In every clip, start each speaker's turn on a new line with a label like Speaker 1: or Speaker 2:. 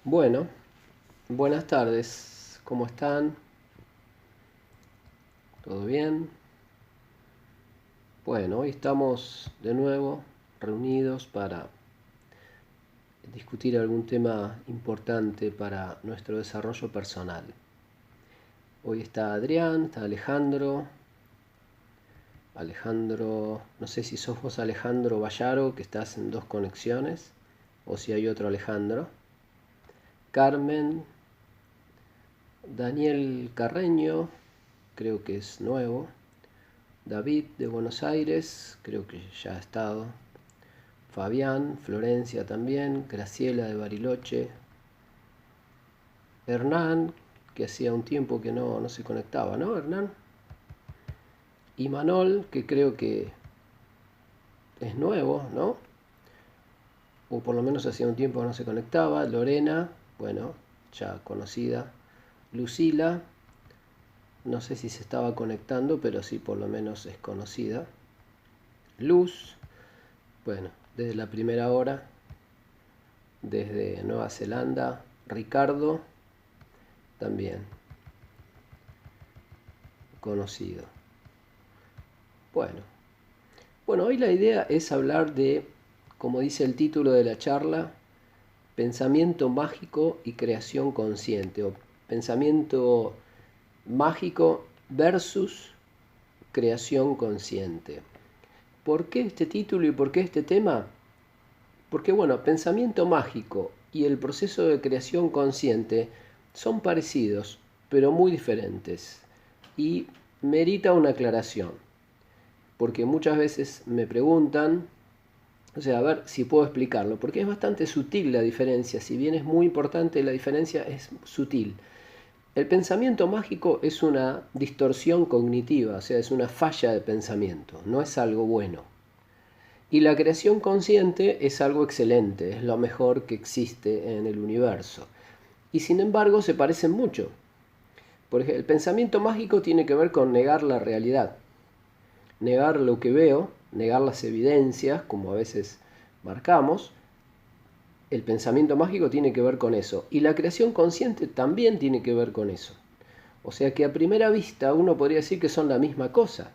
Speaker 1: Bueno, buenas tardes. ¿Cómo están? ¿Todo bien? Bueno, hoy estamos de nuevo reunidos para discutir algún tema importante para nuestro desarrollo personal. Hoy está Adrián, está Alejandro. Alejandro, no sé si sos vos Alejandro Vallaro, que estás en dos conexiones, o si hay otro Alejandro. Carmen, Daniel Carreño, creo que es nuevo. David de Buenos Aires, creo que ya ha estado. Fabián, Florencia también. Graciela de Bariloche. Hernán, que hacía un tiempo que no se conectaba, ¿no, Hernán? Y Manol, que creo que es nuevo, ¿no? O por lo menos hacía un tiempo que no se conectaba. Lorena, bueno, ya conocida. Lucila, no sé si se estaba conectando, pero sí por lo menos es conocida. Luz, bueno, desde la primera hora. Desde Nueva Zelanda. Ricardo, también conocido. Bueno, hoy la idea es hablar de, como dice el título de la charla, pensamiento mágico y creación consciente, o pensamiento mágico versus creación consciente. ¿Por qué este título y por qué este tema? Porque bueno, pensamiento mágico y el proceso de creación consciente son parecidos, pero muy diferentes. Y merita una aclaración, porque muchas veces me preguntan, o sea, a ver si puedo explicarlo, porque es bastante sutil la diferencia, si bien es muy importante, la diferencia es sutil. El pensamiento mágico es una distorsión cognitiva, o sea, es una falla de pensamiento, no es algo bueno. Y la creación consciente es algo excelente, es lo mejor que existe en el universo. Y sin embargo se parecen mucho. Por ejemplo, el pensamiento mágico tiene que ver con negar la realidad, negar lo que veo, negar las evidencias, como a veces marcamos. El pensamiento mágico tiene que ver con eso. Y la creación consciente también tiene que ver con eso. O sea que a primera vista uno podría decir que son la misma cosa.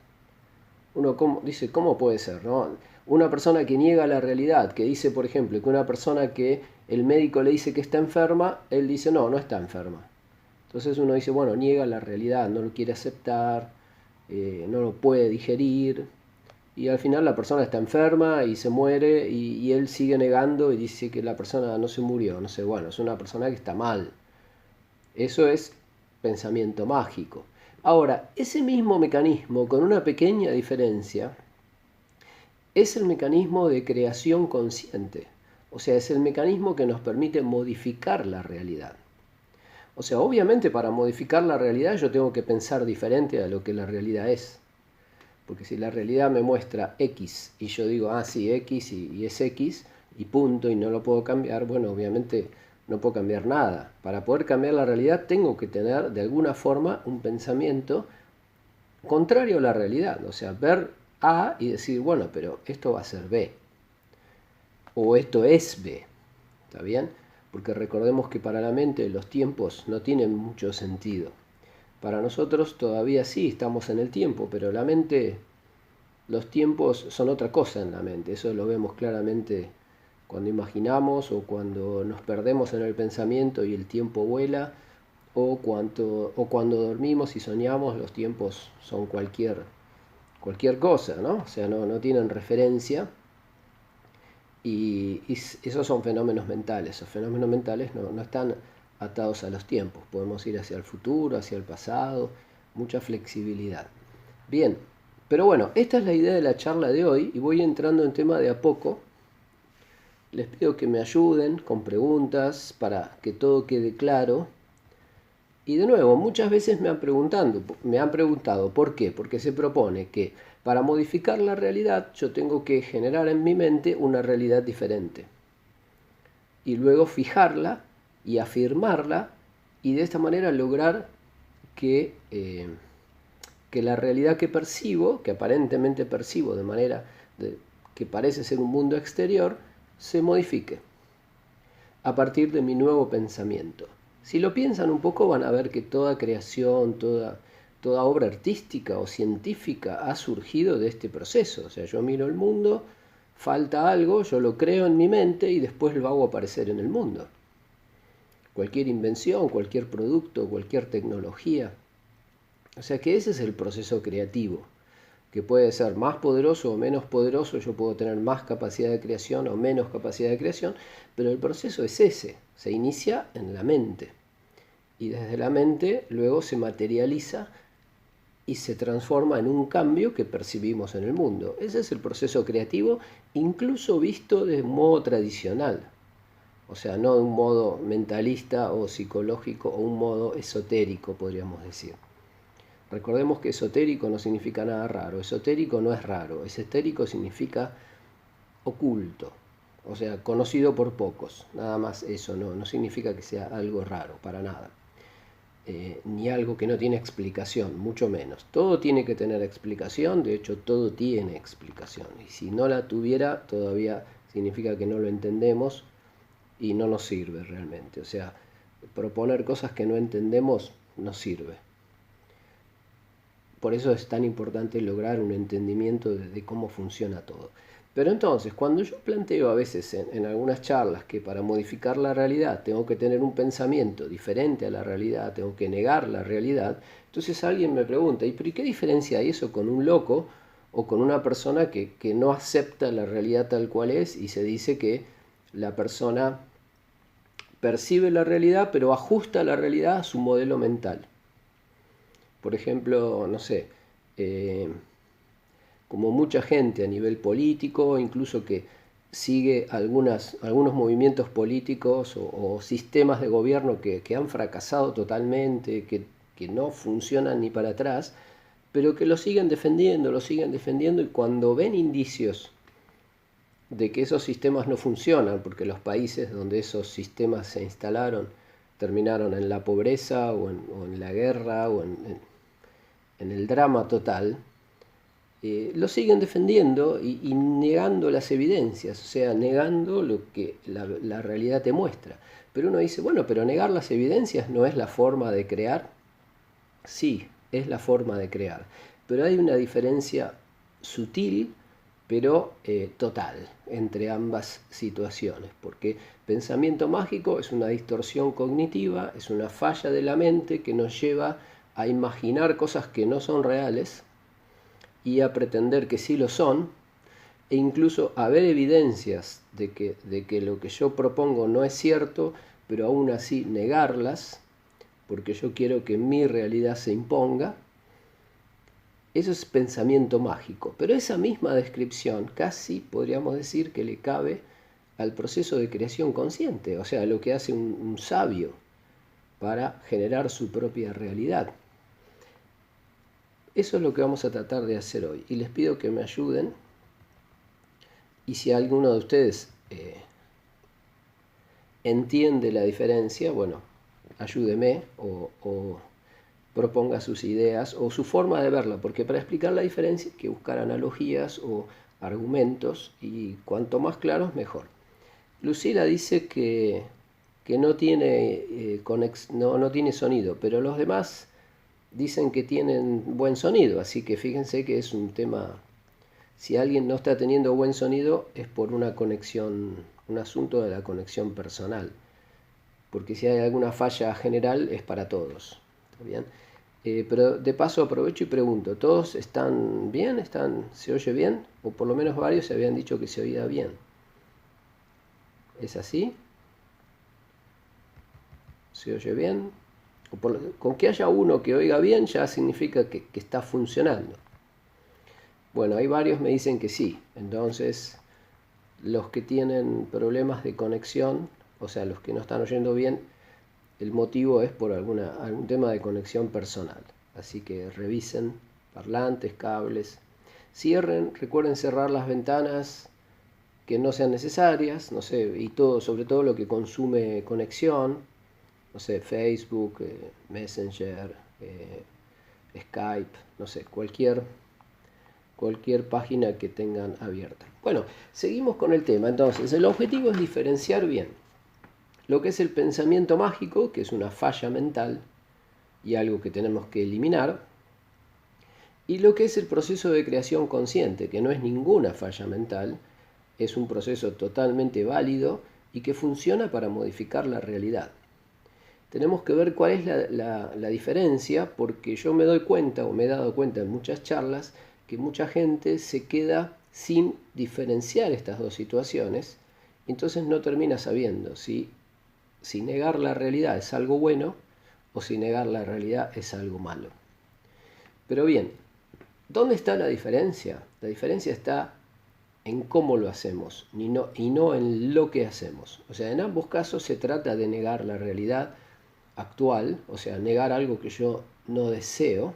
Speaker 1: Uno dice, ¿cómo puede ser? ¿No? Una persona que niega la realidad, que dice, por ejemplo, que una persona que el médico le dice que está enferma, él dice, no, no está enferma. Entonces uno dice, bueno, niega la realidad, no lo quiere aceptar, no lo puede digerir, y al final la persona está enferma y se muere y él sigue negando y dice que la persona no se murió, no sé, bueno, es una persona que está mal. Eso es pensamiento mágico. Ahora, ese mismo mecanismo, con una pequeña diferencia, es el mecanismo de creación consciente. O sea, es el mecanismo que nos permite modificar la realidad. O sea, obviamente para modificar la realidad yo tengo que pensar diferente a lo que la realidad es. Porque si la realidad me muestra X y yo digo, ah, sí, X y es X y punto y no lo puedo cambiar, bueno, obviamente no puedo cambiar nada. Para poder cambiar la realidad tengo que tener de alguna forma un pensamiento contrario a la realidad. O sea, ver A y decir, bueno, pero esto va a ser B. O esto es B. ¿Está bien? Porque recordemos que para la mente los tiempos no tienen mucho sentido. Para nosotros todavía sí estamos en el tiempo, pero la mente, los tiempos son otra cosa en la mente. Eso lo vemos claramente cuando imaginamos o cuando nos perdemos en el pensamiento y el tiempo vuela, o cuando dormimos y soñamos, los tiempos son cualquier cosa, ¿no? O sea, no tienen referencia. Y esos son fenómenos mentales. Esos fenómenos mentales no están atados a los tiempos. Podemos ir hacia el futuro, hacia el pasado, mucha flexibilidad. Bien, pero bueno, esta es la idea de la charla de hoy y voy entrando en tema de a poco. Les pido que me ayuden con preguntas para que todo quede claro. Y de nuevo, muchas veces me han preguntado ¿por qué? Porque se propone que para modificar la realidad yo tengo que generar en mi mente una realidad diferente. Y luego fijarla y afirmarla y de esta manera lograr que la realidad que percibo, que aparentemente percibo de manera que parece ser un mundo exterior, se modifique. a partir de mi nuevo pensamiento. Si lo piensan un poco van a ver que toda creación, toda obra artística o científica ha surgido de este proceso. O sea, yo miro el mundo, falta algo, yo lo creo en mi mente y después lo hago aparecer en el mundo. Cualquier invención, cualquier producto, cualquier tecnología. O sea que ese es el proceso creativo, que puede ser más poderoso o menos poderoso, yo puedo tener más capacidad de creación o menos capacidad de creación, pero el proceso es ese, se inicia en la mente. Y desde la mente luego se materializa y se transforma en un cambio que percibimos en el mundo. Ese es el proceso creativo, incluso visto de modo tradicional. O sea, no de un modo mentalista o psicológico o un modo esotérico, podríamos decir. Recordemos que esotérico no significa nada raro. Esotérico no es raro. Esotérico significa oculto. O sea, conocido por pocos. Nada más eso, no significa que sea algo raro, para nada. Ni algo que no tiene explicación, mucho menos. Todo tiene que tener explicación, de hecho todo tiene explicación. Y si no la tuviera, todavía significa que no lo entendemos y no nos sirve realmente. O sea, proponer cosas que no entendemos no sirve. Por eso es tan importante lograr un entendimiento de cómo funciona todo. Pero entonces, cuando yo planteo a veces en algunas charlas que para modificar la realidad tengo que tener un pensamiento diferente a la realidad, tengo que negar la realidad, entonces alguien me pregunta, ¿y qué diferencia hay eso con un loco o con una persona que no acepta la realidad tal cual es y se dice que la persona percibe la realidad pero ajusta la realidad a su modelo mental? Por ejemplo, no sé, como mucha gente a nivel político, incluso que sigue algunos movimientos políticos o sistemas de gobierno que han fracasado totalmente, que no funcionan ni para atrás, pero que lo siguen defendiendo y cuando ven indicios de que esos sistemas no funcionan, porque los países donde esos sistemas se instalaron terminaron en la pobreza o en la guerra o en el drama total, lo siguen defendiendo y negando las evidencias, o sea, negando lo que la realidad te muestra. Pero uno dice, bueno, pero negar las evidencias no es la forma de crear. Sí, es la forma de crear, pero hay una diferencia sutil pero total entre ambas situaciones, porque pensamiento mágico es una distorsión cognitiva, es una falla de la mente que nos lleva a imaginar cosas que no son reales y a pretender que sí lo son, e incluso a ver evidencias de que lo que yo propongo no es cierto, pero aún así negarlas, porque yo quiero que mi realidad se imponga. Eso es pensamiento mágico, pero esa misma descripción casi podríamos decir que le cabe al proceso de creación consciente, o sea, lo que hace un sabio para generar su propia realidad. Eso es lo que vamos a tratar de hacer hoy y les pido que me ayuden, y si alguno de ustedes entiende la diferencia, bueno, ayúdeme o proponga sus ideas o su forma de verla, porque para explicar la diferencia hay que buscar analogías o argumentos y cuanto más claros mejor. Lucila dice que no tiene, no tiene sonido, pero los demás dicen que tienen buen sonido, así que fíjense que es un tema, si alguien no está teniendo buen sonido es por una conexión, un asunto de la conexión personal, porque si hay alguna falla general es para todos. ¿Está bien? Pero de paso aprovecho y pregunto, ¿todos están bien? ¿Se oye bien? O por lo menos varios se habían dicho que se oía bien. ¿Es así? ¿Se oye bien? Con que haya uno que oiga bien ya significa que está funcionando. Bueno, hay varios me dicen que sí. Entonces, los que tienen problemas de conexión, o sea, los que no están oyendo bien, el motivo es por algún tema de conexión personal. Así que revisen parlantes, cables. Cierren, recuerden cerrar las ventanas que no sean necesarias, no sé, y todo, sobre todo lo que consume conexión, no sé, Facebook, Messenger, Skype, no sé, cualquier página que tengan abierta. Bueno, seguimos con el tema. Entonces, el objetivo es diferenciar bien lo que es el pensamiento mágico, que es una falla mental y algo que tenemos que eliminar, y lo que es el proceso de creación consciente, que no es ninguna falla mental, es un proceso totalmente válido y que funciona para modificar la realidad. Tenemos que ver cuál es la diferencia, porque yo me doy cuenta, o me he dado cuenta en muchas charlas, que mucha gente se queda sin diferenciar estas dos situaciones, entonces no termina sabiendo si negar la realidad es algo bueno o si negar la realidad es algo malo. Pero bien, ¿dónde está la diferencia? La diferencia está en cómo lo hacemos y no en lo que hacemos. O sea, en ambos casos se trata de negar la realidad actual, o sea, negar algo que yo no deseo,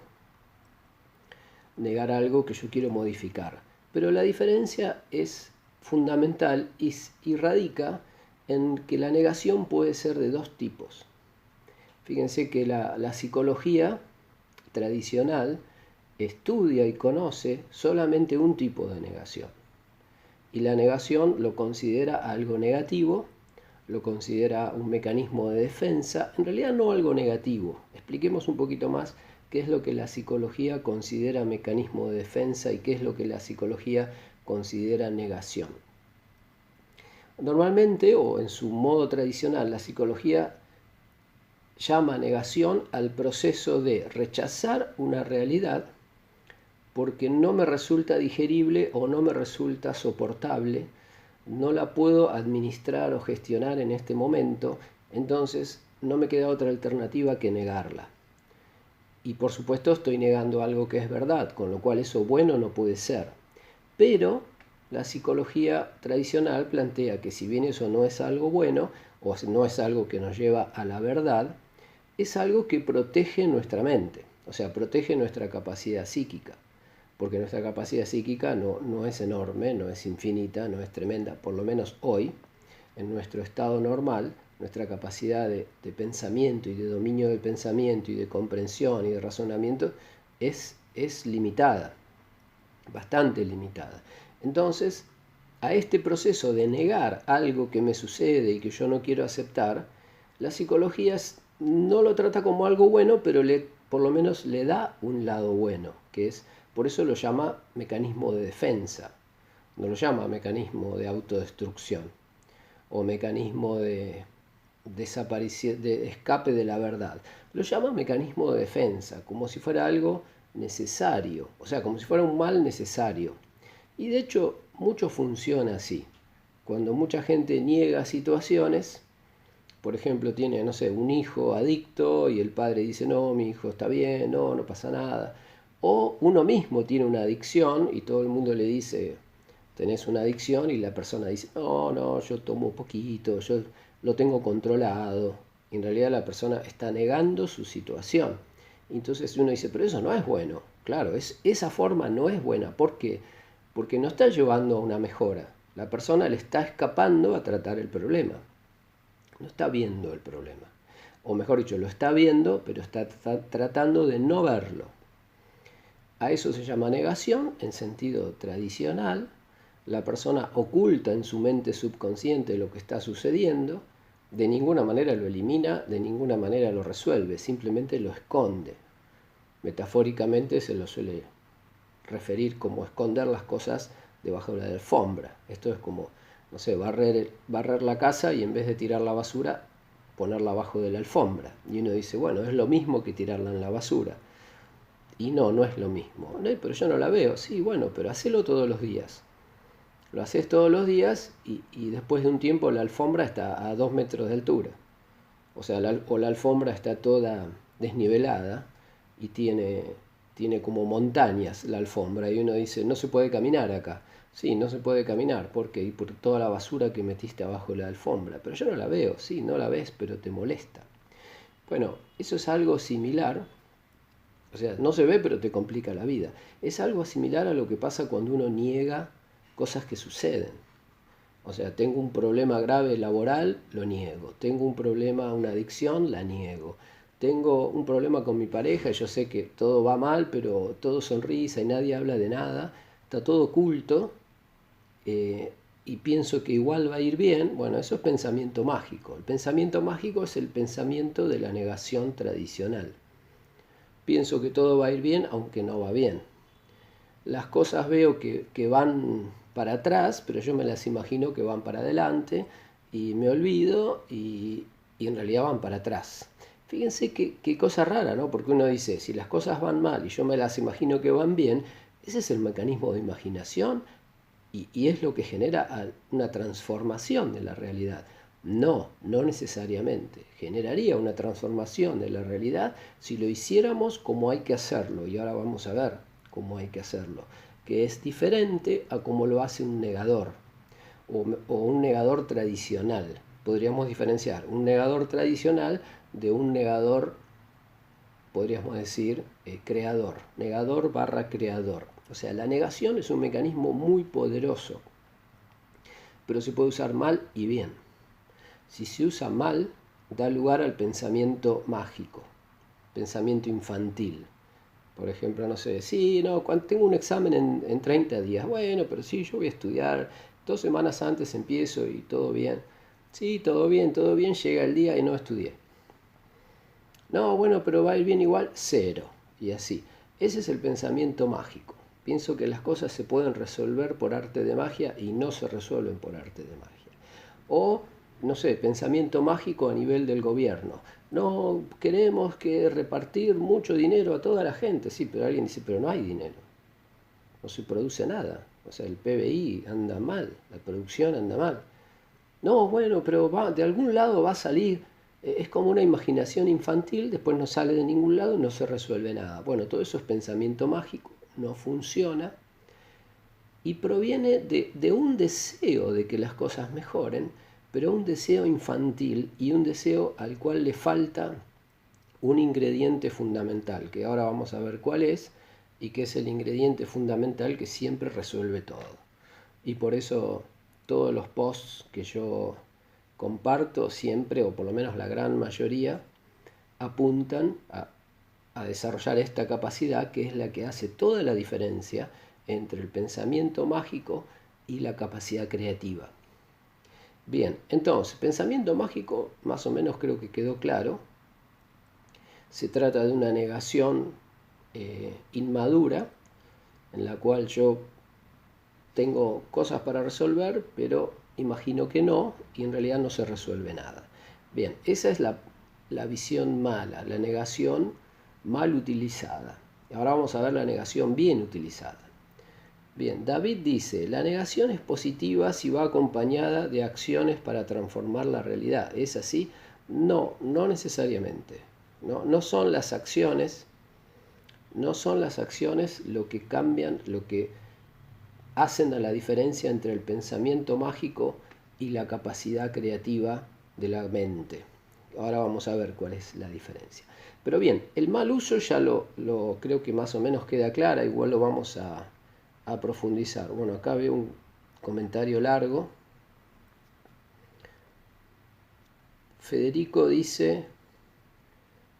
Speaker 1: negar algo que yo quiero modificar. Pero la diferencia es fundamental y radica en que la negación puede ser de dos tipos. Fíjense que la psicología tradicional estudia y conoce solamente un tipo de negación. Y la negación lo considera algo negativo, lo considera un mecanismo de defensa, en realidad no algo negativo. Expliquemos un poquito más qué es lo que la psicología considera mecanismo de defensa y qué es lo que la psicología considera negación. Normalmente, o en su modo tradicional, la psicología llama negación al proceso de rechazar una realidad porque no me resulta digerible o no me resulta soportable, no la puedo administrar o gestionar en este momento, entonces no me queda otra alternativa que negarla. Y por supuesto estoy negando algo que es verdad, con lo cual eso bueno no puede ser. Pero la psicología tradicional plantea que si bien eso no es algo bueno, o no es algo que nos lleva a la verdad, es algo que protege nuestra mente, o sea, protege nuestra capacidad psíquica. Porque nuestra capacidad psíquica no es enorme, no es infinita, no es tremenda, por lo menos hoy, en nuestro estado normal, nuestra capacidad de pensamiento y de dominio del pensamiento y de comprensión y de razonamiento es limitada, bastante limitada. Entonces, a este proceso de negar algo que me sucede y que yo no quiero aceptar, la psicología no lo trata como algo bueno, pero por lo menos le da un lado bueno, que es, por eso lo llama mecanismo de defensa, no lo llama mecanismo de autodestrucción o mecanismo de desaparición, de escape de la verdad. Lo llama mecanismo de defensa, como si fuera algo necesario, o sea, como si fuera un mal necesario. Y de hecho, mucho funciona así. Cuando mucha gente niega situaciones, por ejemplo, tiene, no sé, un hijo adicto y el padre dice, no, mi hijo está bien, no pasa nada. O uno mismo tiene una adicción y todo el mundo le dice, tenés una adicción y la persona dice, no, yo tomo poquito, yo lo tengo controlado. En realidad la persona está negando su situación. Entonces uno dice, pero eso no es bueno. Claro, esa forma no es buena. ¿Por qué? Porque no está llevando a una mejora. La persona le está escapando a tratar el problema. No está viendo el problema. O mejor dicho, lo está viendo, pero está tratando de no verlo. A eso se llama negación en sentido tradicional. La persona oculta en su mente subconsciente lo que está sucediendo, de ninguna manera lo elimina, de ninguna manera lo resuelve, simplemente lo esconde. Metafóricamente se lo suele referir como esconder las cosas debajo de la alfombra. Esto es como, no sé, barrer la casa y en vez de tirar la basura, ponerla abajo de la alfombra. Y uno dice, bueno, es lo mismo que tirarla en la basura. Y no es lo mismo. No, pero yo no la veo. Sí, bueno, pero hacelo todos los días. Lo haces todos los días y después de un tiempo la alfombra está a 2 metros de altura. O sea, la alfombra está toda desnivelada y tiene como montañas la alfombra. Y uno dice, no se puede caminar acá. Sí, no se puede caminar. ¿Por qué? Y por toda la basura que metiste abajo de la alfombra. Pero yo no la veo. Sí, no la ves, pero te molesta. Bueno, eso es algo similar. O sea, no se ve, pero te complica la vida. Es algo similar a lo que pasa cuando uno niega cosas que suceden. O sea, tengo un problema grave laboral, lo niego. Tengo un problema, una adicción, la niego. Tengo un problema con mi pareja, yo sé que todo va mal, pero todo sonrisa y nadie habla de nada. Está todo oculto. y pienso que igual va a ir bien, bueno, eso es pensamiento mágico. El pensamiento mágico es el pensamiento de la negación tradicional. Pienso que todo va a ir bien aunque no va bien. Las cosas veo que van para atrás, pero yo me las imagino que van para adelante y me olvido y en realidad van para atrás. Fíjense qué cosa rara, ¿no? Porque uno dice, si las cosas van mal y yo me las imagino que van bien, ese es el mecanismo de imaginación y es lo que genera una transformación de la realidad. No, no necesariamente. Generaría una transformación de la realidad si lo hiciéramos como hay que hacerlo. Y ahora vamos a ver cómo hay que hacerlo. Que es diferente a como lo hace un negador o un negador tradicional. Podríamos diferenciar un negador tradicional de un negador, podríamos decir, creador. Negador barra creador. O sea, la negación es un mecanismo muy poderoso, pero se puede usar mal y bien. Si se usa mal, da lugar al pensamiento mágico, pensamiento infantil. Por ejemplo, no sé, sí, no, cuando tengo un examen en 30 días, bueno, pero sí, yo voy a estudiar, 2 semanas antes empiezo y todo bien. Sí, todo bien, llega el día y no estudié. No, bueno, pero va a ir bien igual, cero. Y así. Ese es el pensamiento mágico. Pienso que las cosas se pueden resolver por arte de magia y no se resuelven por arte de magia. O, no sé, pensamiento mágico a nivel del gobierno. No, queremos que repartir mucho dinero a toda la gente. Sí, pero alguien dice, pero no hay dinero. No se produce nada. O sea, el PBI anda mal, la producción anda mal. No, bueno, pero de algún lado va a salir. Es como una imaginación infantil, después no sale de ningún lado y no se resuelve nada. Bueno, todo eso es pensamiento mágico, no funciona y proviene de un deseo de que las cosas mejoren, pero un deseo infantil y un deseo al cual le falta un ingrediente fundamental, que ahora vamos a ver cuál es, y que es el ingrediente fundamental que siempre resuelve todo. Y por eso todos los posts que yo comparto siempre, o por lo menos la gran mayoría, apuntan a desarrollar esta capacidad que es la que hace toda la diferencia entre el pensamiento mágico y la capacidad creativa. Bien, entonces, pensamiento mágico más o menos creo que quedó claro. Se trata de una negación inmadura en la cual yo tengo cosas para resolver, pero imagino que no, y en realidad no se resuelve nada. Bien, esa es la visión mala, la negación mal utilizada. Ahora vamos a ver la negación bien utilizada. Bien, David dice, la negación es positiva si va acompañada de acciones para transformar la realidad. ¿Es así? No, no necesariamente. No son las acciones, no son las acciones lo que cambian, lo que hacen a la diferencia entre el pensamiento mágico y la capacidad creativa de la mente. Ahora vamos a ver cuál es la diferencia. Pero bien, el mal uso ya lo creo que más o menos queda clara, igual lo vamos a profundizar. Bueno, acá veo un comentario largo. Federico dice,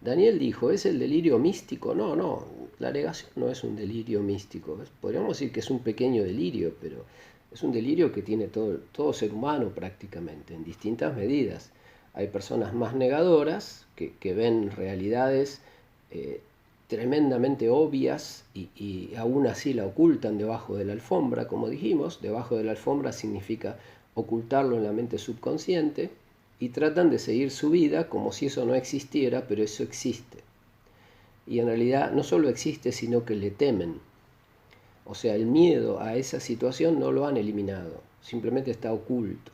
Speaker 1: Daniel dijo, ¿es el delirio místico? No, no, la negación no es un delirio místico. Podríamos decir que es un pequeño delirio, pero es un delirio que tiene todo ser humano prácticamente, en distintas medidas. Hay personas más negadoras que ven realidades tremendamente obvias y aún así la ocultan debajo de la alfombra, como dijimos. Debajo de la alfombra significa ocultarlo en la mente subconsciente y tratan de seguir su vida como si eso no existiera, pero eso existe. Y en realidad no solo existe, sino que le temen. O sea, el miedo a esa situación no lo han eliminado, simplemente está oculto.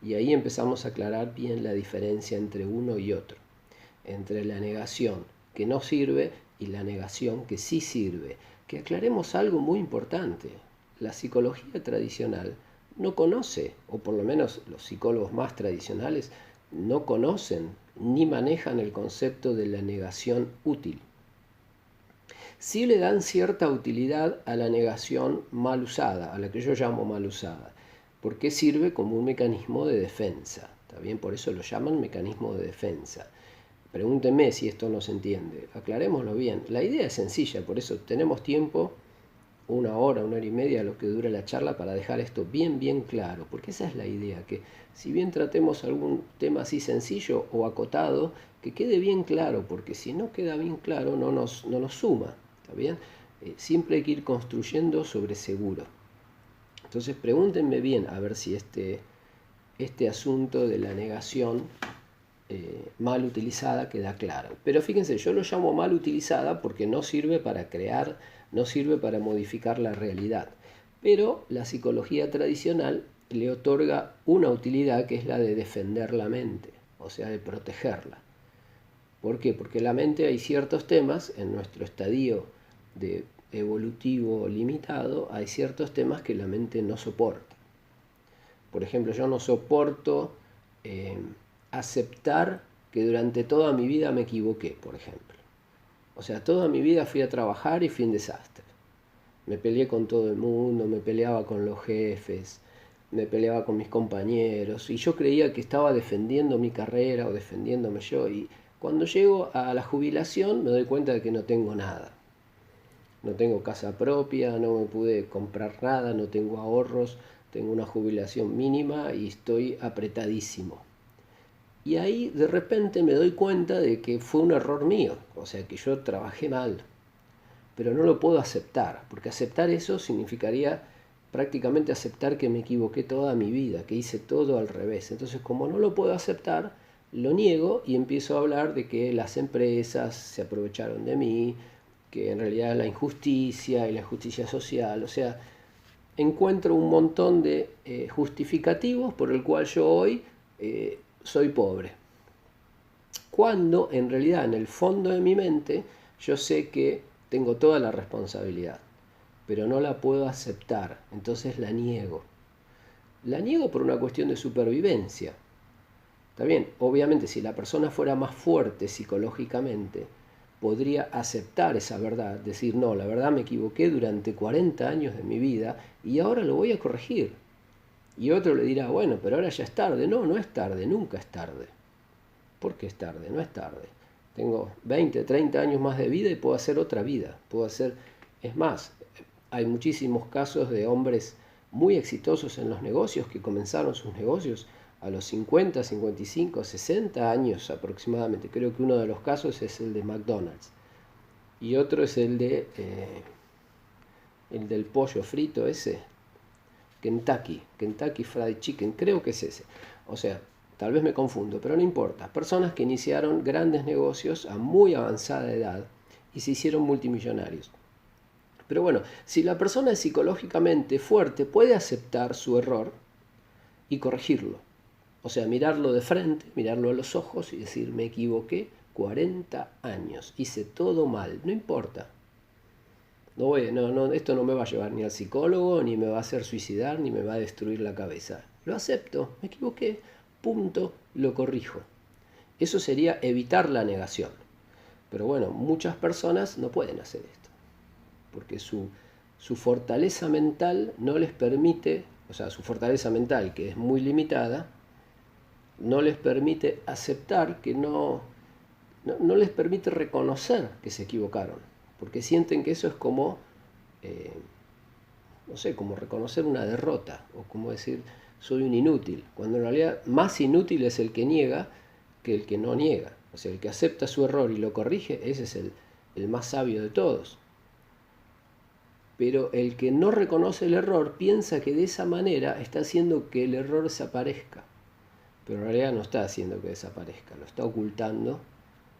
Speaker 1: Y ahí empezamos a aclarar bien la diferencia entre uno y otro, entre la negación que no sirve y la negación que sí sirve. Que aclaremos algo muy importante. La psicología tradicional no conoce, o por lo menos los psicólogos más tradicionales, no conocen ni manejan el concepto de la negación útil. Sí le dan cierta utilidad a la negación mal usada, a la que yo llamo mal usada, porque sirve como un mecanismo de defensa. ¿Está bien? Por eso lo llaman mecanismo de defensa. Pregúntenme si esto no se entiende. Aclarémoslo bien. La idea es sencilla, por eso tenemos tiempo 1 hora, 1 hora y media, lo que dura la charla, para dejar esto bien claro, porque esa es la idea, que si bien tratemos algún tema así sencillo o acotado, que quede bien claro, porque si no queda bien claro no nos suma, ¿está bien? Siempre hay que ir construyendo sobre seguro. Entonces pregúntenme bien a ver si este asunto de la negación mal utilizada queda claro. Pero fíjense, yo lo llamo mal utilizada porque no sirve para crear, no sirve para modificar la realidad. Pero la psicología tradicional le otorga una utilidad, que es la de defender la mente, o sea, de protegerla. ¿Por qué? Porque la mente, hay ciertos temas en nuestro estadio de evolutivo limitado, hay ciertos temas que la mente no soporta. Por ejemplo, yo no soporto eh, aceptar que durante toda mi vida me equivoqué, por ejemplo. O sea, toda mi vida fui a trabajar y fui un desastre. Me peleé con todo el mundo, me peleaba con los jefes, me peleaba con mis compañeros, y yo creía que estaba defendiendo mi carrera o defendiéndome yo, y cuando llego a la jubilación me doy cuenta de que no tengo nada. No tengo casa propia, no me pude comprar nada, no tengo ahorros, tengo una jubilación mínima y estoy apretadísimo. Y ahí de repente me doy cuenta de que fue un error mío, o sea que yo trabajé mal, pero no lo puedo aceptar, porque aceptar eso significaría prácticamente aceptar que me equivoqué toda mi vida, que hice todo al revés. Entonces, como no lo puedo aceptar, lo niego y empiezo a hablar de que las empresas se aprovecharon de mí, que en realidad la injusticia y la justicia social, o sea, encuentro un montón de justificativos por el cual yo hoy soy pobre. Cuando en realidad en el fondo de mi mente yo sé que tengo toda la responsabilidad, pero no la puedo aceptar, entonces la niego. La niego por una cuestión de supervivencia. Está bien, obviamente si la persona fuera más fuerte psicológicamente, podría aceptar esa verdad, decir, no, la verdad me equivoqué durante 40 años de mi vida y ahora lo voy a corregir. Y otro le dirá, bueno, pero ahora ya es tarde. No, no es tarde, nunca es tarde. ¿Por qué es tarde? No es tarde. Tengo 20, 30 años más de vida y puedo hacer otra vida. Puedo hacer, es más, hay muchísimos casos de hombres muy exitosos en los negocios que comenzaron sus negocios a los 50, 55, 60 años aproximadamente. Creo que uno de los casos es el de McDonald's y otro es el del pollo frito ese, Kentucky Fried Chicken, creo que es ese. O sea, tal vez me confundo, pero no importa. Personas que iniciaron grandes negocios a muy avanzada edad y se hicieron multimillonarios. Pero bueno, si la persona es psicológicamente fuerte, puede aceptar su error y corregirlo. O sea, mirarlo de frente, mirarlo a los ojos y decir, me equivoqué 40 años, hice todo mal, no importa. Esto no me va a llevar ni al psicólogo, ni me va a hacer suicidar, ni me va a destruir la cabeza. Lo acepto, me equivoqué, punto, lo corrijo. Eso sería evitar la negación. Pero bueno, muchas personas no pueden hacer esto, porque su fortaleza mental no les permite, o sea, su fortaleza mental, que es muy limitada, no les permite aceptar que no les permite reconocer que se equivocaron, porque sienten que eso es como, no sé, como reconocer una derrota, o como decir, soy un inútil, cuando en realidad más inútil es el que niega que el que no niega. O sea, el que acepta su error y lo corrige, ese es el más sabio de todos. Pero el que no reconoce el error piensa que de esa manera está haciendo que el error desaparezca. Pero en realidad no está haciendo que desaparezca, lo está ocultando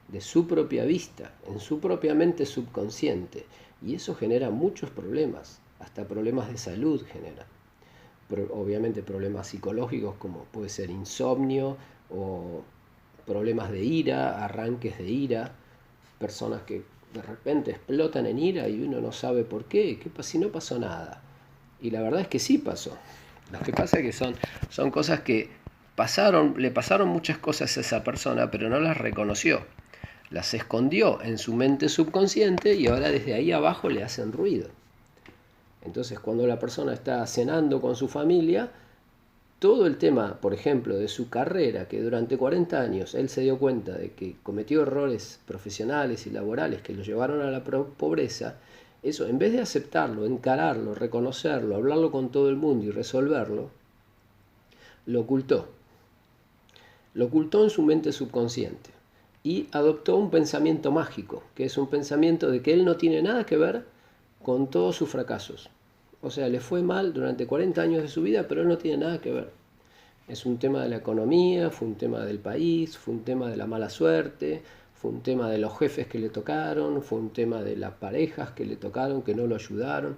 Speaker 1: de su propia vista, en su propia mente subconsciente. Y eso genera muchos problemas, hasta problemas de salud genera. Obviamente problemas psicológicos como puede ser insomnio o problemas de ira, arranques de ira, personas que de repente explotan en ira y uno no sabe por qué, si no pasó nada. Y la verdad es que sí pasó. Lo que pasa es que son cosas que le pasaron muchas cosas a esa persona, pero no las reconoció. Las escondió en su mente subconsciente y ahora desde ahí abajo le hacen ruido. Entonces, cuando la persona está cenando con su familia, todo el tema, por ejemplo, de su carrera, que durante 40 años él se dio cuenta de que cometió errores profesionales y laborales que lo llevaron a la pobreza, Eso, en vez de aceptarlo, encararlo, reconocerlo, hablarlo con todo el mundo y resolverlo, lo ocultó. Lo ocultó en su mente subconsciente y adoptó un pensamiento mágico, que es un pensamiento de que él no tiene nada que ver con todos sus fracasos. O sea, le fue mal durante 40 años de su vida, pero él no tiene nada que ver. Es un tema de la economía, fue un tema del país, fue un tema de la mala suerte, fue un tema de los jefes que le tocaron, fue un tema de las parejas que le tocaron, que no lo ayudaron,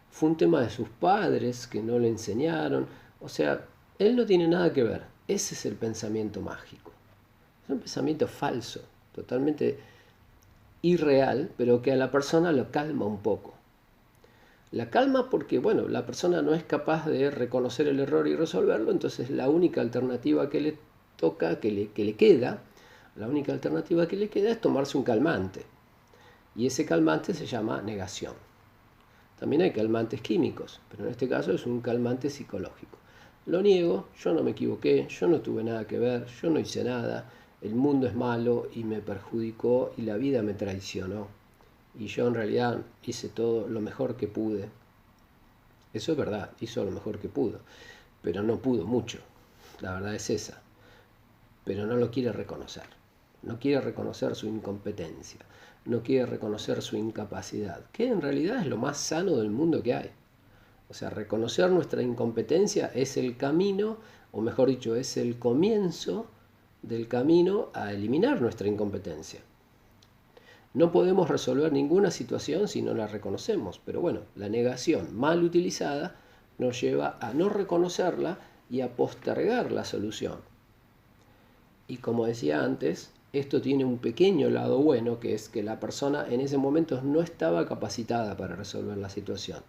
Speaker 1: fue un tema de sus padres que no le enseñaron. O sea, él no tiene nada que ver. Ese es el pensamiento mágico. Es un pensamiento falso, totalmente irreal, pero que a la persona lo calma un poco. La calma porque, bueno, la persona no es capaz de reconocer el error y resolverlo, entonces la única alternativa que le toca, que le queda, la única alternativa que le queda es tomarse un calmante. Y ese calmante se llama negación. También hay calmantes químicos, pero en este caso es un calmante psicológico. Lo niego, yo no me equivoqué, yo no tuve nada que ver, yo no hice nada, el mundo es malo y me perjudicó y la vida me traicionó. Y yo en realidad hice todo lo mejor que pude. Eso es verdad, hizo lo mejor que pudo, pero no pudo mucho. La verdad es esa. Pero no lo quiere reconocer. No quiere reconocer su incompetencia. No quiere reconocer su incapacidad, que en realidad es lo más sano del mundo que hay. O sea, reconocer nuestra incompetencia es el camino, o mejor dicho, es el comienzo del camino a eliminar nuestra incompetencia. No podemos resolver ninguna situación si no la reconocemos, pero bueno, la negación mal utilizada nos lleva a no reconocerla y a postergar la solución. Y como decía antes, esto tiene un pequeño lado bueno, que es que la persona en ese momento no estaba capacitada para resolver la situación.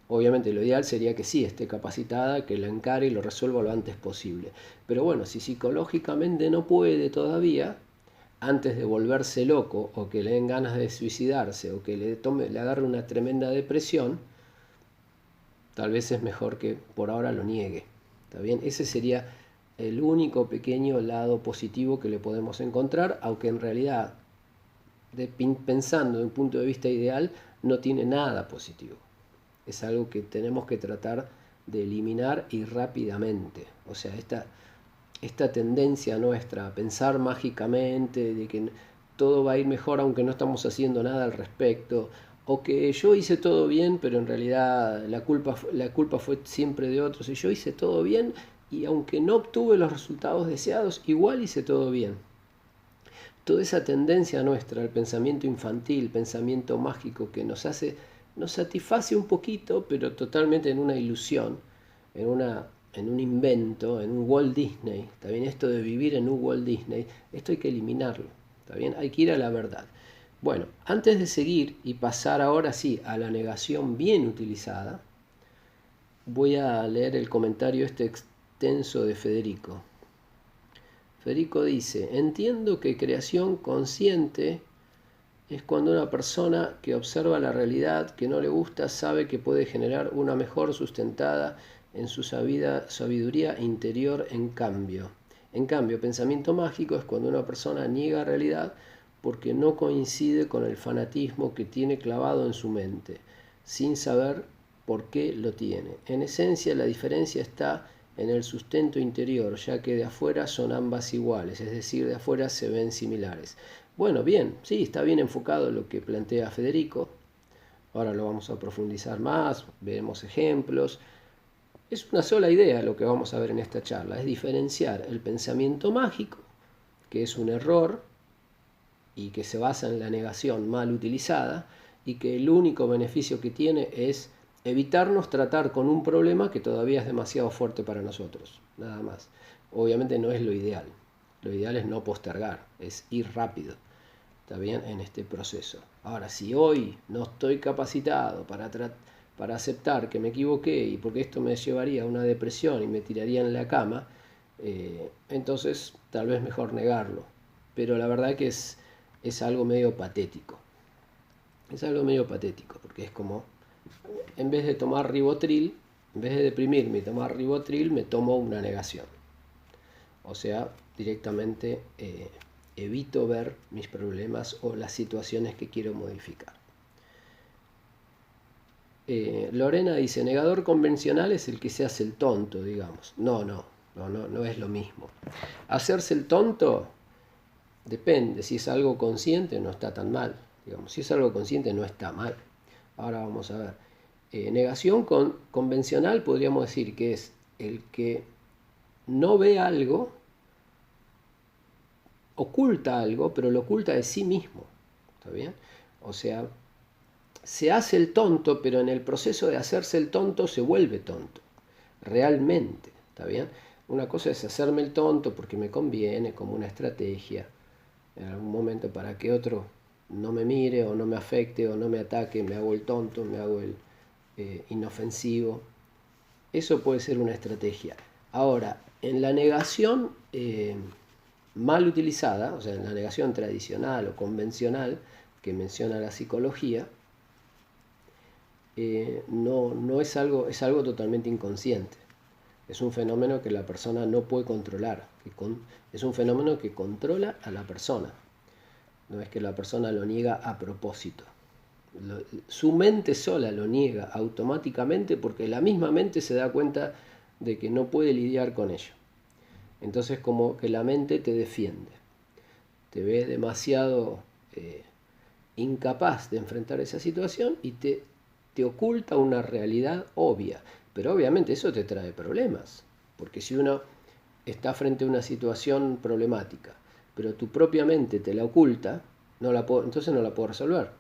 Speaker 1: Obviamente lo ideal sería que sí esté capacitada, que lo encare y lo resuelva lo antes posible. Pero bueno, si psicológicamente no puede todavía, antes de volverse loco o que le den ganas de suicidarse o que le agarre una tremenda depresión, tal vez es mejor que por ahora lo niegue. ¿Está bien? Ese sería el único pequeño lado positivo que le podemos encontrar, aunque en realidad, pensando de un punto de vista ideal, no tiene nada positivo. Es algo que tenemos que tratar de eliminar y rápidamente. O sea, esta tendencia nuestra a pensar mágicamente de que todo va a ir mejor aunque no estamos haciendo nada al respecto, o que yo hice todo bien pero en realidad la culpa fue siempre de otros, y yo hice todo bien y aunque no obtuve los resultados deseados, igual hice todo bien. Toda esa tendencia nuestra al pensamiento infantil, pensamiento mágico que nos satisface un poquito, pero totalmente en una ilusión, en un invento, en un Walt Disney. ¿Está bien? Esto de vivir en un Walt Disney, esto hay que eliminarlo. ¿Está bien? Hay que ir a la verdad. Bueno, antes de seguir y pasar ahora sí a la negación bien utilizada, voy a leer el comentario este extenso de Federico. Federico dice: entiendo que creación consciente es cuando una persona que observa la realidad que no le gusta sabe que puede generar una mejor sustentada en su sabiduría interior en cambio. En cambio, pensamiento mágico es cuando una persona niega realidad porque no coincide con el fanatismo que tiene clavado en su mente, sin saber por qué lo tiene. En esencia, la diferencia está en el sustento interior, ya que de afuera son ambas iguales, es decir, de afuera se ven similares. Bueno, bien, sí, está bien enfocado lo que plantea Federico. Ahora lo vamos a profundizar más, veremos ejemplos. Es una sola idea lo que vamos a ver en esta charla, es diferenciar el pensamiento mágico, que es un error y que se basa en la negación mal utilizada, y que el único beneficio que tiene es evitarnos tratar con un problema que todavía es demasiado fuerte para nosotros, nada más. Obviamente no es lo ideal. Lo ideal es no postergar, es ir rápido, ¿está bien? En este proceso. Ahora, si hoy no estoy capacitado para aceptar que me equivoqué y porque esto me llevaría a una depresión y me tiraría en la cama, entonces tal vez mejor negarlo. Pero la verdad que es algo medio patético. Es algo medio patético, porque es como, en vez de tomar ribotril, en vez de deprimirme y tomar ribotril, me tomo una negación. O sea, directamente evito ver mis problemas o las situaciones que quiero modificar. Lorena dice, negador convencional es el que se hace el tonto, digamos. No es lo mismo. Hacerse el tonto depende, si es algo consciente no está tan mal. Digamos, si es algo consciente no está mal. Ahora vamos a ver. Negación convencional podríamos decir que es el que no ve algo, oculta algo, pero lo oculta de sí mismo. ¿Está bien? O sea, se hace el tonto, pero en el proceso de hacerse el tonto se vuelve tonto. Realmente. ¿Está bien? Una cosa es hacerme el tonto porque me conviene, como una estrategia, en algún momento para que otro no me mire o no me afecte o no me ataque, me hago el tonto, me hago el inofensivo. Eso puede ser una estrategia. Ahora, en la negación mal utilizada, o sea, en la negación tradicional o convencional que menciona la psicología, no es algo, es algo totalmente inconsciente. Es un fenómeno que la persona no puede controlar. Es un fenómeno que controla a la persona. No es que la persona lo niega a propósito. Su mente sola lo niega automáticamente porque la misma mente se da cuenta de que no puede lidiar con ello. Entonces como que la mente te defiende. Te ve demasiado incapaz de enfrentar esa situación y te oculta una realidad obvia. Pero obviamente eso te trae problemas. Porque si uno está frente a una situación problemática, pero tu propia mente te la oculta, entonces no la puedo resolver.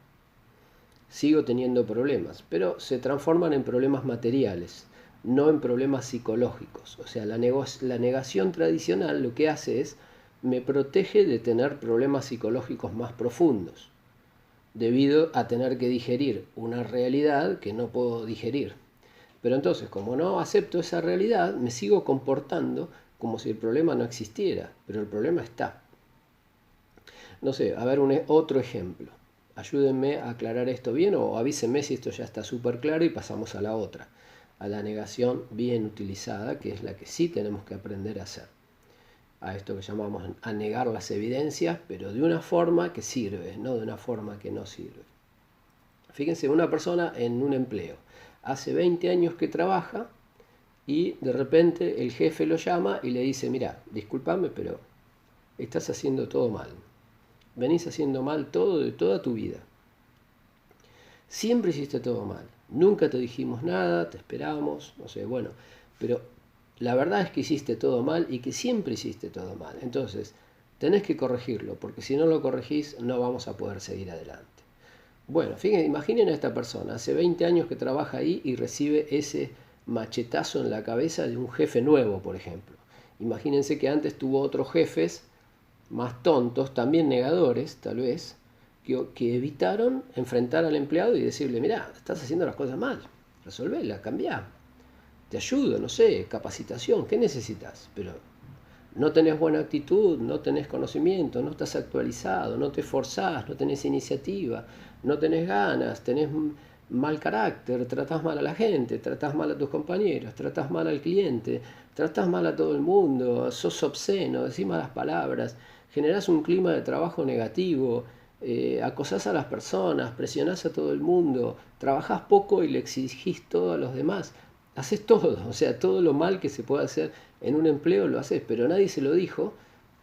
Speaker 1: Sigo teniendo problemas, pero se transforman en problemas materiales, no en problemas psicológicos. O sea, la negación tradicional lo que hace es, me protege de tener problemas psicológicos más profundos, debido a tener que digerir una realidad que no puedo digerir. Pero entonces, como no acepto esa realidad, me sigo comportando como si el problema no existiera, pero el problema está. No sé, a ver otro ejemplo. Ayúdenme a aclarar esto bien o avísenme si esto ya está súper claro y pasamos a la otra, a la negación bien utilizada, que es la que sí tenemos que aprender a hacer. A esto que llamamos a negar las evidencias, pero de una forma que sirve, no de una forma que no sirve. Fíjense, una persona en un empleo, hace 20 años que trabaja y de repente el jefe lo llama y le dice, mira, discúlpame, pero estás haciendo todo mal. Venís haciendo mal todo de toda tu vida. Siempre hiciste todo mal. Nunca te dijimos nada, te esperamos, no sé, bueno. Pero la verdad es que hiciste todo mal y que siempre hiciste todo mal. Entonces, tenés que corregirlo, porque si no lo corregís no vamos a poder seguir adelante. Bueno, fíjense, imaginen a esta persona, hace 20 años que trabaja ahí y recibe ese machetazo en la cabeza de un jefe nuevo, por ejemplo. Imagínense que antes tuvo otros jefes más tontos, también negadores, tal vez, que evitaron enfrentar al empleado y decirle, mira, estás haciendo las cosas mal, resolverla, cambiá, te ayudo, no sé, capacitación, ¿qué necesitas? Pero no tenés buena actitud, no tenés conocimiento, no estás actualizado, no te esforzás, no tenés iniciativa, no tenés ganas, tenés mal carácter, tratás mal a la gente, tratás mal a tus compañeros, tratás mal al cliente, tratás mal a todo el mundo, sos obsceno, decís malas palabras, generás un clima de trabajo negativo, acosás a las personas, presionás a todo el mundo, trabajás poco y le exigís todo a los demás. Haces todo, o sea, todo lo mal que se puede hacer en un empleo lo haces, pero nadie se lo dijo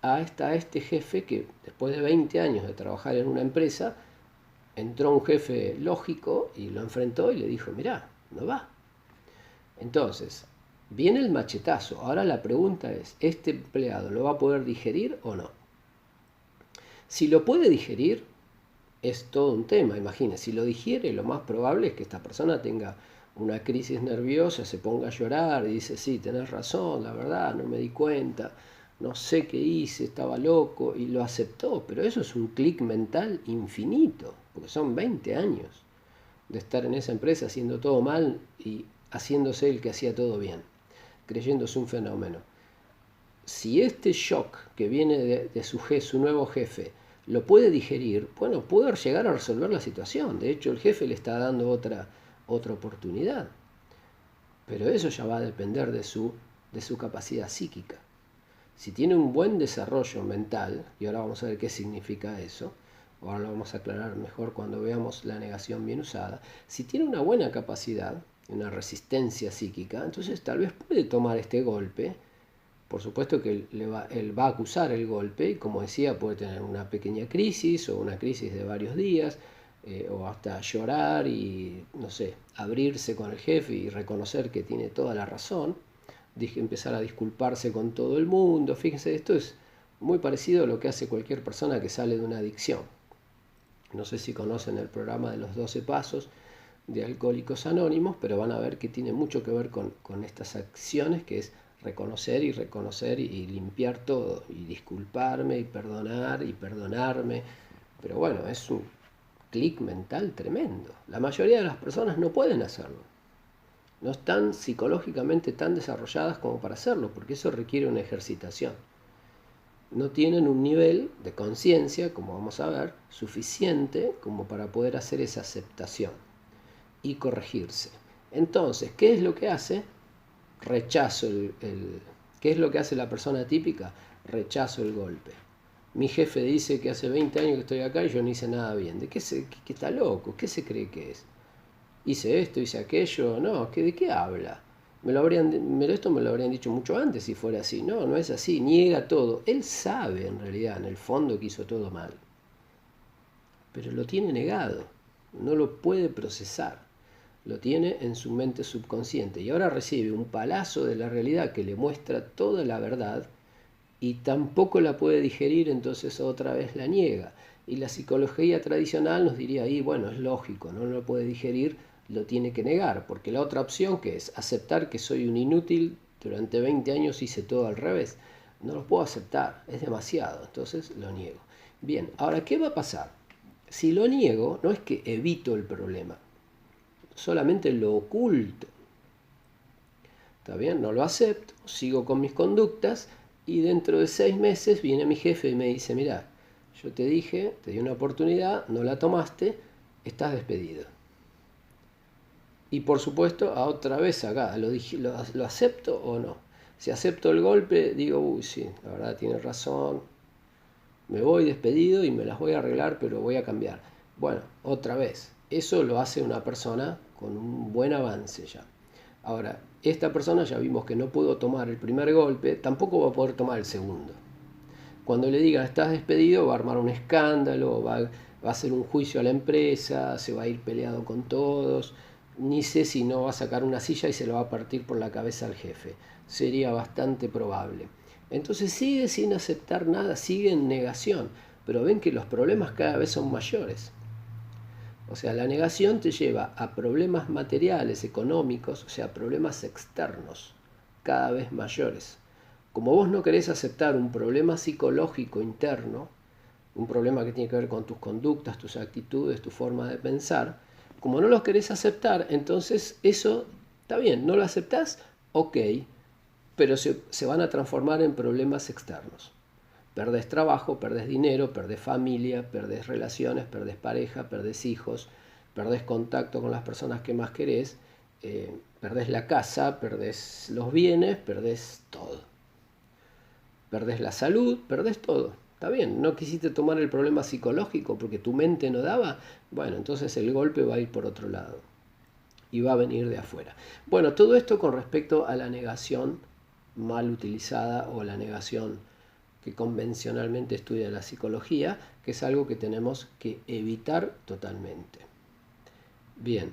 Speaker 1: a este jefe que después de 20 años de trabajar en una empresa, entró un jefe lógico y lo enfrentó y le dijo, mirá, no va. Entonces, viene el machetazo. Ahora la pregunta es, ¿este empleado lo va a poder digerir o no? Si lo puede digerir, es todo un tema. Imagínense, si lo digiere, lo más probable es que esta persona tenga una crisis nerviosa, se ponga a llorar y dice, sí, tenés razón, la verdad, no me di cuenta, no sé qué hice, estaba loco, y lo aceptó. Pero eso es un clic mental infinito, porque son 20 años de estar en esa empresa haciendo todo mal y haciéndose el que hacía todo bien, creyéndose un fenómeno. Si este shock que viene de su nuevo jefe lo puede digerir, bueno, puede llegar a resolver la situación. De hecho, el jefe le está dando otra oportunidad. Pero eso ya va a depender de su capacidad psíquica. Si tiene un buen desarrollo mental, y ahora vamos a ver qué significa eso, ahora lo vamos a aclarar mejor cuando veamos la negación bien usada, si tiene una buena capacidad, una resistencia psíquica, entonces tal vez puede tomar este golpe. Por supuesto que él va a acusar el golpe y, como decía, puede tener una pequeña crisis o una crisis de varios días, o hasta llorar y, no sé, abrirse con el jefe y reconocer que tiene toda la razón, empezar a disculparse con todo el mundo. Fíjense, esto es muy parecido a lo que hace cualquier persona que sale de una adicción. No sé si conocen el programa de los 12 pasos de Alcohólicos Anónimos, pero van a ver que tiene mucho que ver con estas acciones, que es reconocer y limpiar todo, y disculparme y perdonarme. Pero bueno, es un clic mental tremendo. La mayoría de las personas no pueden hacerlo. No están psicológicamente tan desarrolladas como para hacerlo, porque eso requiere una ejercitación. No tienen un nivel de conciencia, como vamos a ver, suficiente como para poder hacer esa aceptación y corregirse. Entonces, ¿qué es lo que hace? Rechazo ¿Qué es lo que hace la persona típica? Rechazo el golpe. Mi jefe dice que hace 20 años que estoy acá y yo no hice nada bien. ¿De qué está loco? ¿Qué se cree que es? Hice esto, hice aquello. No, ¿de qué habla? Esto me lo habrían dicho mucho antes si fuera así. No, no es así. Niega todo. Él sabe en realidad, en el fondo, que hizo todo mal. Pero lo tiene negado. No lo puede procesar. Lo tiene en su mente subconsciente. Y ahora recibe un palazo de la realidad que le muestra toda la verdad y tampoco la puede digerir, entonces otra vez la niega. Y la psicología tradicional nos diría ahí, bueno, es lógico, no lo puede digerir, lo tiene que negar, porque la otra opción, que es aceptar que soy un inútil, durante 20 años hice todo al revés, no lo puedo aceptar, es demasiado, entonces lo niego. Bien, ahora, ¿qué va a pasar? Si lo niego, no es que evito el problema, solamente lo oculto. ¿Está bien? No lo acepto, sigo con mis conductas y dentro de 6 meses viene mi jefe y me dice, mira, yo te dije, te di una oportunidad, no la tomaste, estás despedido. Y por supuesto, a otra vez acá, ¿lo acepto o no? Si acepto el golpe, digo, uy, sí, la verdad tiene razón, me voy despedido y me las voy a arreglar, pero voy a cambiar. Bueno, otra vez, eso lo hace una persona con un buen avance ya. Ahora, esta persona ya vimos que no pudo tomar el primer golpe, tampoco va a poder tomar el segundo. Cuando le digan estás despedido, va a armar un escándalo, va a hacer un juicio a la empresa, se va a ir peleado con todos, ni sé si no va a sacar una silla y se lo va a partir por la cabeza al jefe. Sería bastante probable. Entonces sigue sin aceptar nada, sigue en negación, pero ven que los problemas cada vez son mayores. O sea, la negación te lleva a problemas materiales, económicos, o sea, problemas externos, cada vez mayores. Como vos no querés aceptar un problema psicológico interno, un problema que tiene que ver con tus conductas, tus actitudes, tu forma de pensar, como no los querés aceptar, entonces eso está bien, no lo aceptás, ok, pero se van a transformar en problemas externos. Perdés trabajo, perdés dinero, perdés familia, perdés relaciones, perdés pareja, perdés hijos, perdés contacto con las personas que más querés, perdés la casa, perdés los bienes, perdés todo. Perdés la salud, perdés todo. Está bien, no quisiste tomar el problema psicológico porque tu mente no daba. Bueno, entonces el golpe va a ir por otro lado y va a venir de afuera. Bueno, todo esto con respecto a la negación mal utilizada o la negación que convencionalmente estudia la psicología, que es algo que tenemos que evitar totalmente. Bien.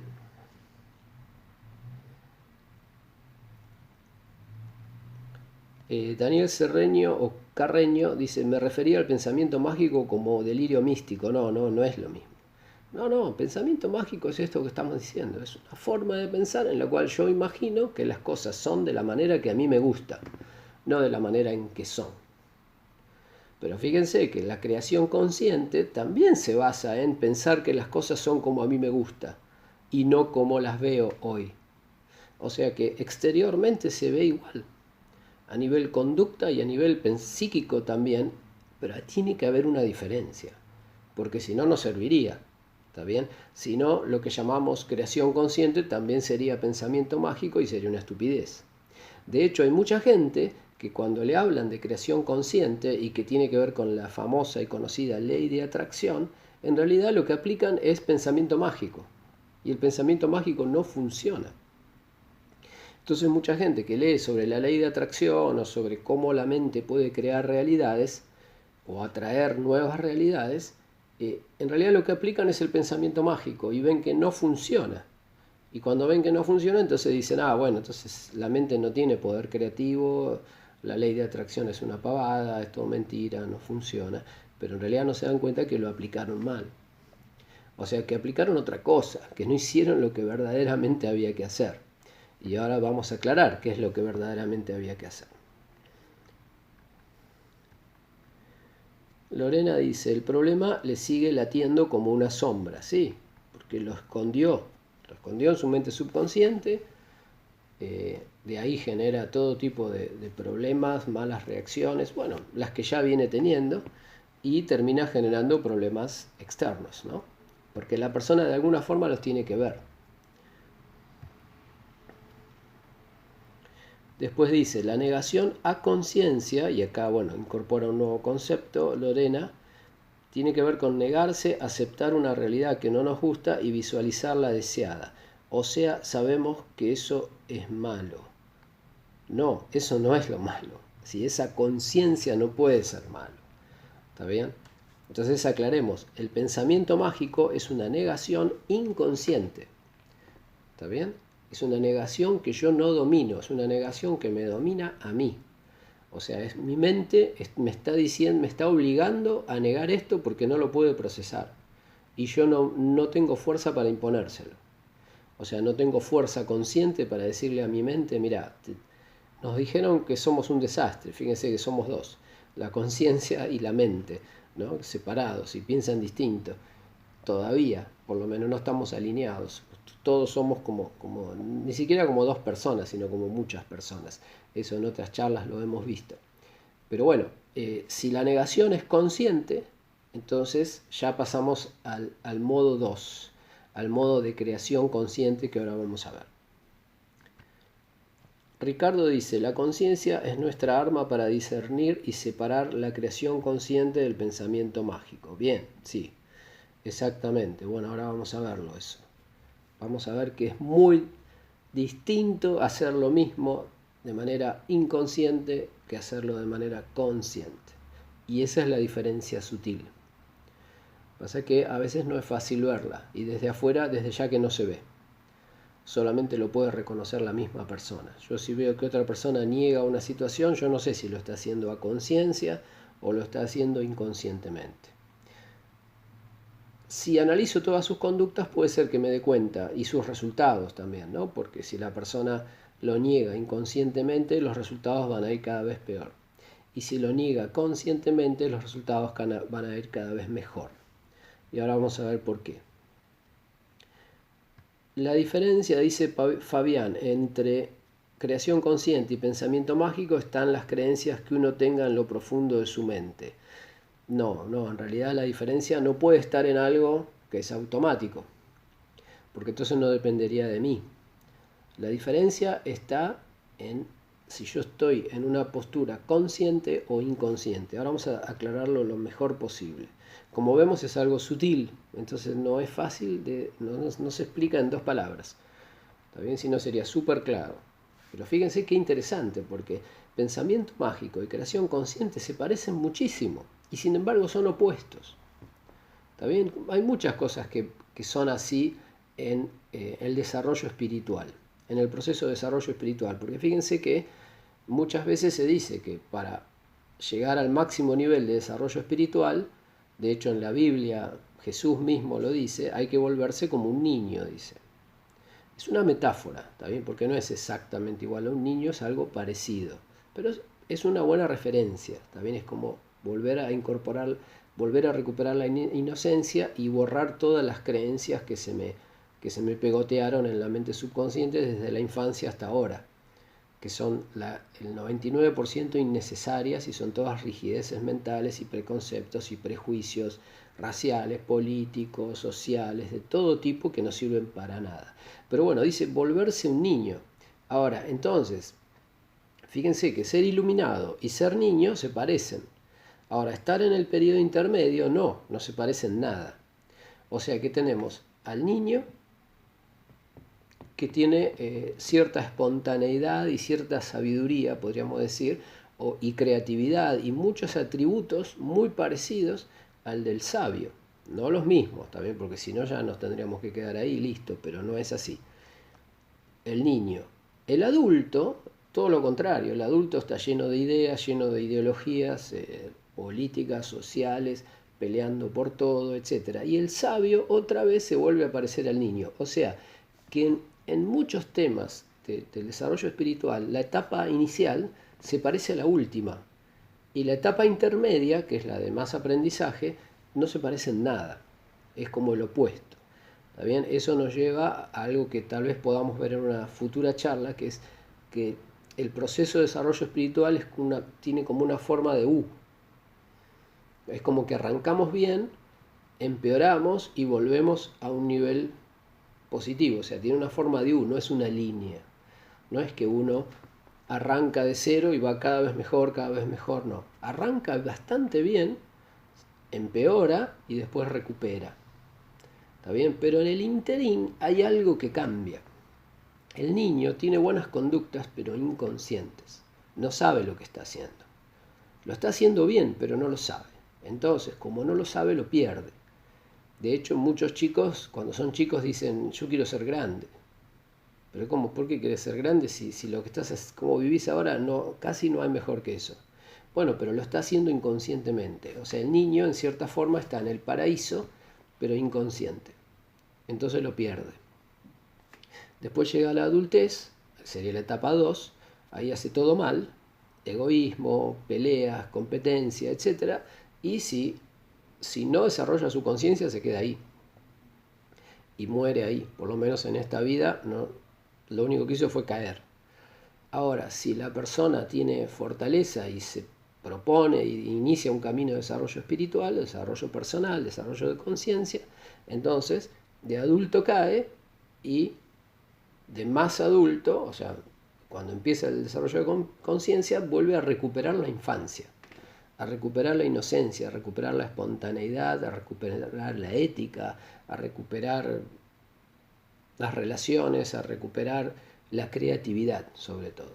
Speaker 1: Daniel Cerreño o Carreño dice, me refería al pensamiento mágico como delirio místico. No es lo mismo. No, pensamiento mágico es esto que estamos diciendo. Es una forma de pensar en la cual yo imagino que las cosas son de la manera que a mí me gusta, no de la manera en que son. Pero fíjense que la creación consciente también se basa en pensar que las cosas son como a mí me gusta y no como las veo hoy. O sea que exteriormente se ve igual, a nivel conducta y a nivel psíquico también, pero tiene que haber una diferencia, porque si no, no serviría. ¿Está bien? Si no, lo que llamamos creación consciente también sería pensamiento mágico y sería una estupidez. De hecho, hay mucha gente que cuando le hablan de creación consciente y que tiene que ver con la famosa y conocida ley de atracción, en realidad lo que aplican es pensamiento mágico. Y el pensamiento mágico no funciona. Entonces mucha gente que lee sobre la ley de atracción o sobre cómo la mente puede crear realidades o atraer nuevas realidades, en realidad lo que aplican es el pensamiento mágico y ven que no funciona. Y cuando ven que no funciona, entonces dicen, bueno, entonces la mente no tiene poder creativo, la ley de atracción es una pavada, es todo mentira, no funciona. Pero en realidad no se dan cuenta que lo aplicaron mal. O sea, que aplicaron otra cosa, que no hicieron lo que verdaderamente había que hacer. Y ahora vamos a aclarar qué es lo que verdaderamente había que hacer. Lorena dice, el problema le sigue latiendo como una sombra, sí, porque lo escondió en su mente subconsciente, de ahí genera todo tipo de problemas, malas reacciones, bueno, las que ya viene teniendo, y termina generando problemas externos, ¿no? Porque la persona de alguna forma los tiene que ver. Después dice, la negación a conciencia, y acá, bueno, incorpora un nuevo concepto, Lorena, tiene que ver con negarse, aceptar una realidad que no nos gusta y visualizar la deseada. O sea, sabemos que eso es malo. No, eso no es lo malo. Si esa conciencia no puede ser malo. ¿Está bien? Entonces aclaremos, el pensamiento mágico es una negación inconsciente. ¿Está bien? Es una negación que yo no domino, es una negación que me domina a mí. O sea, es mi mente me está diciendo, me está obligando a negar esto porque no lo puede procesar. Y yo no tengo fuerza para imponérselo. O sea, no tengo fuerza consciente para decirle a mi mente, mira, nos dijeron que somos un desastre, fíjense que somos dos, la conciencia y la mente, ¿no? Separados y piensan distinto. Todavía, por lo menos no estamos alineados. Todos somos ni siquiera como dos personas, sino como muchas personas. Eso en otras charlas lo hemos visto. Pero bueno, si la negación es consciente, entonces ya pasamos al modo 2, al modo de creación consciente que ahora vamos a ver. Ricardo dice, la conciencia es nuestra arma para discernir y separar la creación consciente del pensamiento mágico. Bien, sí, exactamente. Bueno, ahora vamos a verlo eso. Vamos a ver que es muy distinto hacer lo mismo de manera inconsciente que hacerlo de manera consciente. Y esa es la diferencia sutil. Pasa que a veces no es fácil verla y desde afuera, desde ya que no se ve. Solamente lo puede reconocer la misma persona. Yo si veo que otra persona niega una situación, yo no sé si lo está haciendo a conciencia o lo está haciendo inconscientemente. Si analizo todas sus conductas puede ser que me dé cuenta, y sus resultados también, ¿no? Porque si la persona lo niega inconscientemente, los resultados van a ir cada vez peor. Y si lo niega conscientemente, los resultados van a ir cada vez mejor. Y ahora vamos a ver por qué. La diferencia, dice Fabián, entre creación consciente y pensamiento mágico está en las creencias que uno tenga en lo profundo de su mente. No, en realidad la diferencia no puede estar en algo que es automático, porque entonces no dependería de mí. La diferencia está en si yo estoy en una postura consciente o inconsciente. Ahora vamos a aclararlo lo mejor posible. Como vemos es algo sutil, entonces no es fácil, no se explica en dos palabras. Está bien, si no sería súper claro. Pero fíjense qué interesante, porque pensamiento mágico y creación consciente se parecen muchísimo y sin embargo son opuestos. ¿Está bien? Hay muchas cosas que son así en el desarrollo espiritual, en el proceso de desarrollo espiritual, porque fíjense que muchas veces se dice que para llegar al máximo nivel de desarrollo espiritual, de hecho en la Biblia Jesús mismo lo dice, hay que volverse como un niño, dice. Es una metáfora, ¿está bien? Porque no es exactamente igual a un niño, es algo parecido, pero es una buena referencia, también es como volver a incorporar, volver a recuperar la inocencia y borrar todas las creencias que se me pegotearon en la mente subconsciente desde la infancia hasta ahora, que son el 99% innecesarias y son todas rigideces mentales y preconceptos y prejuicios raciales, políticos, sociales, de todo tipo que no sirven para nada. Pero bueno, dice volverse un niño. Ahora, entonces, Fíjense que ser iluminado y ser niño se parecen. Ahora, estar en el periodo intermedio no se parecen nada. O sea que tenemos al niño que tiene cierta espontaneidad y cierta sabiduría, podríamos decir, y creatividad y muchos atributos muy parecidos al del sabio. No los mismos, también, porque si no ya nos tendríamos que quedar ahí, listo, pero no es así. El niño. El adulto, todo lo contrario, el adulto está lleno de ideas, lleno de ideologías políticas, sociales, peleando por todo, etc. Y el sabio otra vez se vuelve a parecer al niño. O sea, que en muchos temas del desarrollo espiritual, la etapa inicial se parece a la última. Y la etapa intermedia, que es la de más aprendizaje, no se parece en nada. Es como el opuesto. ¿Está bien? Eso nos lleva a algo que tal vez podamos ver en una futura charla, que es que el proceso de desarrollo espiritual tiene como una forma de U. Es como que arrancamos bien, empeoramos y volvemos a un nivel positivo. O sea, tiene una forma de U, no es una línea. No es que uno arranca de cero y va cada vez mejor, no. Arranca bastante bien, empeora y después recupera. ¿Está bien? Pero en el interín hay algo que cambia. El niño tiene buenas conductas, pero inconscientes. No sabe lo que está haciendo. Lo está haciendo bien, pero no lo sabe. Entonces, como no lo sabe, lo pierde. De hecho, muchos chicos, cuando son chicos, dicen, yo quiero ser grande. Pero ¿cómo? ¿Por qué querés ser grande si lo que estás, como vivís ahora, casi no hay mejor que eso? Bueno, pero lo está haciendo inconscientemente. O sea, el niño en cierta forma está en el paraíso, pero inconsciente. Entonces lo pierde. Después llega la adultez, sería la etapa 2, ahí hace todo mal, egoísmo, peleas, competencia, etc. Y si no desarrolla su conciencia, se queda ahí. Y muere ahí, por lo menos en esta vida, lo único que hizo fue caer. Ahora, si la persona tiene fortaleza y se propone e inicia un camino de desarrollo espiritual, de desarrollo personal, desarrollo de conciencia, entonces de adulto cae y de más adulto, o sea, cuando empieza el desarrollo de conciencia, vuelve a recuperar la infancia, a recuperar la inocencia, a recuperar la espontaneidad, a recuperar la ética, a recuperar las relaciones, a recuperar la creatividad sobre todo.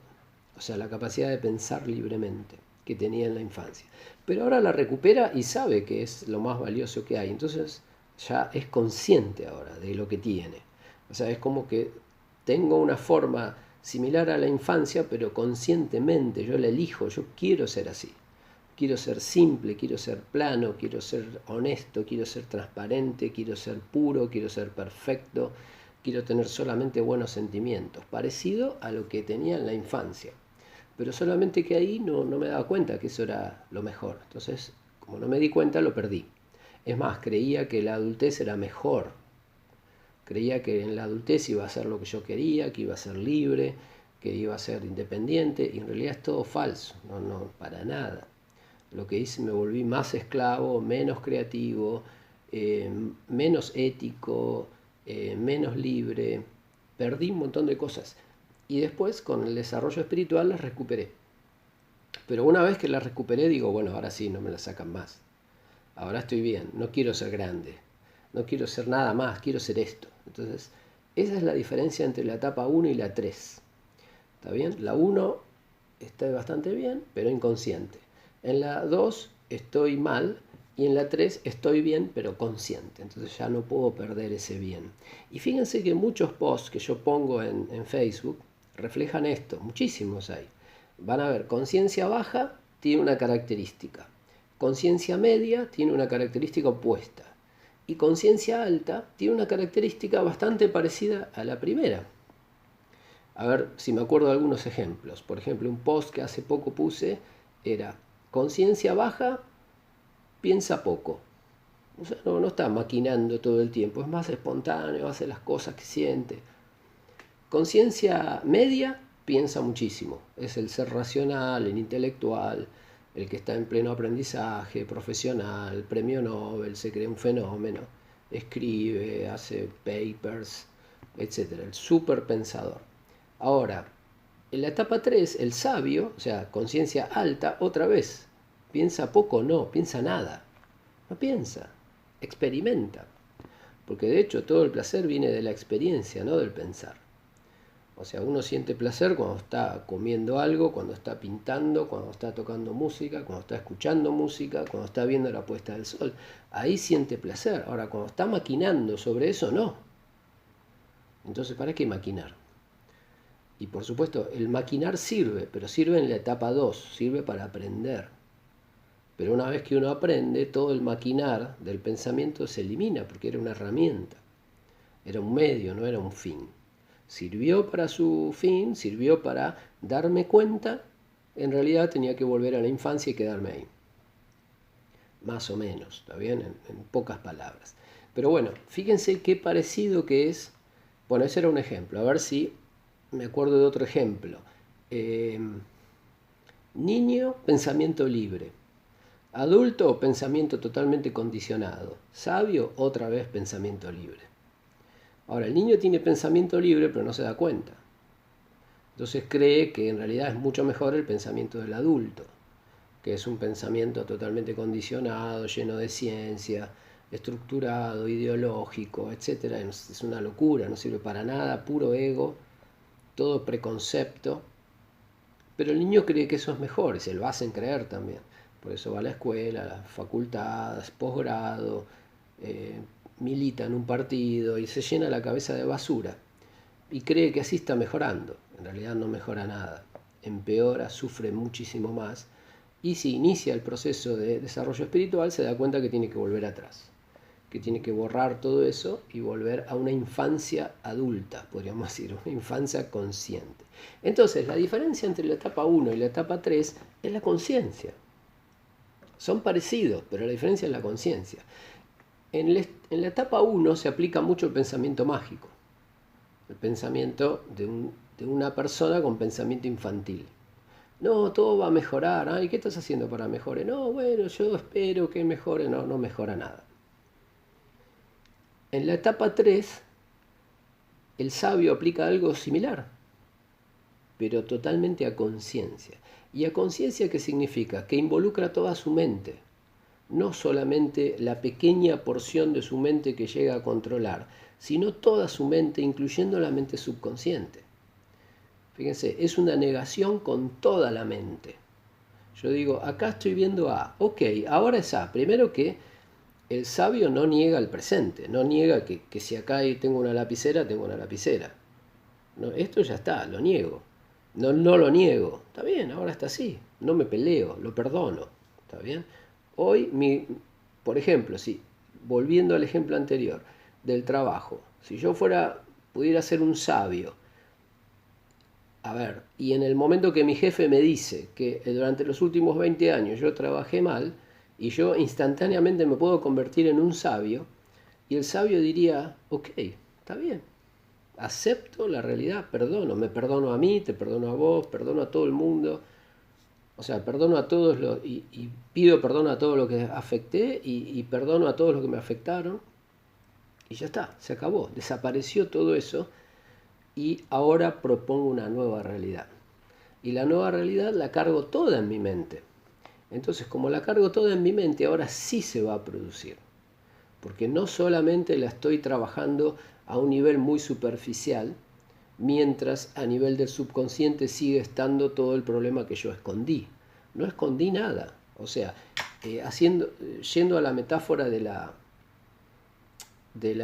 Speaker 1: O sea, la capacidad de pensar libremente que tenía en la infancia. Pero ahora la recupera y sabe que es lo más valioso que hay. Entonces ya es consciente ahora de lo que tiene. O sea, es como que tengo una forma similar a la infancia, pero conscientemente yo la elijo, yo quiero ser así. Quiero ser simple, quiero ser plano, quiero ser honesto, quiero ser transparente, quiero ser puro, quiero ser perfecto, quiero tener solamente buenos sentimientos, parecido a lo que tenía en la infancia. Pero solamente que ahí no me daba cuenta que eso era lo mejor. Entonces, como no me di cuenta, lo perdí. Es más, creía que la adultez era mejor. Creía que en la adultez iba a ser lo que yo quería, que iba a ser libre, que iba a ser independiente, y en realidad es todo falso, no, para nada. Lo que hice, me volví más esclavo, menos creativo, menos ético, menos libre, perdí un montón de cosas. Y después con el desarrollo espiritual las recuperé. Pero una vez que las recuperé digo, bueno, ahora sí, no me las sacan más. Ahora estoy bien, no quiero ser grande, no quiero ser nada más, quiero ser esto. Entonces, esa es la diferencia entre la etapa 1 y la 3. ¿Está bien? La 1 está bastante bien, pero inconsciente. En la 2 estoy mal y en la 3 estoy bien, pero consciente. Entonces ya no puedo perder ese bien. Y fíjense que muchos posts que yo pongo en Facebook reflejan esto, muchísimos hay. Van a ver, conciencia baja tiene una característica, conciencia media tiene una característica opuesta y conciencia alta tiene una característica bastante parecida a la primera. A ver si me acuerdo de algunos ejemplos. Por ejemplo, un post que hace poco puse era: conciencia baja, piensa poco. O sea, no está maquinando todo el tiempo, es más espontáneo, hace las cosas que siente. Conciencia media, piensa muchísimo. Es el ser racional, el intelectual, el que está en pleno aprendizaje, profesional, premio Nobel, se cree un fenómeno, escribe, hace papers, etc. El superpensador. Ahora, En la etapa 3 el sabio, o sea, conciencia alta, otra vez, piensa poco, no, piensa nada. No piensa, experimenta. Porque de hecho todo el placer viene de la experiencia, no del pensar. O sea, uno siente placer cuando está comiendo algo, cuando está pintando, cuando está tocando música, cuando está escuchando música, cuando está viendo la puesta del sol. Ahí siente placer. Ahora, cuando está maquinando sobre eso, no. Entonces, ¿para qué maquinar? Y por supuesto, el maquinar sirve, pero sirve en la etapa 2, sirve para aprender. Pero una vez que uno aprende, todo el maquinar del pensamiento se elimina, porque era una herramienta, era un medio, no era un fin. Sirvió para su fin, sirvió para darme cuenta, en realidad tenía que volver a la infancia y quedarme ahí. Más o menos, ¿está bien? En pocas palabras. Pero bueno, fíjense qué parecido que es. Bueno, ese era un ejemplo. A ver si me acuerdo de otro ejemplo. Niño, pensamiento libre. Adulto, pensamiento totalmente condicionado. Sabio, otra vez pensamiento libre. Ahora, el niño tiene pensamiento libre, pero no se da cuenta. Entonces cree que en realidad es mucho mejor el pensamiento del adulto, que es un pensamiento totalmente condicionado, lleno de ciencia, estructurado, ideológico, etc. Es una locura, no sirve para nada, puro ego, todo preconcepto. Pero el niño cree que eso es mejor y se lo hacen creer también. Por eso va a la escuela, a la facultad, posgrado, milita en un partido y se llena la cabeza de basura. Y cree que así está mejorando. En realidad no mejora nada. Empeora, sufre muchísimo más. Y si inicia el proceso de desarrollo espiritual, se da cuenta que tiene que volver atrás. Que tiene que borrar todo eso y volver a una infancia adulta, podríamos decir, una infancia consciente. Entonces, la diferencia entre la etapa 1 y la etapa 3 es la conciencia. Son parecidos, pero la diferencia es la conciencia. En la etapa 1 se aplica mucho el pensamiento mágico, el pensamiento de una persona con pensamiento infantil. No, todo va a mejorar. Ay, ¿qué estás haciendo para mejorar? No, bueno, yo espero que mejore. No, no mejora nada. En la etapa 3, el sabio aplica algo similar, pero totalmente a conciencia. ¿Y a conciencia qué significa? Que involucra toda su mente, no solamente la pequeña porción de su mente que llega a controlar, sino toda su mente, incluyendo la mente subconsciente. Fíjense, es una negación con toda la mente. Yo digo, acá estoy viendo A, ok, ahora es A. Primero que el sabio no niega el presente, no niega que si acá tengo una lapicera, tengo una lapicera. No, esto ya está, lo niego. No, no lo niego, está bien, ahora está así, no me peleo, lo perdono, está bien. Hoy, por ejemplo, si volviendo al ejemplo anterior del trabajo, si yo pudiera ser un sabio, a ver, y en el momento que mi jefe me dice que durante los últimos 20 años yo trabajé mal, y yo instantáneamente me puedo convertir en un sabio, y el sabio diría, ok, está bien, acepto la realidad, perdono, me perdono a mí, te perdono a vos, perdono a todo el mundo, o sea, perdono a todos y pido perdón a todo lo que afecté y perdono a todos los que me afectaron, y ya está, se acabó, desapareció todo eso, y ahora propongo una nueva realidad. Y la nueva realidad la cargo toda en mi mente. Entonces, como la cargo toda en mi mente, ahora sí se va a producir. Porque no solamente la estoy trabajando a un nivel muy superficial, mientras a nivel del subconsciente sigue estando todo el problema que yo escondí. No escondí nada. O sea, yendo a la metáfora de la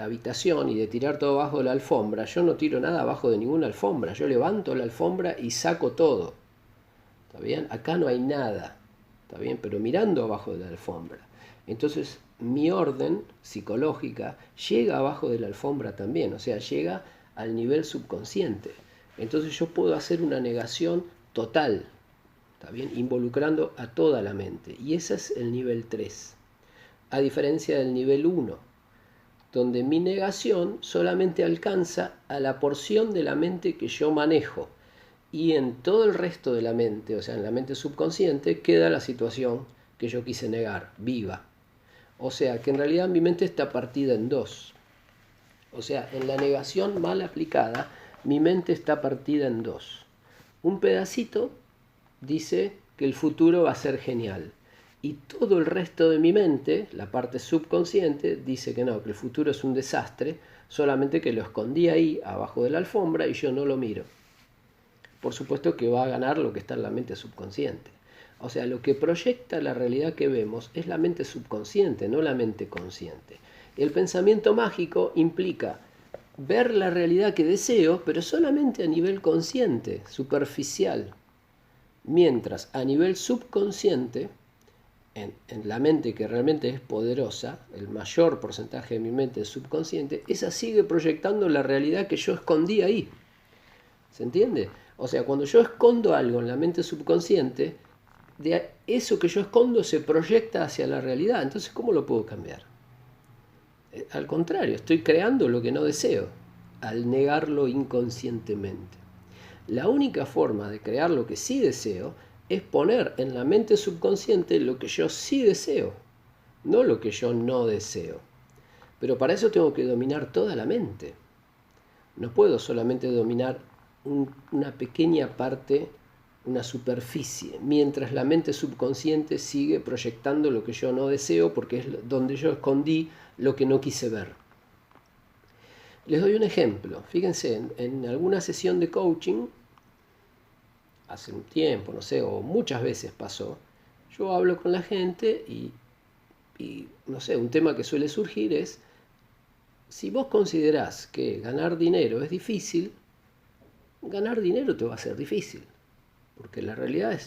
Speaker 1: habitación y de tirar todo abajo de la alfombra, yo no tiro nada abajo de ninguna alfombra. Yo levanto la alfombra y saco todo. ¿Está bien? Acá no hay nada. ¿Está bien? Pero mirando abajo de la alfombra. Entonces, mi orden psicológica llega abajo de la alfombra también. O sea, llega al nivel subconsciente. Entonces yo puedo hacer una negación total. ¿Está bien? Involucrando a toda la mente. Y ese es el nivel 3. A diferencia del nivel 1. Donde mi negación solamente alcanza a la porción de la mente que yo manejo. Y en todo el resto de la mente, o sea, en la mente subconsciente, queda la situación que yo quise negar, viva. O sea, que en realidad mi mente está partida en dos. O sea, en la negación mal aplicada, mi mente está partida en dos. un pedacito dice que el futuro va a ser genial. Y todo el resto de mi mente, la parte subconsciente, dice que no, que el futuro es un desastre, solamente que lo escondí ahí, abajo de la alfombra, y yo no lo miro. Por supuesto que va a ganar lo que está en la mente subconsciente. O sea, lo que proyecta la realidad que vemos es la mente subconsciente, no la mente consciente. El pensamiento mágico implica ver la realidad que deseo, pero solamente a nivel consciente, superficial. Mientras a nivel subconsciente, en la mente que realmente es poderosa, el mayor porcentaje de mi mente es subconsciente, esa sigue proyectando la realidad que yo escondí ahí. ¿Se entiende? O sea, cuando yo escondo algo en la mente subconsciente, de eso que yo escondo se proyecta hacia la realidad. Entonces, ¿cómo lo puedo cambiar? Al contrario, estoy creando lo que no deseo, al negarlo inconscientemente. La única forma de crear lo que sí deseo es poner en la mente subconsciente lo que yo sí deseo, no lo que yo no deseo. Pero para eso tengo que dominar toda la mente. No puedo solamente dominar una pequeña parte, una superficie, mientras la mente subconsciente sigue proyectando lo que yo no deseo porque es donde yo escondí lo que no quise ver. Les doy un ejemplo. Fíjense, en alguna sesión de coaching, hace un tiempo, no sé, o muchas veces pasó, yo hablo con la gente y no sé, un tema que suele surgir es, si vos considerás que ganar dinero es difícil, ganar dinero te va a ser difícil, porque la realidad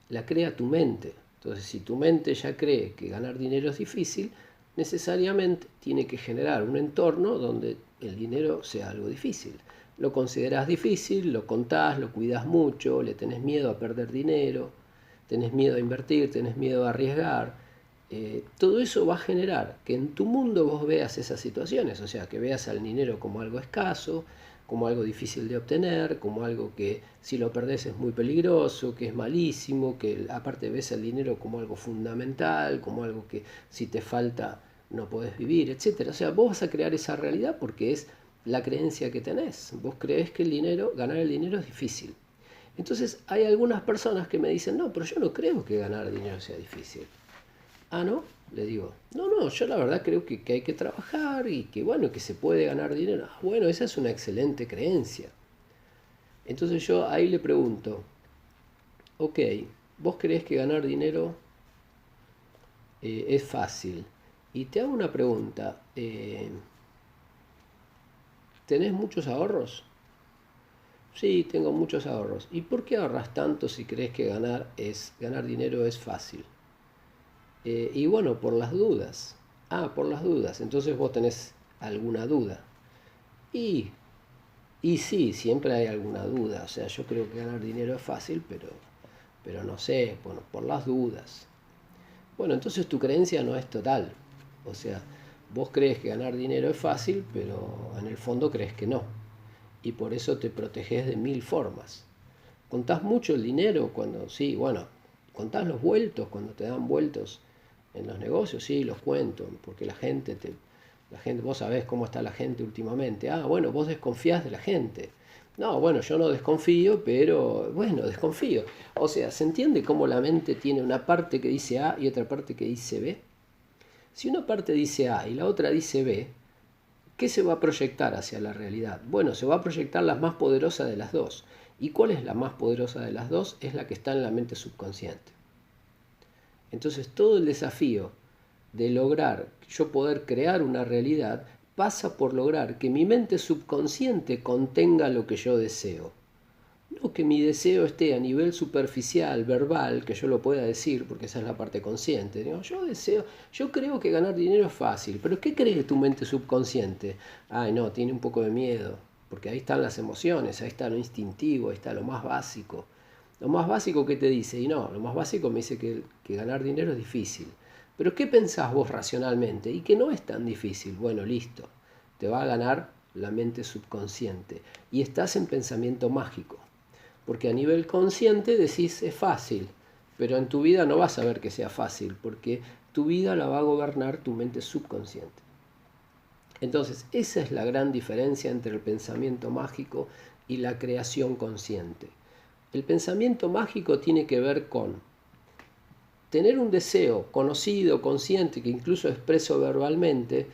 Speaker 1: la crea tu mente. Entonces, si tu mente ya cree que ganar dinero es difícil, necesariamente tiene que generar un entorno donde el dinero sea algo difícil. Lo considerás difícil, lo contás, lo cuidás mucho, le tenés miedo a perder dinero, tenés miedo a invertir, tenés miedo a arriesgar. Todo eso va a generar que en tu mundo vos veas esas situaciones, o sea, que veas al dinero como algo escaso, como algo difícil de obtener, como algo que si lo perdés es muy peligroso, que es malísimo, que aparte ves el dinero como algo fundamental, como algo que si te falta no podés vivir, etc. O sea, vos vas a crear esa realidad porque es la creencia que tenés. Vos creés que ganar el dinero es difícil. Entonces hay algunas personas que me dicen, no, pero yo no creo que ganar dinero sea difícil. Ah, ¿no? Le digo, no, yo la verdad creo que hay que trabajar y que bueno, que se puede ganar dinero. Ah, bueno, esa es una excelente creencia. Entonces yo ahí le pregunto, ok, ¿vos creés que ganar dinero es fácil? Y te hago una pregunta, ¿tenés muchos ahorros? Sí, tengo muchos ahorros. ¿Y por qué ahorras tanto si crees que ganar dinero es fácil? Y bueno, por las dudas. Ah, por las dudas. Entonces vos tenés alguna duda. Y, y sí, siempre hay alguna duda. O sea, yo creo que ganar dinero es fácil, pero no sé, bueno, por las dudas. Bueno, entonces tu creencia no es total. O sea, vos crees que ganar dinero es fácil, pero en el fondo crees que no. Y por eso te proteges de mil formas. Contás mucho el dinero cuando, sí, bueno, contás los vueltos cuando te dan vueltos en los negocios, sí, los cuento, porque la gente, vos sabés cómo está la gente últimamente. Ah, bueno, vos desconfías de la gente. No, bueno, yo no desconfío, pero bueno, desconfío. O sea, ¿se entiende cómo la mente tiene una parte que dice A y otra parte que dice B? Si una parte dice A y la otra dice B, ¿qué se va a proyectar hacia la realidad? Bueno, se va a proyectar la más poderosa de las dos. ¿Y cuál es la más poderosa de las dos? Es la que está en la mente subconsciente. Entonces todo el desafío de lograr yo poder crear una realidad pasa por lograr que mi mente subconsciente contenga lo que yo deseo. No que mi deseo esté a nivel superficial, verbal, que yo lo pueda decir, porque esa es la parte consciente. Digo, yo creo que ganar dinero es fácil, pero ¿qué cree tu mente subconsciente? Ay, no, tiene un poco de miedo, porque ahí están las emociones, ahí está lo instintivo, ahí está lo más básico. Lo más básico que te dice, y no, lo más básico me dice que ganar dinero es difícil. Pero ¿qué pensás vos racionalmente? Y que no es tan difícil. Bueno, listo, te va a ganar la mente subconsciente. Y estás en pensamiento mágico. Porque a nivel consciente decís es fácil, pero en tu vida no vas a ver que sea fácil, porque tu vida la va a gobernar tu mente subconsciente. Entonces, esa es la gran diferencia entre el pensamiento mágico y la creación consciente. El pensamiento mágico tiene que ver con tener un deseo conocido, consciente, que incluso expreso verbalmente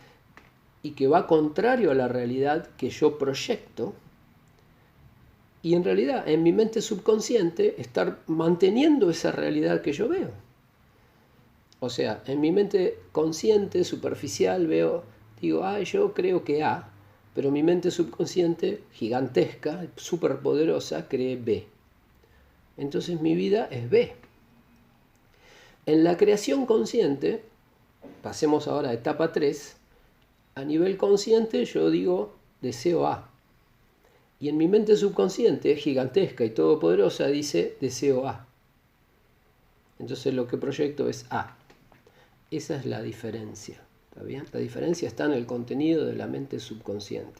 Speaker 1: y que va contrario a la realidad que yo proyecto, y en realidad en mi mente subconsciente estar manteniendo esa realidad que yo veo. O sea, en mi mente consciente, superficial, digo, yo creo que A, pero mi mente subconsciente, gigantesca, superpoderosa, cree B. Entonces mi vida es B. En la creación consciente, pasemos ahora a etapa 3, a nivel consciente yo digo deseo A. Y en mi mente subconsciente, gigantesca y todopoderosa, dice deseo A. Entonces lo que proyecto es A. Esa es la diferencia. ¿Está bien? La diferencia está en el contenido de la mente subconsciente.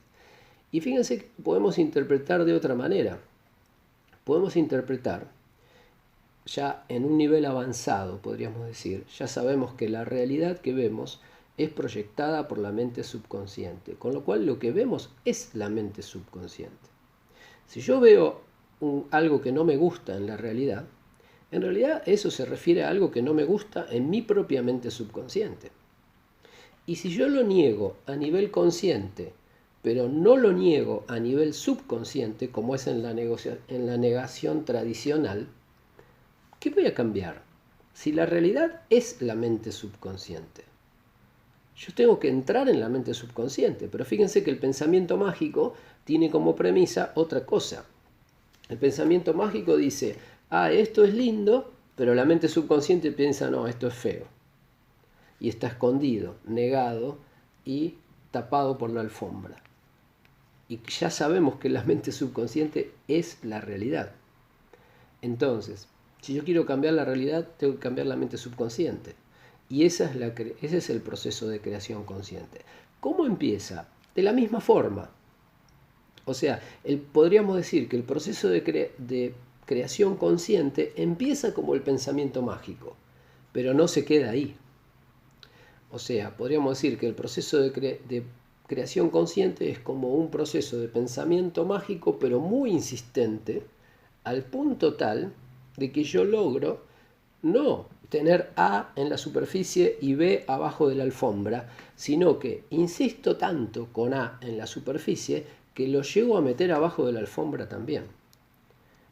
Speaker 1: Y fíjense que podemos interpretar de otra manera. Podemos interpretar ya en un nivel avanzado, podríamos decir. Ya sabemos que la realidad que vemos es proyectada por la mente subconsciente, con lo cual lo que vemos es la mente subconsciente. Si yo veo algo que no me gusta en realidad eso se refiere a algo que no me gusta en mi propia mente subconsciente. Y si yo lo niego a nivel consciente, pero no lo niego a nivel subconsciente, como es en la negación tradicional, ¿qué voy a cambiar? Si la realidad es la mente subconsciente. Yo tengo que entrar en la mente subconsciente, pero fíjense que el pensamiento mágico tiene como premisa otra cosa. El pensamiento mágico dice, esto es lindo, pero la mente subconsciente piensa, no, esto es feo. Y está escondido, negado y tapado por la alfombra. Y ya sabemos que la mente subconsciente es la realidad. Entonces, si yo quiero cambiar la realidad, tengo que cambiar la mente subconsciente. Y ese es el proceso de creación consciente. ¿Cómo empieza? De la misma forma. O sea, podríamos decir que el proceso de creación consciente empieza como el pensamiento mágico, pero no se queda ahí. O sea, podríamos decir que el proceso de creación consciente es como un proceso de pensamiento mágico, pero muy insistente, al punto tal de que yo logro no tener A en la superficie y B abajo de la alfombra, sino que insisto tanto con A en la superficie que lo llego a meter abajo de la alfombra también.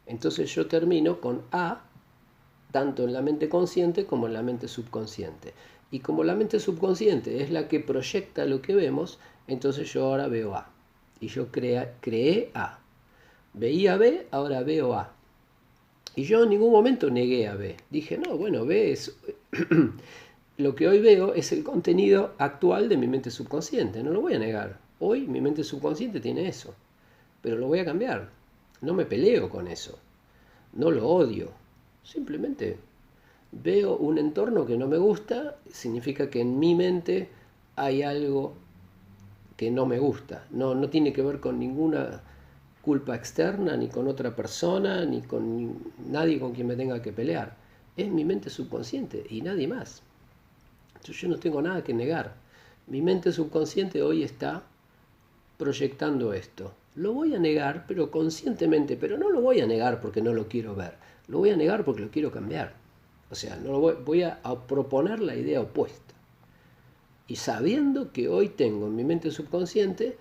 Speaker 1: Entonces yo termino con A tanto en la mente consciente como en la mente subconsciente. Y como la mente subconsciente es la que proyecta lo que vemos, entonces yo ahora veo A. Y yo creé A. Veía B, ahora veo A. Y yo en ningún momento negué a B. Dije, no, bueno, B es... lo que hoy veo es el contenido actual de mi mente subconsciente. No lo voy a negar. Hoy mi mente subconsciente tiene eso. Pero lo voy a cambiar. No me peleo con eso. No lo odio. Simplemente veo un entorno que no me gusta. Significa que en mi mente hay algo que no me gusta. No tiene que ver con ninguna culpa externa, ni con otra persona, ni con nadie con quien me tenga que pelear. Es mi mente subconsciente y nadie más. Entonces yo no tengo nada que negar. Mi mente subconsciente hoy está proyectando esto. Lo voy a negar, pero conscientemente, pero no lo voy a negar porque no lo quiero ver. Lo voy a negar porque lo quiero cambiar. O sea, no lo voy a proponer la idea opuesta. Y sabiendo que hoy tengo en mi mente subconsciente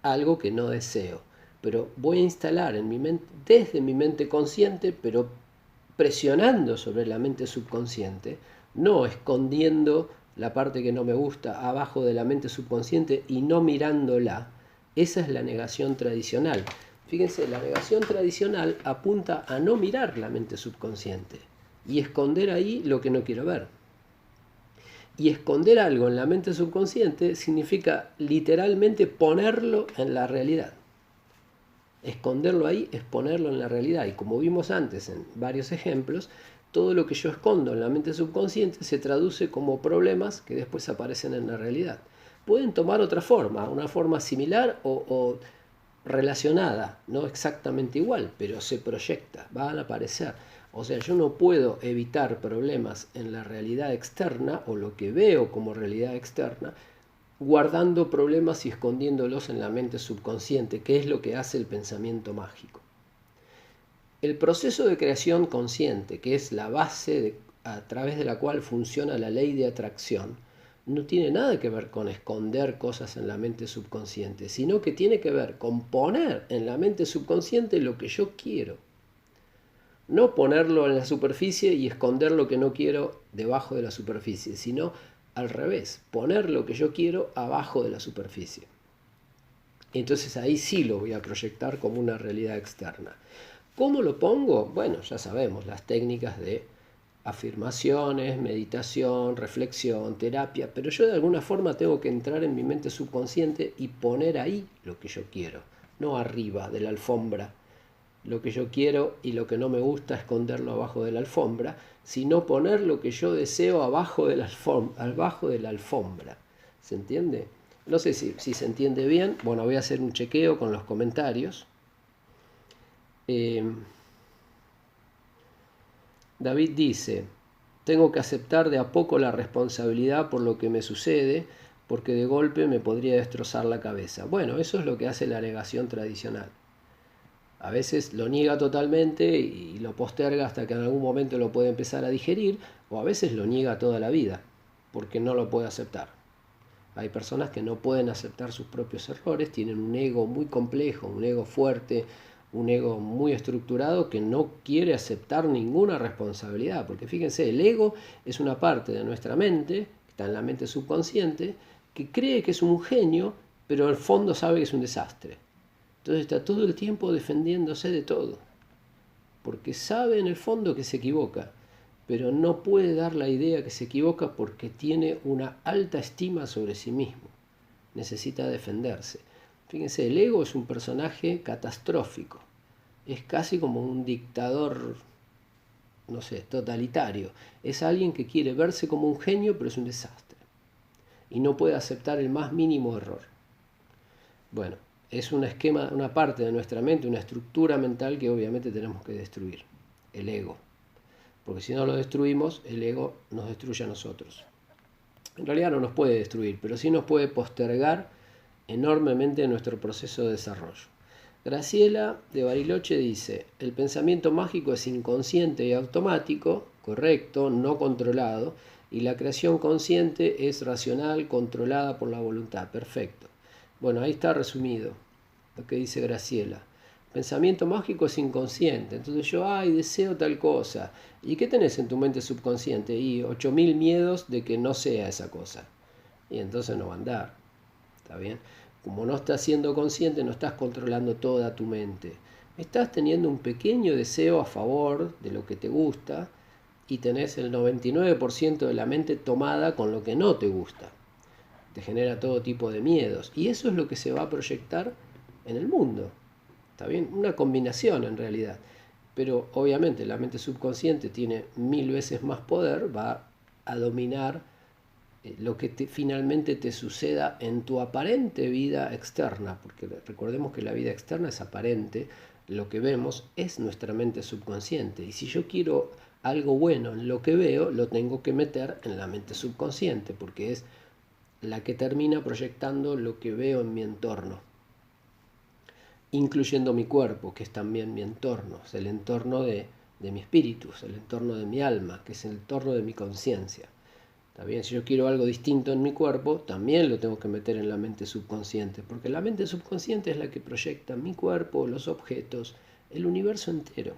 Speaker 1: algo que no deseo. Pero voy a instalar en mi mente, desde mi mente consciente, pero presionando sobre la mente subconsciente, no escondiendo la parte que no me gusta abajo de la mente subconsciente y no mirándola. Esa es la negación tradicional. Fíjense, la negación tradicional apunta a no mirar la mente subconsciente y esconder ahí lo que no quiero ver. Y esconder algo en la mente subconsciente significa literalmente ponerlo en la realidad. Esconderlo ahí es ponerlo en la realidad. Y como vimos antes en varios ejemplos, todo lo que yo escondo en la mente subconsciente se traduce como problemas que después aparecen en la realidad. Pueden tomar otra forma, una forma similar o relacionada, no exactamente igual, pero se proyecta, van a aparecer. O sea, yo no puedo evitar problemas en la realidad externa o lo que veo como realidad externa, guardando problemas y escondiéndolos en la mente subconsciente, que es lo que hace el pensamiento mágico. El proceso de creación consciente, que es la base a través de la cual funciona la ley de atracción, no tiene nada que ver con esconder cosas en la mente subconsciente, sino que tiene que ver con poner en la mente subconsciente lo que yo quiero. No ponerlo en la superficie y esconder lo que no quiero debajo de la superficie, sino al revés, poner lo que yo quiero abajo de la superficie. Entonces ahí sí lo voy a proyectar como una realidad externa. ¿Cómo lo pongo? Bueno, ya sabemos, las técnicas de afirmaciones, meditación, reflexión, terapia, pero yo de alguna forma tengo que entrar en mi mente subconsciente y poner ahí lo que yo quiero, no arriba de la alfombra. Lo que yo quiero y lo que no me gusta esconderlo abajo de la alfombra, sino poner lo que yo deseo abajo de la alfombra. ¿Se entiende? No sé si se entiende bien. Bueno, voy a hacer un chequeo con los comentarios. David dice, tengo que aceptar de a poco la responsabilidad por lo que me sucede, porque de golpe me podría destrozar la cabeza. Bueno, eso es lo que hace la negación tradicional. A veces lo niega totalmente y lo posterga hasta que en algún momento lo puede empezar a digerir, o a veces lo niega toda la vida, porque no lo puede aceptar. Hay personas que no pueden aceptar sus propios errores, tienen un ego muy complejo, un ego fuerte, un ego muy estructurado que no quiere aceptar ninguna responsabilidad, porque fíjense, el ego es una parte de nuestra mente, que está en la mente subconsciente, que cree que es un genio, pero al fondo sabe que es un desastre. Entonces está todo el tiempo defendiéndose de todo, porque sabe en el fondo que se equivoca, pero no puede dar la idea que se equivoca porque tiene una alta estima sobre sí mismo. Necesita defenderse. Fíjense, el ego es un personaje catastrófico. Es casi como un dictador, no sé, totalitario. Es alguien que quiere verse como un genio, pero es un desastre. Y no puede aceptar el más mínimo error. Bueno, es un esquema, una parte de nuestra mente, una estructura mental que obviamente tenemos que destruir, el ego. Porque si no lo destruimos, el ego nos destruye a nosotros. En realidad no nos puede destruir, pero sí nos puede postergar enormemente nuestro proceso de desarrollo. Graciela de Bariloche dice, el pensamiento mágico es inconsciente y automático, correcto, no controlado, y la creación consciente es racional, controlada por la voluntad. Perfecto. Bueno, ahí está resumido lo que dice Graciela. Pensamiento mágico es inconsciente. Entonces yo, deseo tal cosa. ¿Y qué tenés en tu mente subconsciente? Y 8000 miedos de que no sea esa cosa. Y entonces no va a andar. ¿Está bien? Como no estás siendo consciente, no estás controlando toda tu mente. Estás teniendo un pequeño deseo a favor de lo que te gusta y tenés el 99% de la mente tomada con lo que no te gusta. Te genera todo tipo de miedos. Y eso es lo que se va a proyectar en el mundo. ¿Está bien? Una combinación en realidad. Pero obviamente la mente subconsciente tiene 1000 veces más poder, va a dominar lo que finalmente te suceda en tu aparente vida externa, porque recordemos que la vida externa es aparente, lo que vemos es nuestra mente subconsciente. Y si yo quiero algo bueno en lo que veo, lo tengo que meter en la mente subconsciente, porque es la que termina proyectando lo que veo en mi entorno, incluyendo mi cuerpo, que es también mi entorno, es el entorno de mi espíritu, es el entorno de mi alma, que es el entorno de mi conciencia. ¿Está bien? Si yo quiero algo distinto en mi cuerpo, también lo tengo que meter en la mente subconsciente, porque la mente subconsciente es la que proyecta mi cuerpo, los objetos, el universo entero,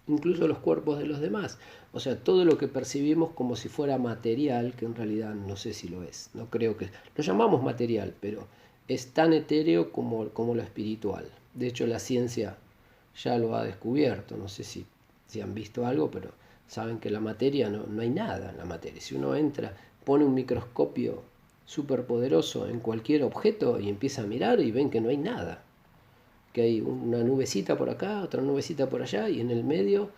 Speaker 1: incluso los cuerpos de los demás. O sea, todo lo que percibimos como si fuera material, que en realidad no sé si lo es. No creo que... Lo llamamos material, pero es tan etéreo como lo espiritual. De hecho, la ciencia ya lo ha descubierto. No sé si han visto algo, pero saben que la materia no hay nada en la materia. Si uno entra, pone un microscopio súper poderoso en cualquier objeto y empieza a mirar y ven que no hay nada. Que hay una nubecita por acá, otra nubecita por allá y en el medio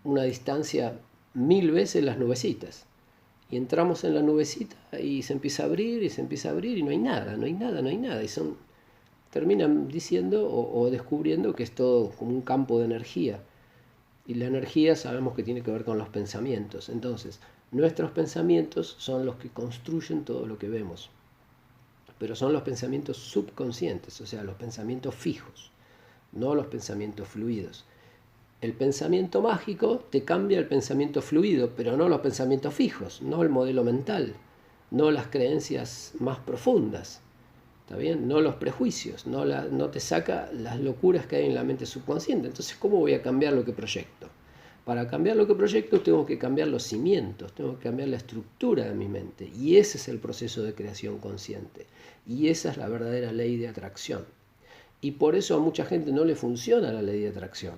Speaker 1: una distancia 1000 veces las nubecitas. Y entramos en la nubecita y se empieza a abrir y se empieza a abrir y no hay nada, no hay nada, no hay nada. Y terminan diciendo o descubriendo que es todo como un campo de energía. Y la energía sabemos que tiene que ver con los pensamientos. Entonces, nuestros pensamientos son los que construyen todo lo que vemos. Pero son los pensamientos subconscientes, o sea, los pensamientos fijos, no los pensamientos fluidos. El pensamiento mágico te cambia el pensamiento fluido, pero no los pensamientos fijos, no el modelo mental, no las creencias más profundas, ¿está bien? No los prejuicios, no te saca las locuras que hay en la mente subconsciente. Entonces, ¿cómo voy a cambiar lo que proyecto? Para cambiar lo que proyecto tengo que cambiar los cimientos, tengo que cambiar la estructura de mi mente. Y ese es el proceso de creación consciente. Y esa es la verdadera ley de atracción. Y por eso a mucha gente no le funciona la ley de atracción.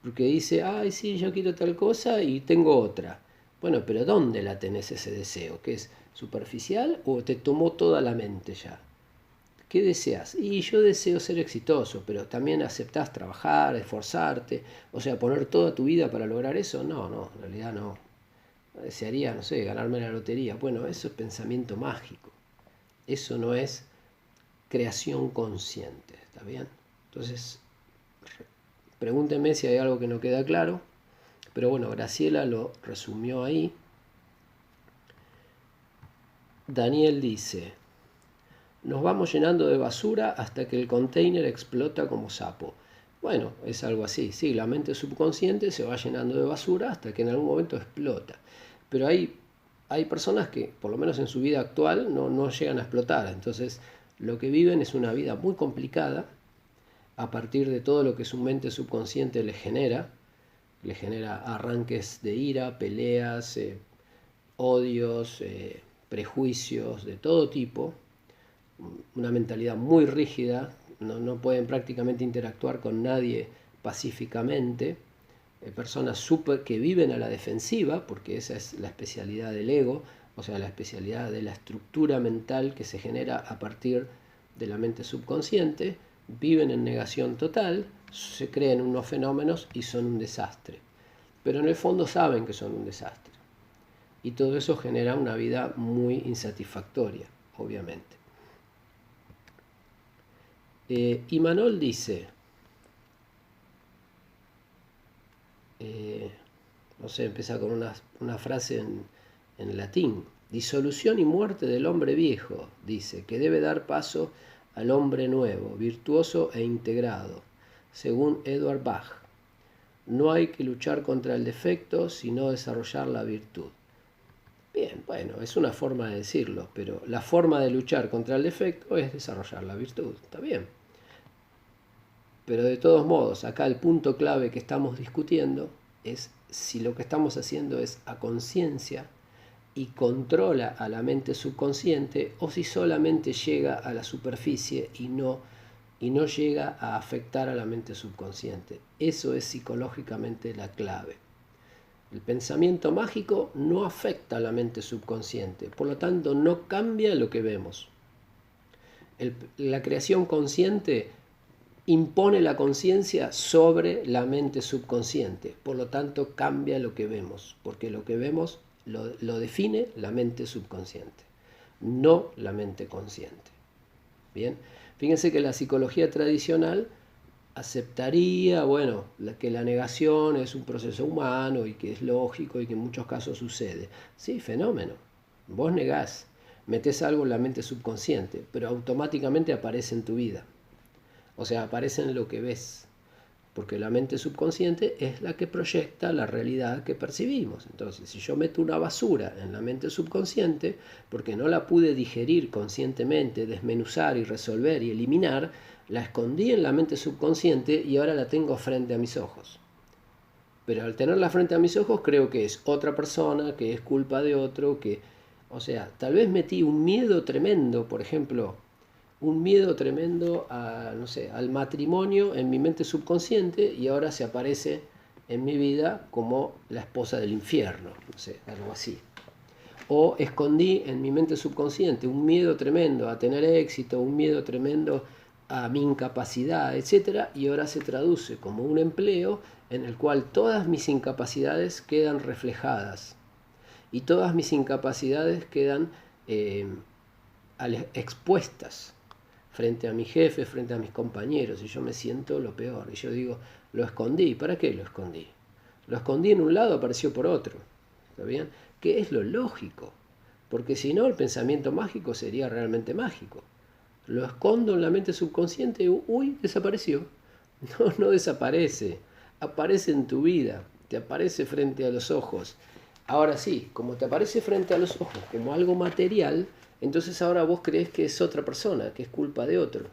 Speaker 1: Porque dice, ay, sí, yo quiero tal cosa y tengo otra. Bueno, pero ¿dónde la tenés ese deseo? ¿Que es superficial o te tomó toda la mente ya? ¿Qué deseas? Y yo deseo ser exitoso, pero también aceptás trabajar, esforzarte, o sea, poner toda tu vida para lograr eso. No, en realidad no. Desearía, no sé, ganarme la lotería. Bueno, eso es pensamiento mágico. Eso no es creación consciente, ¿está bien? Entonces, pregúntenme si hay algo que no queda claro, pero bueno, Graciela lo resumió ahí. Daniel dice, nos vamos llenando de basura hasta que el container explota como sapo. Bueno, es algo así, sí, la mente subconsciente se va llenando de basura hasta que en algún momento explota. Pero hay personas que, por lo menos en su vida actual, no llegan a explotar. Entonces, lo que viven es una vida muy complicada a partir de todo lo que su mente subconsciente les genera. Le genera arranques de ira, peleas, odios, prejuicios de todo tipo, una mentalidad muy rígida, no pueden prácticamente interactuar con nadie pacíficamente, personas que viven a la defensiva, porque esa es la especialidad del ego, o sea, la especialidad de la estructura mental que se genera a partir de la mente subconsciente, viven en negación total, se creen unos fenómenos y son un desastre. Pero en el fondo saben que son un desastre. Y todo eso genera una vida muy insatisfactoria, obviamente. Imanol dice, no sé, empieza con una frase en latín, disolución y muerte del hombre viejo, dice, que debe dar paso al hombre nuevo, virtuoso e integrado, según Edward Bach. No hay que luchar contra el defecto, sino desarrollar la virtud. Bien, bueno, es una forma de decirlo, pero la forma de luchar contra el defecto es desarrollar la virtud, está bien. Pero de todos modos, acá el punto clave que estamos discutiendo es si lo que estamos haciendo es a conciencia y controla a la mente subconsciente o si solamente llega a la superficie y no llega a afectar a la mente subconsciente. Eso es psicológicamente la clave. El pensamiento mágico no afecta a la mente subconsciente, por lo tanto no cambia lo que vemos. La creación consciente impone la conciencia sobre la mente subconsciente, por lo tanto cambia lo que vemos, porque lo que vemos lo define la mente subconsciente, no la mente consciente. Bien, fíjense que la psicología tradicional aceptaría, bueno, que la negación es un proceso humano y que es lógico y que en muchos casos sucede. Sí, fenómeno. Vos negás, metés algo en la mente subconsciente, pero automáticamente aparece en tu vida. O sea, aparece en lo que ves. Porque la mente subconsciente es la que proyecta la realidad que percibimos. Entonces, si yo meto una basura en la mente subconsciente, porque no la pude digerir conscientemente, desmenuzar y resolver y eliminar, la escondí en la mente subconsciente y ahora la tengo frente a mis ojos. Pero al tenerla frente a mis ojos creo que es otra persona, que es culpa de otro, o sea, tal vez metí un miedo tremendo, por ejemplo, un miedo tremendo no sé, al matrimonio en mi mente subconsciente y ahora se aparece en mi vida como la esposa del infierno, no sé, algo así. O escondí en mi mente subconsciente un miedo tremendo a tener éxito, un miedo tremendo a mi incapacidad, etcétera, y ahora se traduce como un empleo en el cual todas mis incapacidades quedan reflejadas y todas mis incapacidades quedan expuestas frente a mi jefe, frente a mis compañeros, y yo me siento lo peor. Y yo digo, lo escondí. ¿Para qué lo escondí? Lo escondí en un lado, apareció por otro. ¿Está bien? ¿Qué es lo lógico? Porque si no, el pensamiento mágico sería realmente mágico. Lo escondo en la mente subconsciente y, uy, desapareció. No desaparece. aparece en tu vida, te aparece frente a los ojos. Ahora sí, como te aparece frente a los ojos como algo material, entonces ahora vos creés que es otra persona, que es culpa de otro.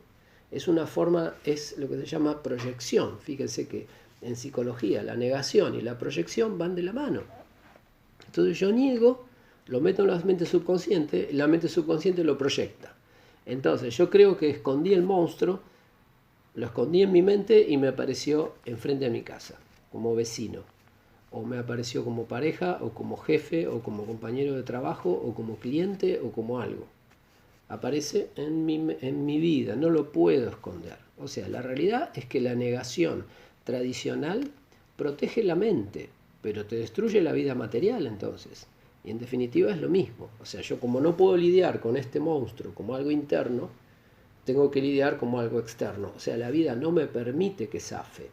Speaker 1: Es una forma, es lo que se llama proyección. Fíjense que en psicología la negación y la proyección van de la mano. Entonces yo niego, lo meto en la mente subconsciente lo proyecta. Entonces yo creo que escondí el monstruo, lo escondí en mi mente y me apareció enfrente de mi casa, como vecino. O me apareció como pareja, o como jefe, o como compañero de trabajo, o como cliente, o como algo. Aparece en mi vida, no lo puedo esconder. O sea, la realidad es que la negación tradicional protege la mente, pero te destruye la vida material entonces. Y en definitiva es lo mismo. O sea, yo como no puedo lidiar con este monstruo como algo interno, tengo que lidiar como algo externo. O sea, la vida no me permite que zafe.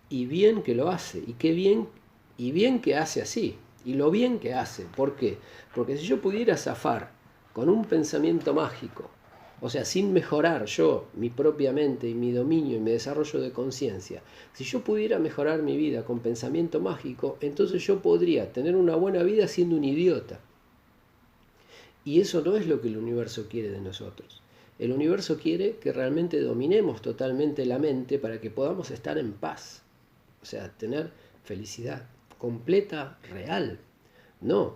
Speaker 1: Y bien que lo hace, y bien que hace así, y lo bien que hace. ¿Por qué? Porque si yo pudiera zafar con un pensamiento mágico, o sea, sin mejorar yo, mi propia mente y mi dominio y mi desarrollo de conciencia, si yo pudiera mejorar mi vida con pensamiento mágico, entonces yo podría tener una buena vida siendo un idiota. Y eso no es lo que el universo quiere de nosotros. El universo quiere que realmente dominemos totalmente la mente para que podamos estar en paz. O sea, tener felicidad completa, real, no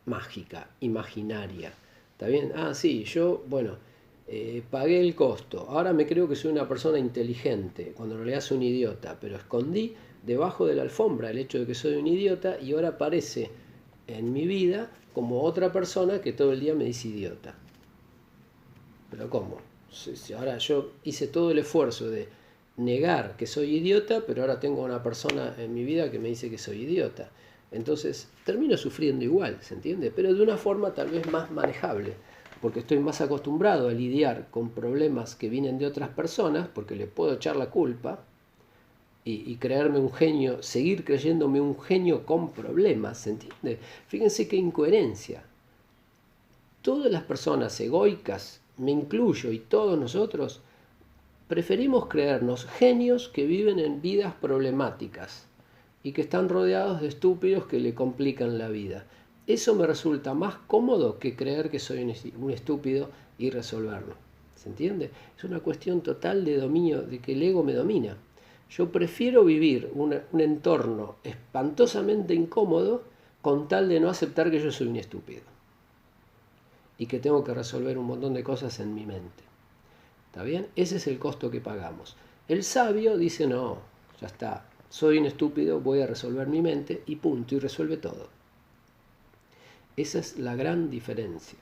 Speaker 1: mágica, imaginaria. ¿Está bien? Ah, sí, yo, bueno, pagué el costo. Ahora me creo que soy una persona inteligente, cuando en realidad soy un idiota, pero escondí debajo de la alfombra el hecho de que soy un idiota y ahora aparece en mi vida como otra persona que todo el día me dice idiota. Pero ¿cómo? Si ahora yo hice todo el esfuerzo de negar que soy idiota, pero ahora tengo una persona en mi vida que me dice que soy idiota. Entonces termino sufriendo igual, ¿se entiende? Pero de una forma tal vez más manejable, porque estoy más acostumbrado a lidiar con problemas que vienen de otras personas, porque le puedo echar la culpa y creerme un genio, seguir creyéndome un genio con problemas, ¿se entiende? Fíjense qué incoherencia. Todas las personas egoicas, me incluyo y todos nosotros, preferimos creernos genios que viven en vidas problemáticas y que están rodeados de estúpidos que le complican la vida. Eso me resulta más cómodo que creer que soy un estúpido y resolverlo. ¿Se entiende? Es una cuestión total de dominio, de que el ego me domina. Yo prefiero vivir un entorno espantosamente incómodo con tal de no aceptar que yo soy un estúpido y que tengo que resolver un montón de cosas en mi mente. ¿Está bien? Ese es el costo que pagamos. El sabio dice, no, ya está, soy un estúpido, voy a resolver mi mente y punto, y resuelve todo. Esa es la gran diferencia.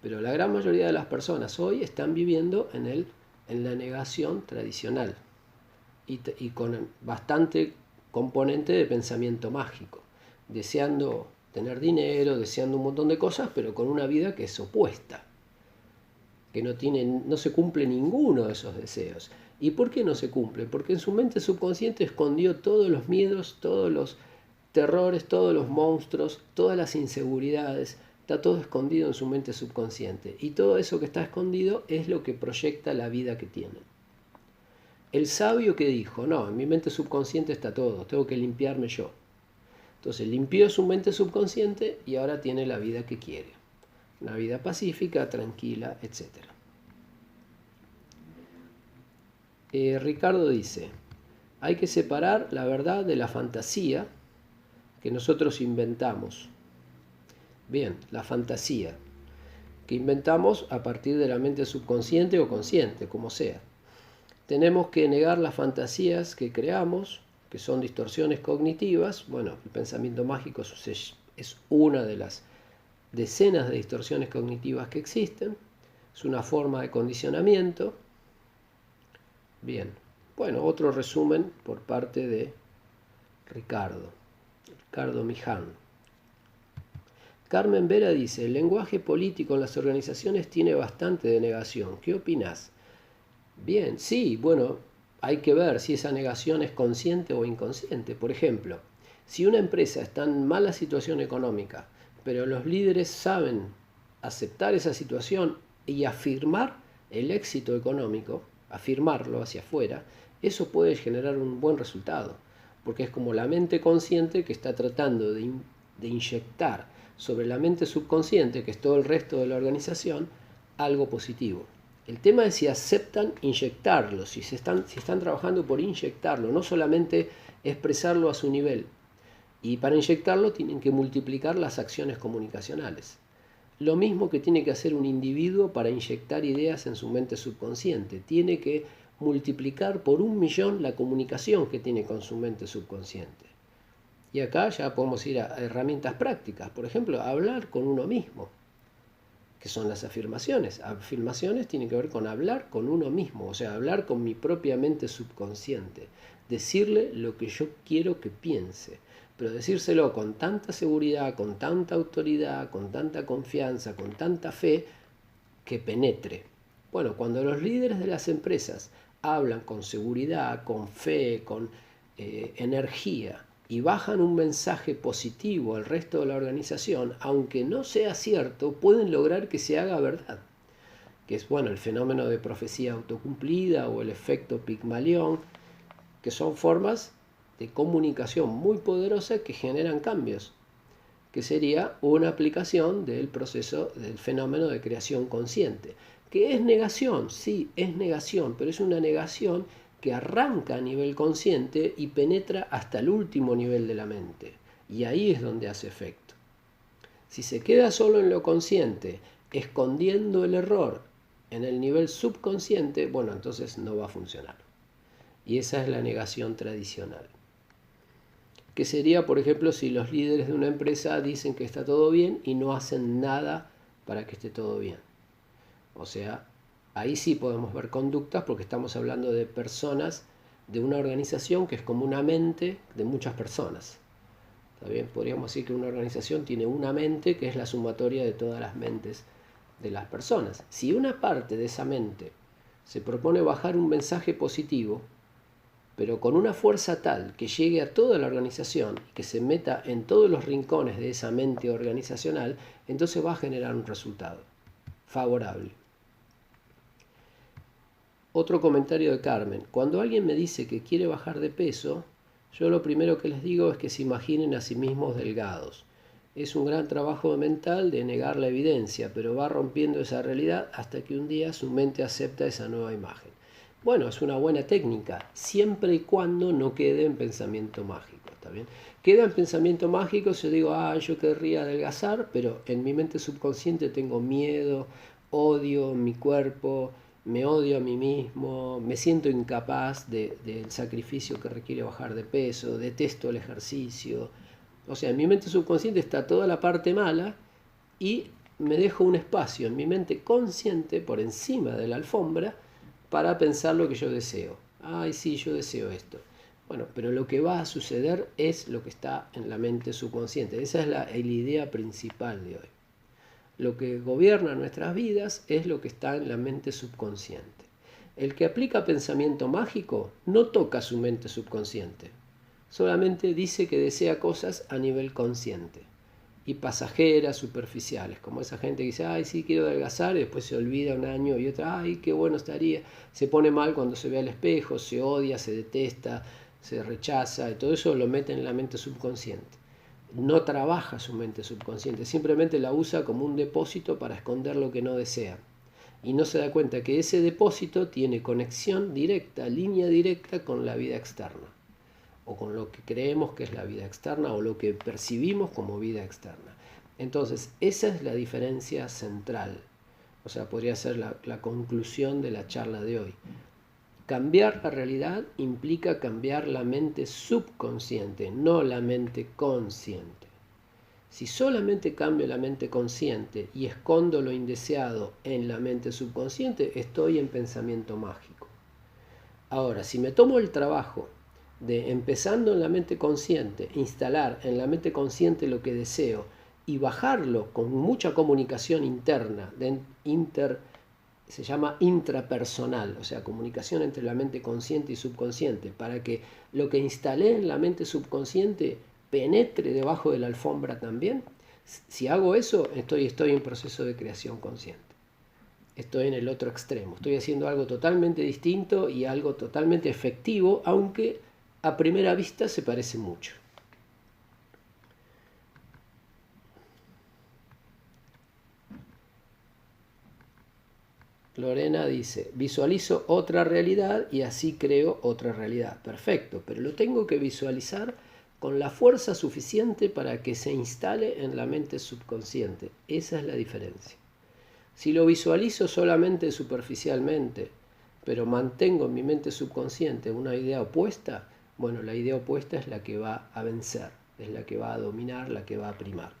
Speaker 1: Pero la gran mayoría de las personas hoy están viviendo en la negación tradicional y con bastante componente de pensamiento mágico, deseando tener dinero, deseando un montón de cosas, pero con una vida que es opuesta, que no se cumple ninguno de esos deseos. ¿Y por qué no se cumple? Porque en su mente subconsciente escondió todos los miedos, todos los terrores, todos los monstruos, todas las inseguridades. Está todo escondido en su mente subconsciente. Y todo eso que está escondido es lo que proyecta la vida que tienen. El sabio que dijo, no, en mi mente subconsciente está todo, tengo que limpiarme yo. Entonces limpió su mente subconsciente y ahora tiene la vida que quiere. Una vida pacífica, tranquila, etc. Ricardo dice, hay que separar la verdad de la fantasía que nosotros inventamos. Bien, la fantasía que inventamos a partir de la mente subconsciente o consciente, como sea. Tenemos que negar las fantasías que creamos, que son distorsiones cognitivas. Bueno, el pensamiento mágico es una de las decenas de distorsiones cognitivas que existen. Es una forma de condicionamiento. Bien, bueno, otro resumen por parte de Ricardo Miján. Carmen Vera dice, el lenguaje político en las organizaciones tiene bastante de negación. ¿Qué opinás? Bien, sí, bueno, hay que ver si esa negación es consciente o inconsciente. Por ejemplo, si una empresa está en mala situación económica, pero los líderes saben aceptar esa situación y afirmar el éxito económico, afirmarlo hacia afuera, eso puede generar un buen resultado. porque es como la mente consciente que está tratando de inyectar sobre la mente subconsciente, que es todo el resto de la organización, algo positivo. El tema es si aceptan inyectarlo, si están trabajando por inyectarlo, no solamente expresarlo a su nivel. Y para inyectarlo tienen que multiplicar las acciones comunicacionales. Lo mismo que tiene que hacer un individuo para inyectar ideas en su mente subconsciente. Tiene que multiplicar por 1.000.000 la comunicación que tiene con su mente subconsciente. Y acá ya podemos ir a herramientas prácticas. Por ejemplo, hablar con uno mismo, que son las afirmaciones. Afirmaciones tienen que ver con hablar con uno mismo, o sea, hablar con mi propia mente subconsciente. Decirle lo que yo quiero que piense, pero decírselo con tanta seguridad, con tanta autoridad, con tanta confianza, con tanta fe, que penetre. Bueno, cuando los líderes de las empresas hablan con seguridad, con fe, con energía, y bajan un mensaje positivo al resto de la organización, aunque no sea cierto, pueden lograr que se haga verdad. Que es, bueno, el fenómeno de profecía autocumplida o el efecto Pigmalión, que son formas de comunicación muy poderosas que generan cambios, que sería una aplicación del proceso del fenómeno de creación consciente. ¿Que es negación? Sí, es negación, pero es una negación que arranca a nivel consciente y penetra hasta el último nivel de la mente. Y ahí es donde hace efecto. Si se queda solo en lo consciente, escondiendo el error en el nivel subconsciente, bueno, entonces no va a funcionar. Y esa es la negación tradicional. Que sería, por ejemplo, si los líderes de una empresa dicen que está todo bien y no hacen nada para que esté todo bien. O sea, ahí sí podemos ver conductas porque estamos hablando de personas, de una organización que es como una mente de muchas personas. ¿Está bien? Podríamos decir que una organización tiene una mente que es la sumatoria de todas las mentes de las personas. Si una parte de esa mente se propone bajar un mensaje positivo, pero con una fuerza tal que llegue a toda la organización y que se meta en todos los rincones de esa mente organizacional, entonces va a generar un resultado favorable. Otro comentario de Carmen. Cuando alguien me dice que quiere bajar de peso, yo lo primero que les digo es que se imaginen a sí mismos delgados. Es un gran trabajo mental de negar la evidencia, pero va rompiendo esa realidad hasta que un día su mente acepta esa nueva imagen. Bueno, es una buena técnica, siempre y cuando no quede en pensamiento mágico, ¿está bien? Queda en pensamiento mágico si yo digo, yo querría adelgazar, pero en mi mente subconsciente tengo miedo, odio mi cuerpo, me odio a mí mismo, me siento incapaz del sacrificio que requiere bajar de peso, detesto el ejercicio. O sea, en mi mente subconsciente está toda la parte mala y me dejo un espacio en mi mente consciente por encima de la alfombra para pensar lo que yo deseo. Ay, sí, yo deseo esto. Bueno, pero lo que va a suceder es lo que está en la mente subconsciente. Esa es la idea principal de hoy. Lo que gobierna nuestras vidas es lo que está en la mente subconsciente. El que aplica pensamiento mágico no toca su mente subconsciente, solamente dice que desea cosas a nivel consciente y pasajeras, superficiales, como esa gente que dice, ay, sí, quiero adelgazar, y después se olvida un año y otra, ay, qué bueno estaría, se pone mal cuando se ve al espejo, se odia, se detesta, se rechaza, y todo eso lo mete en la mente subconsciente. No trabaja su mente subconsciente, simplemente la usa como un depósito para esconder lo que no desea. Y no se da cuenta que ese depósito tiene conexión directa, línea directa con la vida externa, o con lo que creemos que es la vida externa, o lo que percibimos como vida externa. Entonces, esa es la diferencia central. O sea, podría ser la conclusión de la charla de hoy. Cambiar la realidad implica cambiar la mente subconsciente, no la mente consciente. Si solamente cambio la mente consciente y escondo lo indeseado en la mente subconsciente, estoy en pensamiento mágico. Ahora, si me tomo el trabajo de, empezando en la mente consciente, instalar en la mente consciente lo que deseo y bajarlo con mucha comunicación interna, se llama intrapersonal, o sea, comunicación entre la mente consciente y subconsciente, para que lo que instalé en la mente subconsciente penetre debajo de la alfombra también. Si hago eso, estoy en proceso de creación consciente. Estoy en el otro extremo. Estoy haciendo algo totalmente distinto y algo totalmente efectivo, aunque a primera vista se parece mucho. Lorena dice, visualizo otra realidad y así creo otra realidad. Perfecto, pero lo tengo que visualizar con la fuerza suficiente para que se instale en la mente subconsciente. Esa es la diferencia. Si lo visualizo solamente superficialmente, pero mantengo en mi mente subconsciente una idea opuesta, bueno, la idea opuesta es la que va a vencer, es la que va a dominar, la que va a primar.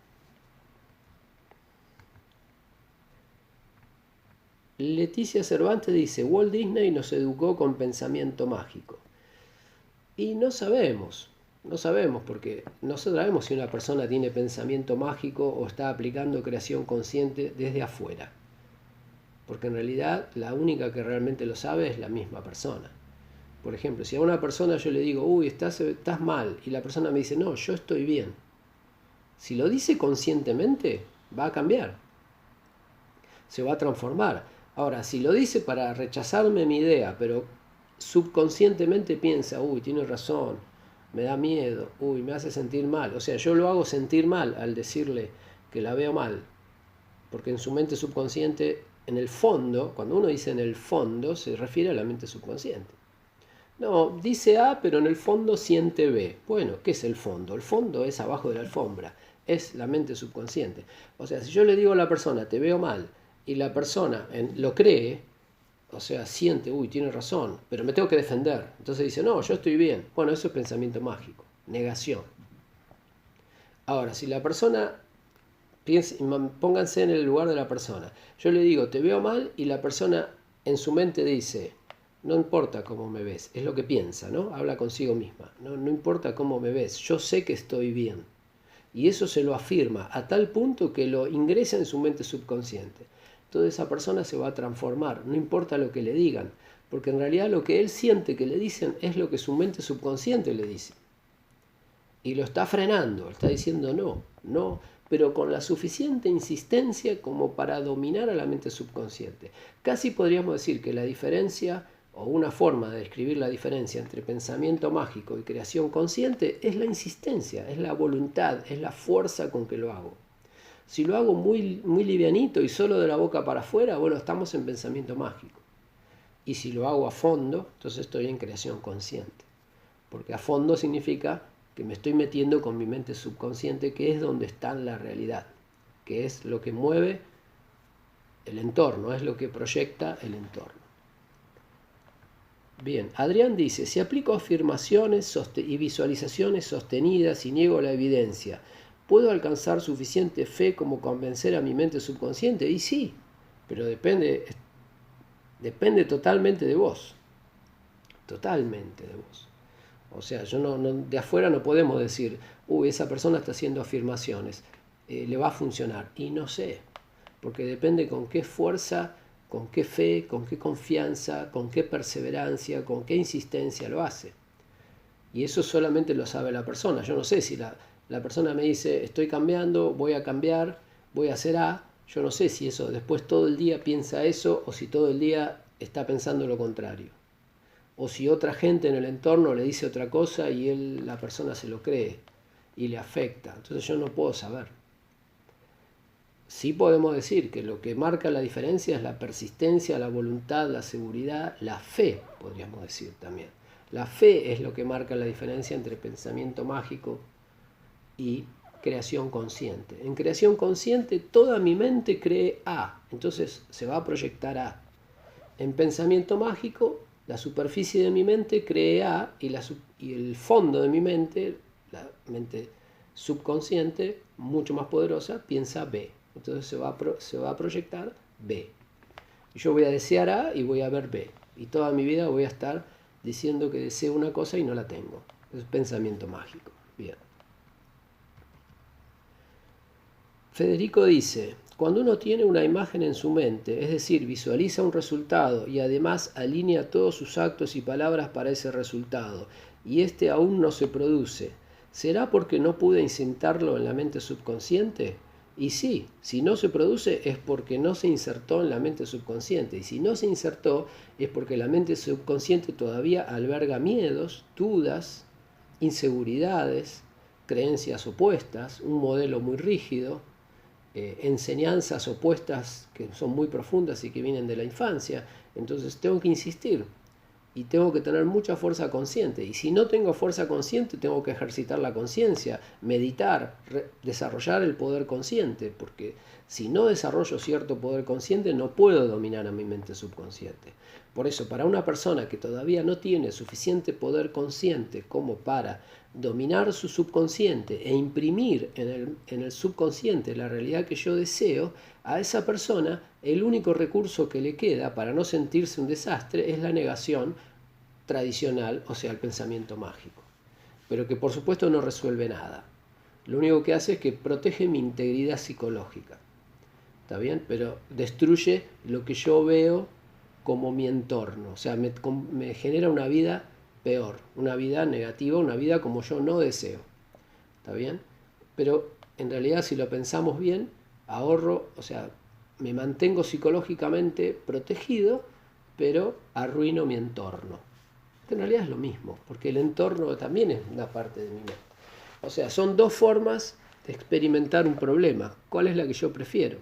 Speaker 1: Leticia Cervantes dice, Walt Disney nos educó con pensamiento mágico. Y no sabemos porque no sabemos si una persona tiene pensamiento mágico o está aplicando creación consciente desde afuera. Porque en realidad la única que realmente lo sabe es la misma persona. Por ejemplo, si a una persona yo le digo, uy, estás mal, y la persona me dice, no, yo estoy bien. Si lo dice conscientemente, va a cambiar. Se va a transformar. Ahora, si lo dice para rechazarme mi idea, pero subconscientemente piensa, uy, tiene razón, me da miedo, uy, me hace sentir mal. O sea, yo lo hago sentir mal al decirle que la veo mal. Porque en su mente subconsciente, en el fondo, cuando uno dice en el fondo, se refiere a la mente subconsciente. No, dice A, pero en el fondo siente B. Bueno, ¿qué es el fondo? El fondo es abajo de la alfombra, es la mente subconsciente. O sea, si yo le digo a la persona, te veo mal, y la persona lo cree, o sea, siente, uy, tiene razón, pero me tengo que defender. Entonces dice, no, yo estoy bien. Bueno, eso es pensamiento mágico, negación. Ahora, si la persona, pónganse en el lugar de la persona. Yo le digo, te veo mal, y la persona en su mente dice, no importa cómo me ves, es lo que piensa, ¿no? Habla consigo misma. No importa cómo me ves, yo sé que estoy bien. Y eso se lo afirma a tal punto que lo ingresa en su mente subconsciente. Entonces esa persona se va a transformar, no importa lo que le digan, porque en realidad lo que él siente que le dicen es lo que su mente subconsciente le dice. Y lo está frenando, está diciendo no, pero con la suficiente insistencia como para dominar a la mente subconsciente. Casi podríamos decir que la diferencia, o una forma de describir la diferencia entre pensamiento mágico y creación consciente, es la insistencia, es la voluntad, es la fuerza con que lo hago. Si lo hago muy, muy livianito y solo de la boca para afuera, bueno, estamos en pensamiento mágico. Y si lo hago a fondo, entonces estoy en creación consciente. Porque a fondo significa que me estoy metiendo con mi mente subconsciente, que es donde está la realidad, que es lo que mueve el entorno, es lo que proyecta el entorno. Bien, Adrián dice, si aplico afirmaciones y visualizaciones sostenidas y niego la evidencia, ¿puedo alcanzar suficiente fe como convencer a mi mente subconsciente? Y sí, pero depende totalmente de vos. Totalmente de vos. O sea, de afuera no podemos decir, esa persona está haciendo afirmaciones, le va a funcionar. Y no sé, porque depende con qué fuerza, con qué fe, con qué confianza, con qué perseverancia, con qué insistencia lo hace. Y eso solamente lo sabe la persona. Yo no sé si la persona me dice, estoy cambiando, voy a cambiar, voy a hacer A. Yo no sé si eso después todo el día piensa eso o si todo el día está pensando lo contrario. O si otra gente en el entorno le dice otra cosa y la persona se lo cree y le afecta. Entonces yo no puedo saber. Sí podemos decir que lo que marca la diferencia es la persistencia, la voluntad, la seguridad, la fe, podríamos decir también. La fe es lo que marca la diferencia entre pensamiento mágico y creación consciente. En creación consciente toda mi mente cree A, entonces se va a proyectar A. En pensamiento mágico, la superficie de mi mente cree A y el fondo de mi mente, la mente subconsciente, mucho más poderosa, piensa B. Entonces se va a proyectar B. Yo voy a desear A y voy a ver B. Y toda mi vida voy a estar diciendo que deseo una cosa y no la tengo. Es pensamiento mágico. Bien. Federico dice, cuando uno tiene una imagen en su mente, es decir, visualiza un resultado y además alinea todos sus actos y palabras para ese resultado, y este aún no se produce, ¿será porque no pude insertarlo en la mente subconsciente? Y sí, si no se produce es porque no se insertó en la mente subconsciente, y si no se insertó es porque la mente subconsciente todavía alberga miedos, dudas, inseguridades, creencias opuestas, un modelo muy rígido, enseñanzas opuestas que son muy profundas y que vienen de la infancia. Entonces tengo que insistir y tengo que tener mucha fuerza consciente. Y si no tengo fuerza consciente, tengo que ejercitar la conciencia, meditar, desarrollar el poder consciente, porque si no desarrollo cierto poder consciente, no puedo dominar a mi mente subconsciente. Por eso, para una persona que todavía no tiene suficiente poder consciente como para dominar su subconsciente e imprimir en el subconsciente la realidad que yo deseo, a esa persona el único recurso que le queda para no sentirse un desastre es la negación tradicional, o sea, el pensamiento mágico. Pero que por supuesto no resuelve nada. Lo único que hace es que protege mi integridad psicológica. ¿Está bien? Pero destruye lo que yo veo como mi entorno. O sea, me genera una vida peor, una vida negativa, una vida como yo no deseo. ¿Está bien? Pero en realidad, si lo pensamos bien, ahorro, o sea, me mantengo psicológicamente protegido, pero arruino mi entorno. Que en realidad es lo mismo, porque el entorno también es una parte de mi mente. O sea, son dos formas de experimentar un problema. ¿Cuál es la que yo prefiero?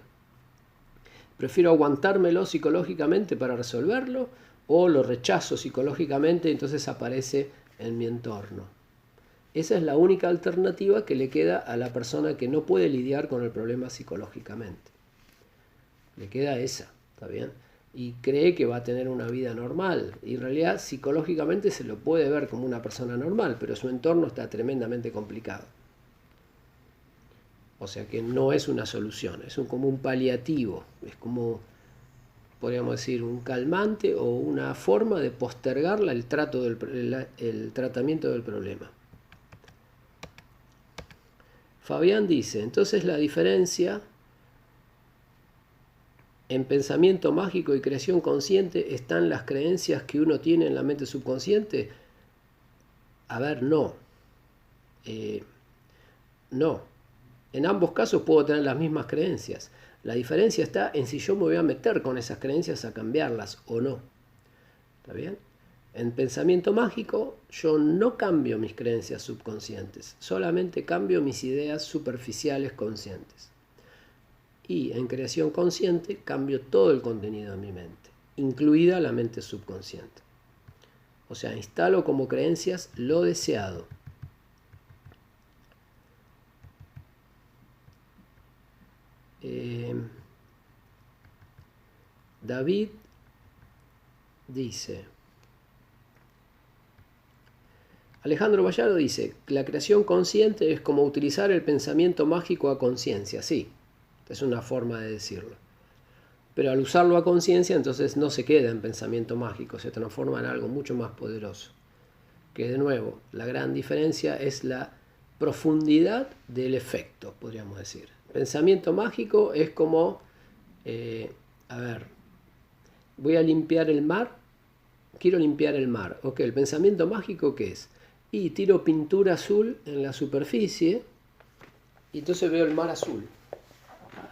Speaker 1: ¿Prefiero aguantármelo psicológicamente para resolverlo o lo rechazo psicológicamente y entonces aparece en mi entorno? Esa es la única alternativa que le queda a la persona que no puede lidiar con el problema psicológicamente. Le queda esa, ¿está bien? Y cree que va a tener una vida normal. Y en realidad psicológicamente se lo puede ver como una persona normal, pero su entorno está tremendamente complicado. O sea que no es una solución, es como un paliativo, es como, podríamos decir, un calmante o una forma de postergar el tratamiento del problema. Fabián dice, entonces la diferencia en pensamiento mágico y creación consciente están las creencias que uno tiene en la mente subconsciente. A ver, no. No. En ambos casos puedo tener las mismas creencias. La diferencia está en si yo me voy a meter con esas creencias a cambiarlas o no. ¿Está bien? En pensamiento mágico yo no cambio mis creencias subconscientes, solamente cambio mis ideas superficiales conscientes. Y en creación consciente cambio todo el contenido de mi mente, incluida la mente subconsciente. O sea, instalo como creencias lo deseado. David dice, Alejandro Vallardo dice, la creación consciente es como utilizar el pensamiento mágico a conciencia. Sí, es una forma de decirlo. Pero al usarlo a conciencia, entonces no se queda en pensamiento mágico, se transforma en algo mucho más poderoso. Que de nuevo, la gran diferencia es la profundidad del efecto, podríamos decir. Pensamiento mágico es como, voy a limpiar el mar, quiero limpiar el mar. Ok, el pensamiento mágico, ¿qué es? Y tiro pintura azul en la superficie y entonces veo el mar azul.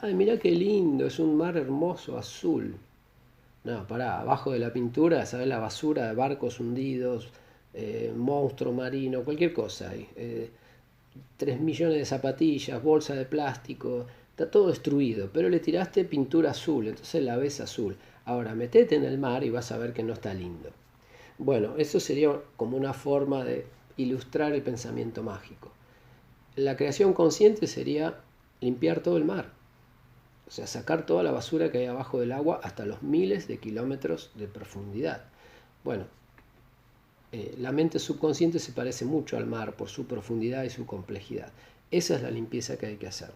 Speaker 1: Ay, mira qué lindo, es un mar hermoso, azul. No, pará, abajo de la pintura, ¿sabes? La basura de barcos hundidos, monstruo marino, cualquier cosa ahí. 3 millones de zapatillas, bolsa de plástico, está todo destruido, pero le tiraste pintura azul, entonces la ves azul. Ahora metete en el mar y vas a ver que no está lindo. Bueno, eso sería como una forma de ilustrar el pensamiento mágico. La creación consciente sería limpiar todo el mar. O sea, sacar toda la basura que hay abajo del agua hasta los miles de kilómetros de profundidad. Bueno, la mente subconsciente se parece mucho al mar por su profundidad y su complejidad. Esa es la limpieza que hay que hacer.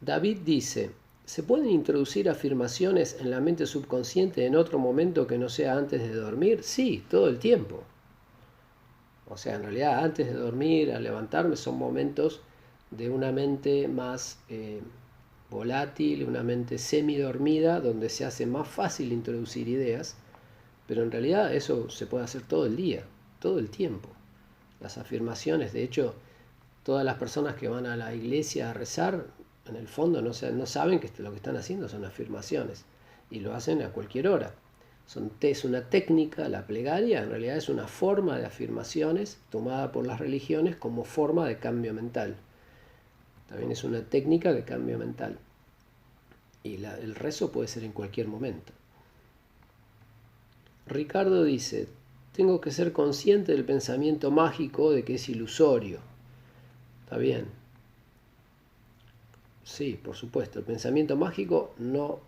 Speaker 1: David dice, ¿se pueden introducir afirmaciones en la mente subconsciente en otro momento que no sea antes de dormir? Sí, todo el tiempo. O sea, en realidad antes de dormir, al levantarme, son momentos de una mente más volátil, una mente semidormida, donde se hace más fácil introducir ideas, pero en realidad eso se puede hacer todo el día, todo el tiempo. Las afirmaciones, de hecho, todas las personas que van a la iglesia a rezar, en el fondo no saben que lo que están haciendo son afirmaciones, y lo hacen a cualquier hora. Es una técnica, la plegaria en realidad es una forma de afirmaciones tomada por las religiones como forma de cambio mental. También es una técnica de cambio mental. Y el rezo puede ser en cualquier momento. Ricardo dice, tengo que ser consciente del pensamiento mágico de que es ilusorio. Está bien. Sí, por supuesto. El pensamiento mágico no...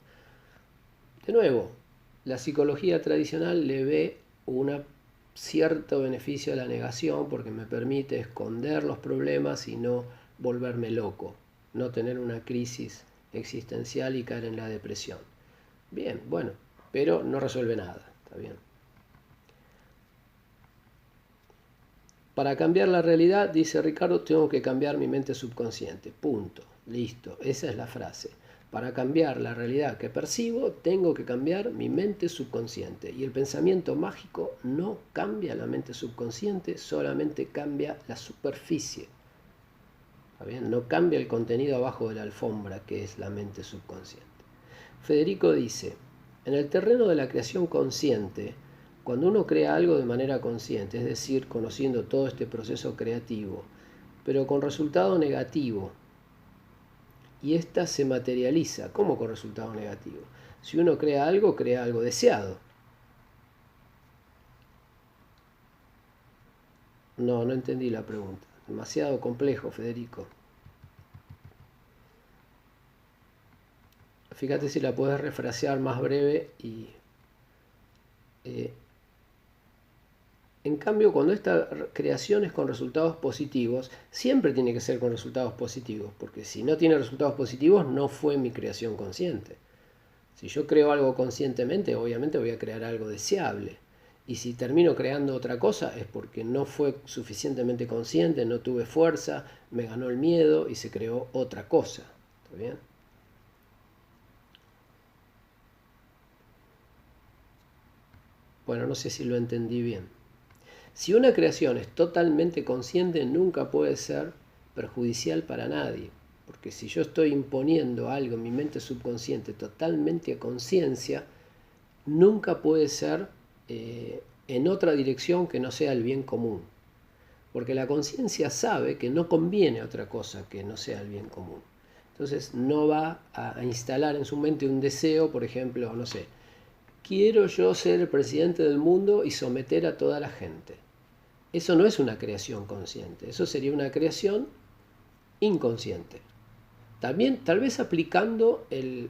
Speaker 1: De nuevo, la psicología tradicional le ve un cierto beneficio a la negación porque me permite esconder los problemas y no volverme loco, no tener una crisis existencial y caer en la depresión. Bien, bueno, pero no resuelve nada, está bien. Para cambiar la realidad, dice Ricardo, tengo que cambiar mi mente subconsciente. Punto. Listo. Esa es la frase. Para cambiar la realidad que percibo, tengo que cambiar mi mente subconsciente. Y el pensamiento mágico no cambia la mente subconsciente, solamente cambia la superficie. ¿Está bien? No cambia el contenido abajo de la alfombra, que es la mente subconsciente. Federico dice, en el terreno de la creación consciente, cuando uno crea algo de manera consciente, es decir, conociendo todo este proceso creativo, pero con resultado negativo, y ésta se materializa, ¿cómo con resultado negativo? Si uno crea algo deseado. No entendí la pregunta. Demasiado complejo, Federico. Fíjate si la puedes refrasear más breve y... En cambio, cuando esta creación es con resultados positivos, siempre tiene que ser con resultados positivos, porque si no tiene resultados positivos, no fue mi creación consciente. Si yo creo algo conscientemente, obviamente voy a crear algo deseable. Y si termino creando otra cosa, es porque no fue suficientemente consciente, no tuve fuerza, me ganó el miedo y se creó otra cosa. ¿Está bien? Bueno, no sé si lo entendí bien. Si una creación es totalmente consciente, nunca puede ser perjudicial para nadie. Porque si yo estoy imponiendo algo en mi mente subconsciente totalmente a conciencia, nunca puede ser en otra dirección que no sea el bien común. Porque la conciencia sabe que no conviene otra cosa que no sea el bien común. Entonces no va a instalar en su mente un deseo, por ejemplo, no sé, quiero yo ser el presidente del mundo y someter a toda la gente. Eso no es una creación consciente, eso sería una creación inconsciente. También tal vez aplicando el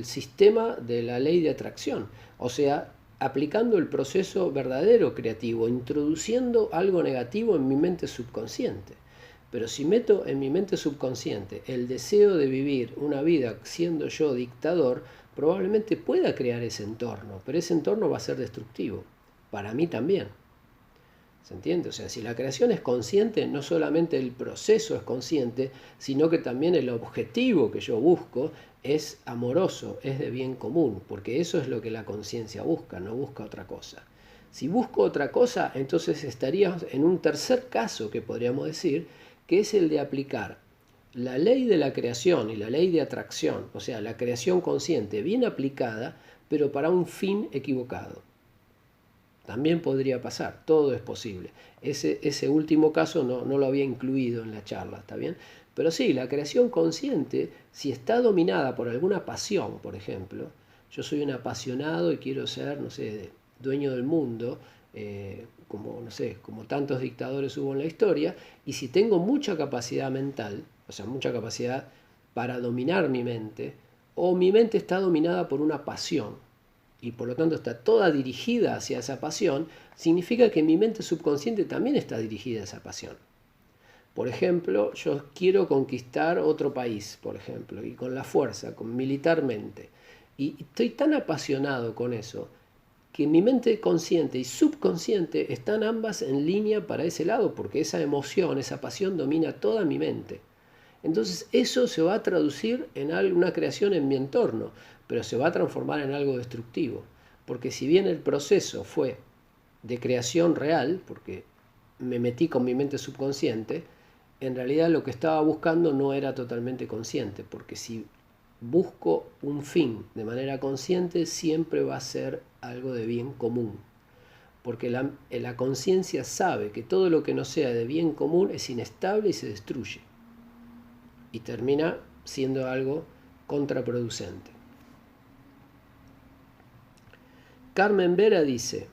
Speaker 1: sistema de la ley de atracción, o sea, aplicando el proceso verdadero creativo, introduciendo algo negativo en mi mente subconsciente. Pero si meto en mi mente subconsciente el deseo de vivir una vida siendo yo dictador, probablemente pueda crear ese entorno, pero ese entorno va a ser destructivo, para mí también. ¿Se entiende? O sea, si la creación es consciente, no solamente el proceso es consciente, sino que también el objetivo que yo busco es amoroso, es de bien común, porque eso es lo que la conciencia busca, no busca otra cosa. Si busco otra cosa, entonces estaríamos en un tercer caso que podríamos decir, que es el de aplicar la ley de la creación y la ley de atracción, o sea, la creación consciente bien aplicada, pero para un fin equivocado. También podría pasar, todo es posible. Ese último caso no lo había incluido en la charla, ¿está bien? Pero sí, la creación consciente, si está dominada por alguna pasión, por ejemplo, yo soy un apasionado y quiero ser, no sé, dueño del mundo, como, no sé, como tantos dictadores hubo en la historia, y si tengo mucha capacidad mental, o sea, mucha capacidad para dominar mi mente, o mi mente está dominada por una pasión, y por lo tanto está toda dirigida hacia esa pasión, significa que mi mente subconsciente también está dirigida a esa pasión. Por ejemplo, yo quiero conquistar otro país, por ejemplo, y con la fuerza, militarmente. Y estoy tan apasionado con eso que mi mente consciente y subconsciente están ambas en línea para ese lado, porque esa emoción, esa pasión domina toda mi mente. Entonces eso se va a traducir en una creación en mi entorno, pero se va a transformar en algo destructivo. Porque si bien el proceso fue de creación real, porque me metí con mi mente subconsciente, en realidad lo que estaba buscando no era totalmente consciente, porque si busco un fin de manera consciente, siempre va a ser algo de bien común. Porque la conciencia sabe que todo lo que no sea de bien común es inestable y se destruye. Y termina siendo algo contraproducente. Carmen Vera dice,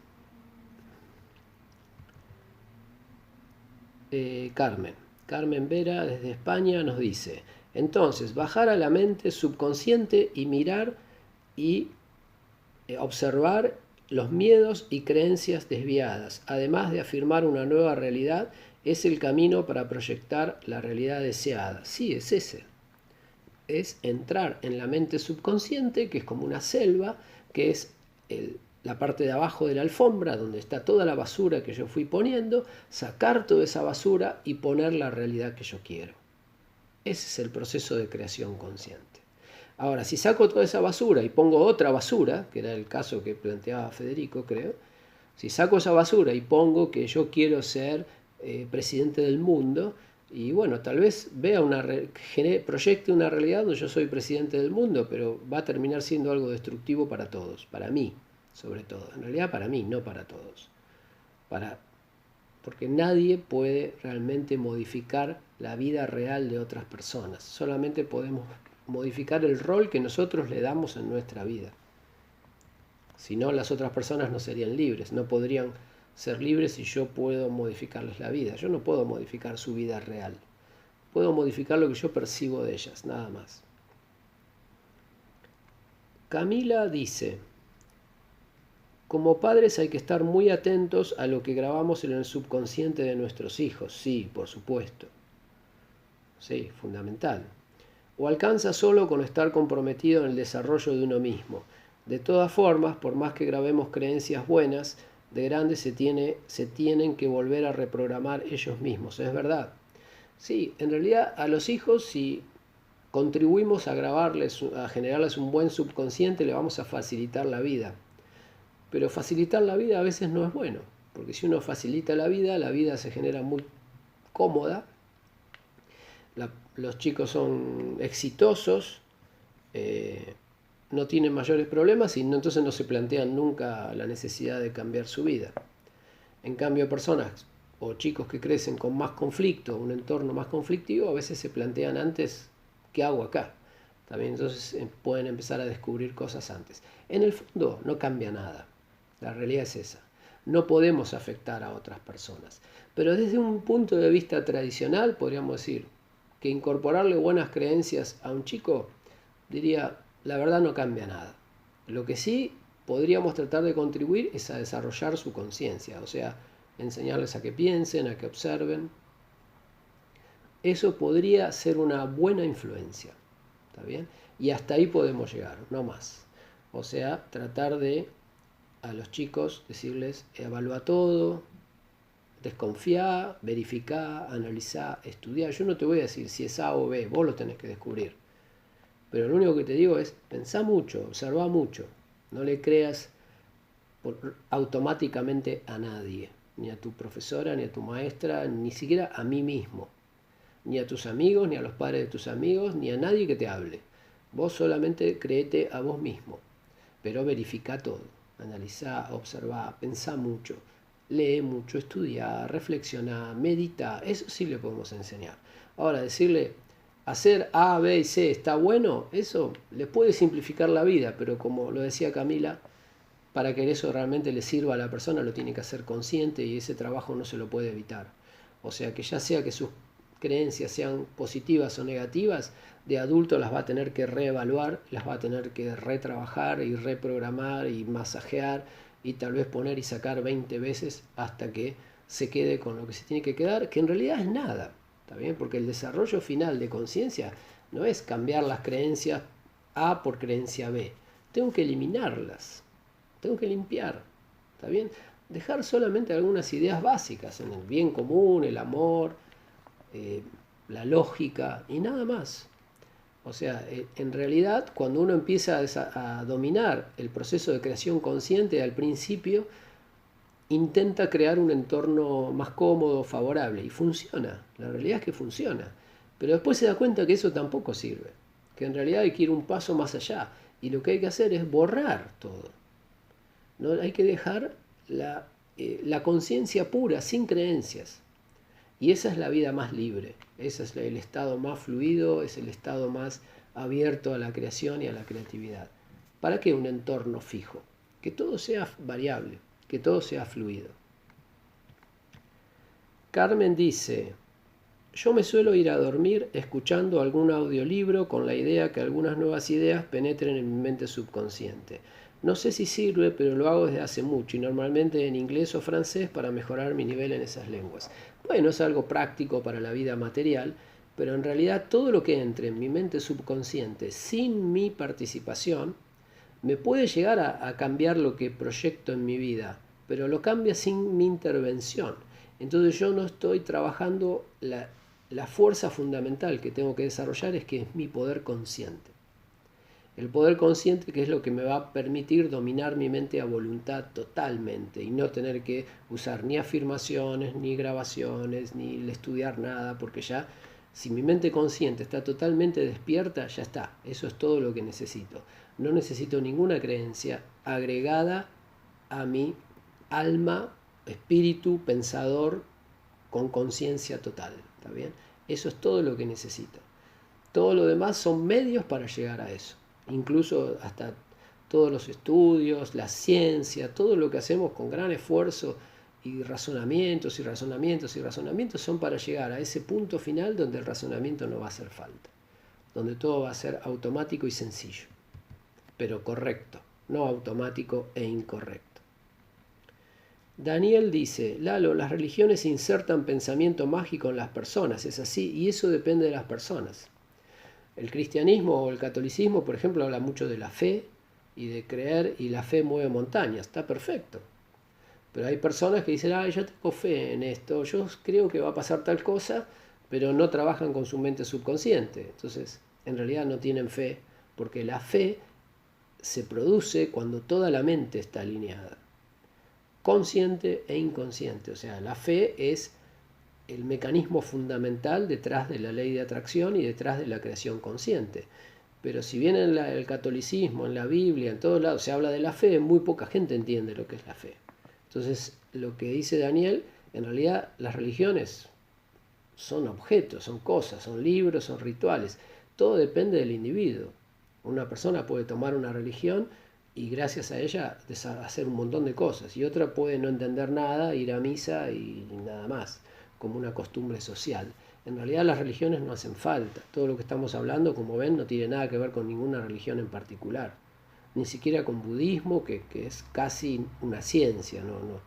Speaker 1: Carmen Vera desde España nos dice, entonces bajar a la mente subconsciente y mirar y observar los miedos y creencias desviadas, además de afirmar una nueva realidad, es el camino para proyectar la realidad deseada. Sí, es ese. Es entrar en la mente subconsciente, que es como una selva, que es la parte de abajo de la alfombra, donde está toda la basura que yo fui poniendo, sacar toda esa basura y poner la realidad que yo quiero. Ese es el proceso de creación consciente. Ahora, si saco toda esa basura y pongo otra basura, que era el caso que planteaba Federico, creo, si saco esa basura y pongo que yo quiero ser presidente del mundo, y bueno, tal vez proyecte una realidad donde yo soy presidente del mundo, pero va a terminar siendo algo destructivo para todos, para mí, sobre todo. En realidad para mí, no para todos. Porque nadie puede realmente modificar la vida real de otras personas. Solamente podemos modificar el rol que nosotros le damos en nuestra vida. Si no, las otras personas no serían libres, no podrían ser libres si yo puedo modificarles la vida. Yo no puedo modificar su vida real. Puedo modificar lo que yo percibo de ellas, nada más. Camila dice, como padres hay que estar muy atentos a lo que grabamos en el subconsciente de nuestros hijos. Sí, por supuesto. Sí, fundamental. O alcanza solo con estar comprometido en el desarrollo de uno mismo. De todas formas, por más que grabemos creencias buenas, de grandes se tienen que volver a reprogramar ellos mismos. ¿Es verdad? Sí, en realidad a los hijos, si contribuimos a generarles un buen subconsciente, le vamos a facilitar la vida. Pero facilitar la vida a veces no es bueno, porque si uno facilita la vida se genera muy cómoda, los chicos son exitosos, no tienen mayores problemas y entonces no se plantean nunca la necesidad de cambiar su vida. En cambio, personas o chicos que crecen con más conflicto, un entorno más conflictivo, a veces se plantean antes, ¿qué hago acá? También entonces pueden empezar a descubrir cosas antes. En el fondo no cambia nada. La realidad es esa. No podemos afectar a otras personas. Pero desde un punto de vista tradicional, podríamos decir que incorporarle buenas creencias a un chico, diría, la verdad no cambia nada. Lo que sí podríamos tratar de contribuir es a desarrollar su conciencia, o sea, enseñarles a que piensen, a que observen. Eso podría ser una buena influencia, ¿está bien? Y hasta ahí podemos llegar, no más. O sea, tratar de a los chicos decirles, evalúa todo, desconfía, verifica, analiza, estudia. Yo no te voy a decir si es A o B, vos lo tenés que descubrir. Pero lo único que te digo es, pensá mucho, observa mucho. No le creas automáticamente a nadie, ni a tu profesora, ni a tu maestra, ni siquiera a mí mismo, ni a tus amigos, ni a los padres de tus amigos, ni a nadie que te hable. Vos solamente créete a vos mismo, pero verifica todo. Analizá, observá, pensá mucho, lee mucho, estudia, reflexiona, medita. Eso sí le podemos enseñar. Ahora, decirle hacer A, B y C está bueno, eso le puede simplificar la vida, pero como lo decía Camila, para que eso realmente le sirva a la persona lo tiene que hacer consciente y ese trabajo no se lo puede evitar. O sea que ya sea que sus creencias sean positivas o negativas, de adulto las va a tener que reevaluar, las va a tener que retrabajar y reprogramar y masajear y tal vez poner y sacar 20 veces hasta que se quede con lo que se tiene que quedar, que en realidad es nada, ¿está bien? Porque el desarrollo final de conciencia no es cambiar las creencias A por creencia B, tengo que eliminarlas, tengo que limpiar, ¿está bien? Dejar solamente algunas ideas básicas en el bien común, el amor, la lógica y nada más. O sea, en realidad cuando uno empieza a dominar el proceso de creación consciente al principio, intenta crear un entorno más cómodo, favorable y funciona. La realidad es que funciona. Pero después se da cuenta que eso tampoco sirve. que en realidad hay que ir un paso más allá. Y lo que hay que hacer es borrar todo. ¿No? Hay que dejar la conciencia pura, sin creencias. Y esa es la vida más libre, ese es el estado más fluido, es el estado más abierto a la creación y a la creatividad. ¿Para qué un entorno fijo? Que todo sea variable, que todo sea fluido. Carmen dice, yo me suelo ir a dormir escuchando algún audiolibro con la idea que algunas nuevas ideas penetren en mi mente subconsciente. No sé si sirve, pero lo hago desde hace mucho y normalmente en inglés o francés para mejorar mi nivel en esas lenguas. Bueno, es algo práctico para la vida material, pero en realidad todo lo que entre en mi mente subconsciente sin mi participación me puede llegar a cambiar lo que proyecto en mi vida, pero lo cambia sin mi intervención. Entonces yo no estoy trabajando la fuerza fundamental que tengo que desarrollar, es que es mi poder consciente. El poder consciente, que es lo que me va a permitir dominar mi mente a voluntad totalmente y no tener que usar ni afirmaciones, ni grabaciones, ni estudiar nada, porque ya si mi mente consciente está totalmente despierta, ya está, eso es todo lo que necesito. No necesito ninguna creencia agregada a mi alma, espíritu, pensador con conciencia total, ¿está bien? Eso es todo lo que necesito. Todo lo demás son medios para llegar a eso. Incluso hasta todos los estudios, la ciencia, todo lo que hacemos con gran esfuerzo y razonamientos y razonamientos y razonamientos son para llegar a ese punto final donde el razonamiento no va a hacer falta, donde todo va a ser automático y sencillo, pero correcto, no automático e incorrecto. Daniel dice, Lalo, las religiones insertan pensamiento mágico en las personas, es así, y eso depende de las personas. El cristianismo o el catolicismo, por ejemplo, habla mucho de la fe y de creer, y la fe mueve montañas, está perfecto. Pero hay personas que dicen, yo tengo fe en esto, yo creo que va a pasar tal cosa, pero no trabajan con su mente subconsciente. Entonces, en realidad no tienen fe, porque la fe se produce cuando toda la mente está alineada, consciente e inconsciente. O sea, la fe es el mecanismo fundamental detrás de la ley de atracción y detrás de la creación consciente. Pero si bien en el catolicismo, en la Biblia, en todos lados se habla de la fe, muy poca gente entiende lo que es la fe. Entonces, lo que dice Daniel, en realidad las religiones son objetos, son cosas, son libros, son rituales. Todo depende del individuo. Una persona puede tomar una religión y gracias a ella hacer un montón de cosas. Y otra puede no entender nada, ir a misa y nada más, como una costumbre social. En realidad las religiones no hacen falta. Todo lo que estamos hablando, como ven, no tiene nada que ver con ninguna religión en particular. Ni siquiera con budismo, que es casi una ciencia, no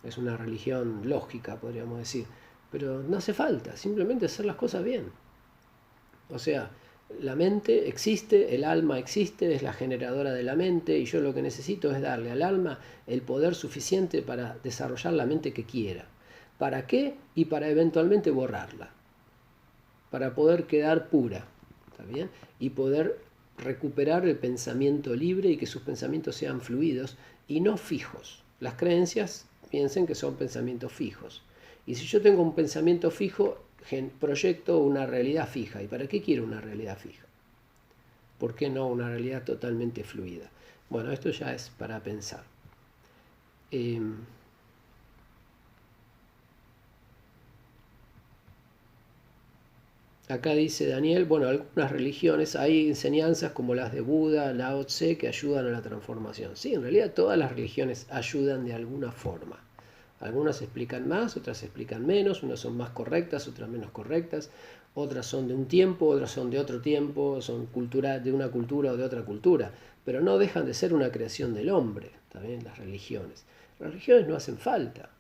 Speaker 1: es una religión lógica, podríamos decir. Pero no hace falta, simplemente hacer las cosas bien. O sea, la mente existe, el alma existe, es la generadora de la mente, y yo lo que necesito es darle al alma el poder suficiente para desarrollar la mente que quiera. ¿Para qué? Y para eventualmente borrarla, para poder quedar pura, ¿está bien? Y poder recuperar el pensamiento libre y que sus pensamientos sean fluidos y no fijos. Las creencias piensen que son pensamientos fijos. Y si yo tengo un pensamiento fijo, proyecto una realidad fija. ¿Y para qué quiero una realidad fija? ¿Por qué no una realidad totalmente fluida? Bueno, esto ya es para pensar. Acá dice Daniel, bueno, algunas religiones, hay enseñanzas como las de Buda, Lao Tse, que ayudan a la transformación. Sí, en realidad todas las religiones ayudan de alguna forma. Algunas explican más, otras explican menos, unas son más correctas, otras menos correctas, otras son de un tiempo, otras son de otro tiempo, son de una cultura o de otra cultura, pero no dejan de ser una creación del hombre, también las religiones. Las religiones no hacen falta.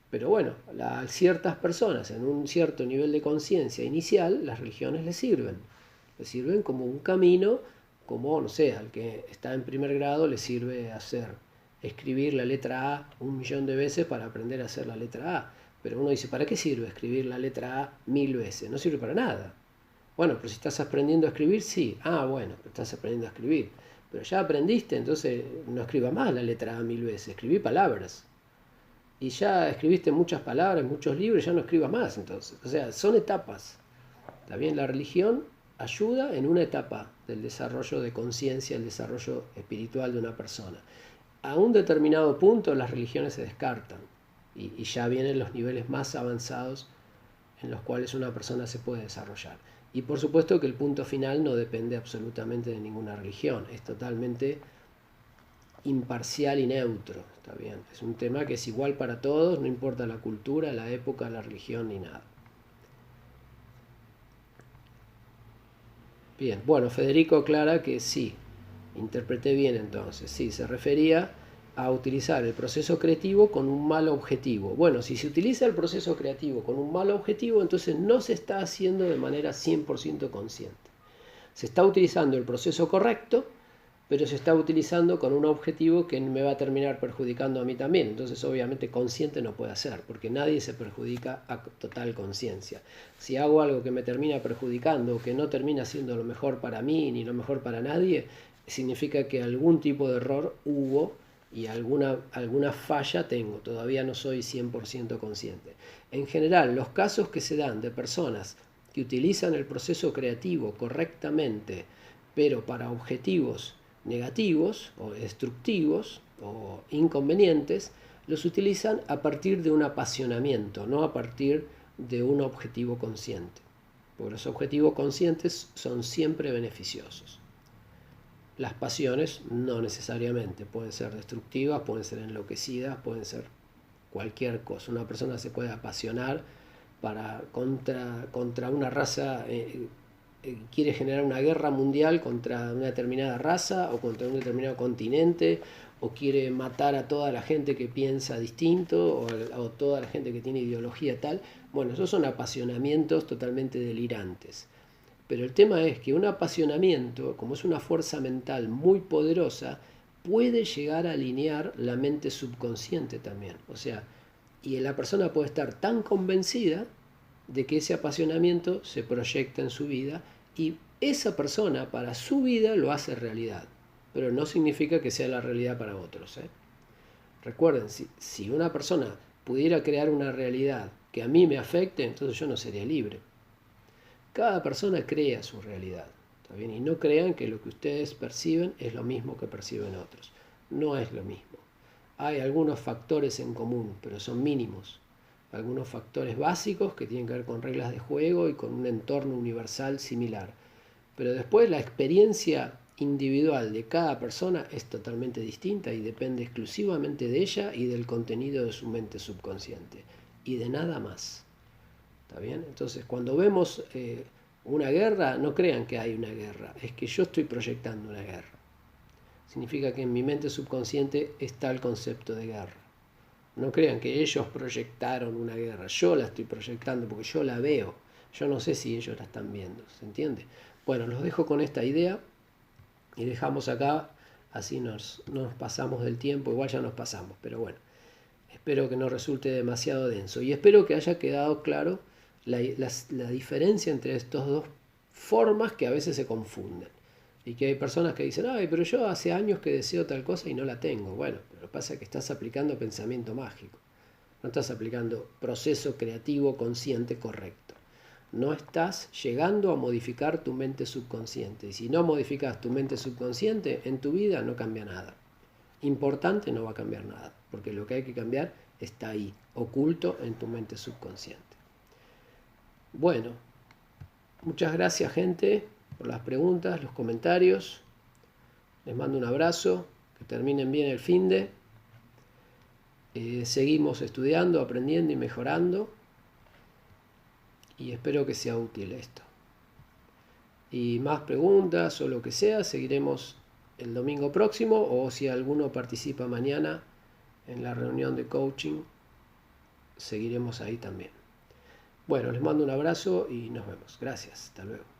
Speaker 1: Pero bueno, a ciertas personas en un cierto nivel de conciencia inicial, las religiones les sirven como un camino, como, no sé, al que está en primer grado le sirve escribir la letra A 1.000.000 de veces para aprender a hacer la letra A. Pero uno dice, ¿para qué sirve escribir la letra A 1.000 veces? No sirve para nada. Bueno, pero si estás aprendiendo a escribir, sí. Bueno, estás aprendiendo a escribir. Pero ya aprendiste, entonces no escriba más la letra A 1.000 veces, escribí palabras. Y ya escribiste muchas palabras, muchos libros, ya no escribas más entonces. O sea, son etapas. También la religión ayuda en una etapa del desarrollo de conciencia, el desarrollo espiritual de una persona. A un determinado punto las religiones se descartan y ya vienen los niveles más avanzados en los cuales una persona se puede desarrollar. Y por supuesto que el punto final no depende absolutamente de ninguna religión, es totalmente imparcial y neutro, ¿está bien? Es un tema que es igual para todos, no importa la cultura, la época, la religión ni nada. Bien, bueno, Federico aclara que sí, interpreté bien entonces, sí, se refería a utilizar el proceso creativo con un mal objetivo. Bueno, si se utiliza el proceso creativo con un mal objetivo, entonces no se está haciendo de manera 100% consciente. Se está utilizando el proceso correcto, pero se está utilizando con un objetivo que me va a terminar perjudicando a mí también. Entonces, obviamente, consciente no puede ser, porque nadie se perjudica a total conciencia. Si hago algo que me termina perjudicando o que no termina siendo lo mejor para mí ni lo mejor para nadie, significa que algún tipo de error hubo y alguna falla tengo. Todavía no soy 100% consciente. En general, los casos que se dan de personas que utilizan el proceso creativo correctamente, pero para objetivos negativos o destructivos o inconvenientes, los utilizan a partir de un apasionamiento, no a partir de un objetivo consciente. Porque los objetivos conscientes son siempre beneficiosos. Las pasiones no necesariamente, pueden ser destructivas, pueden ser enloquecidas, pueden ser cualquier cosa. Una persona se puede apasionar contra una raza, quiere generar una guerra mundial contra una determinada raza o contra un determinado continente, o quiere matar a toda la gente que piensa distinto o toda la gente que tiene ideología tal. Bueno, esos son apasionamientos totalmente delirantes. Pero el tema es que un apasionamiento, como es una fuerza mental muy poderosa, puede llegar a alinear la mente subconsciente también. O sea, y la persona puede estar tan convencida de que ese apasionamiento se proyecta en su vida y esa persona para su vida lo hace realidad. Pero no significa que sea la realidad para otros. Recuerden, si una persona pudiera crear una realidad que a mí me afecte, entonces yo no sería libre. Cada persona crea su realidad, ¿está bien? Y no crean que lo que ustedes perciben es lo mismo que perciben otros. No es lo mismo. Hay algunos factores en común, pero son mínimos. Algunos factores básicos que tienen que ver con reglas de juego y con un entorno universal similar. Pero después la experiencia individual de cada persona es totalmente distinta y depende exclusivamente de ella y del contenido de su mente subconsciente. Y de nada más. ¿Está bien? Entonces, cuando vemos una guerra, no crean que hay una guerra, es que yo estoy proyectando una guerra. Significa que en mi mente subconsciente está el concepto de guerra. No crean que ellos proyectaron una guerra, yo la estoy proyectando porque yo la veo. Yo no sé si ellos la están viendo, ¿se entiende? Bueno, los dejo con esta idea y dejamos acá, así nos pasamos del tiempo, igual ya nos pasamos, pero bueno, espero que no resulte demasiado denso y espero que haya quedado claro la diferencia entre estas dos formas que a veces se confunden. Y que hay personas que dicen, ay, pero yo hace años que deseo tal cosa y no la tengo. Bueno, pero lo que pasa es que estás aplicando pensamiento mágico. No estás aplicando proceso creativo consciente correcto. No estás llegando a modificar tu mente subconsciente. Y si no modificas tu mente subconsciente, en tu vida no cambia nada. Importante, no va a cambiar nada. Porque lo que hay que cambiar está ahí, oculto en tu mente subconsciente. Bueno, muchas gracias, gente, por las preguntas, los comentarios. Les mando un abrazo, que terminen bien el finde. Seguimos estudiando, aprendiendo y mejorando. Y espero que sea útil esto. Y más preguntas o lo que sea, seguiremos el domingo próximo, o si alguno participa mañana en la reunión de coaching, seguiremos ahí también. Bueno, les mando un abrazo y nos vemos. Gracias. Hasta luego.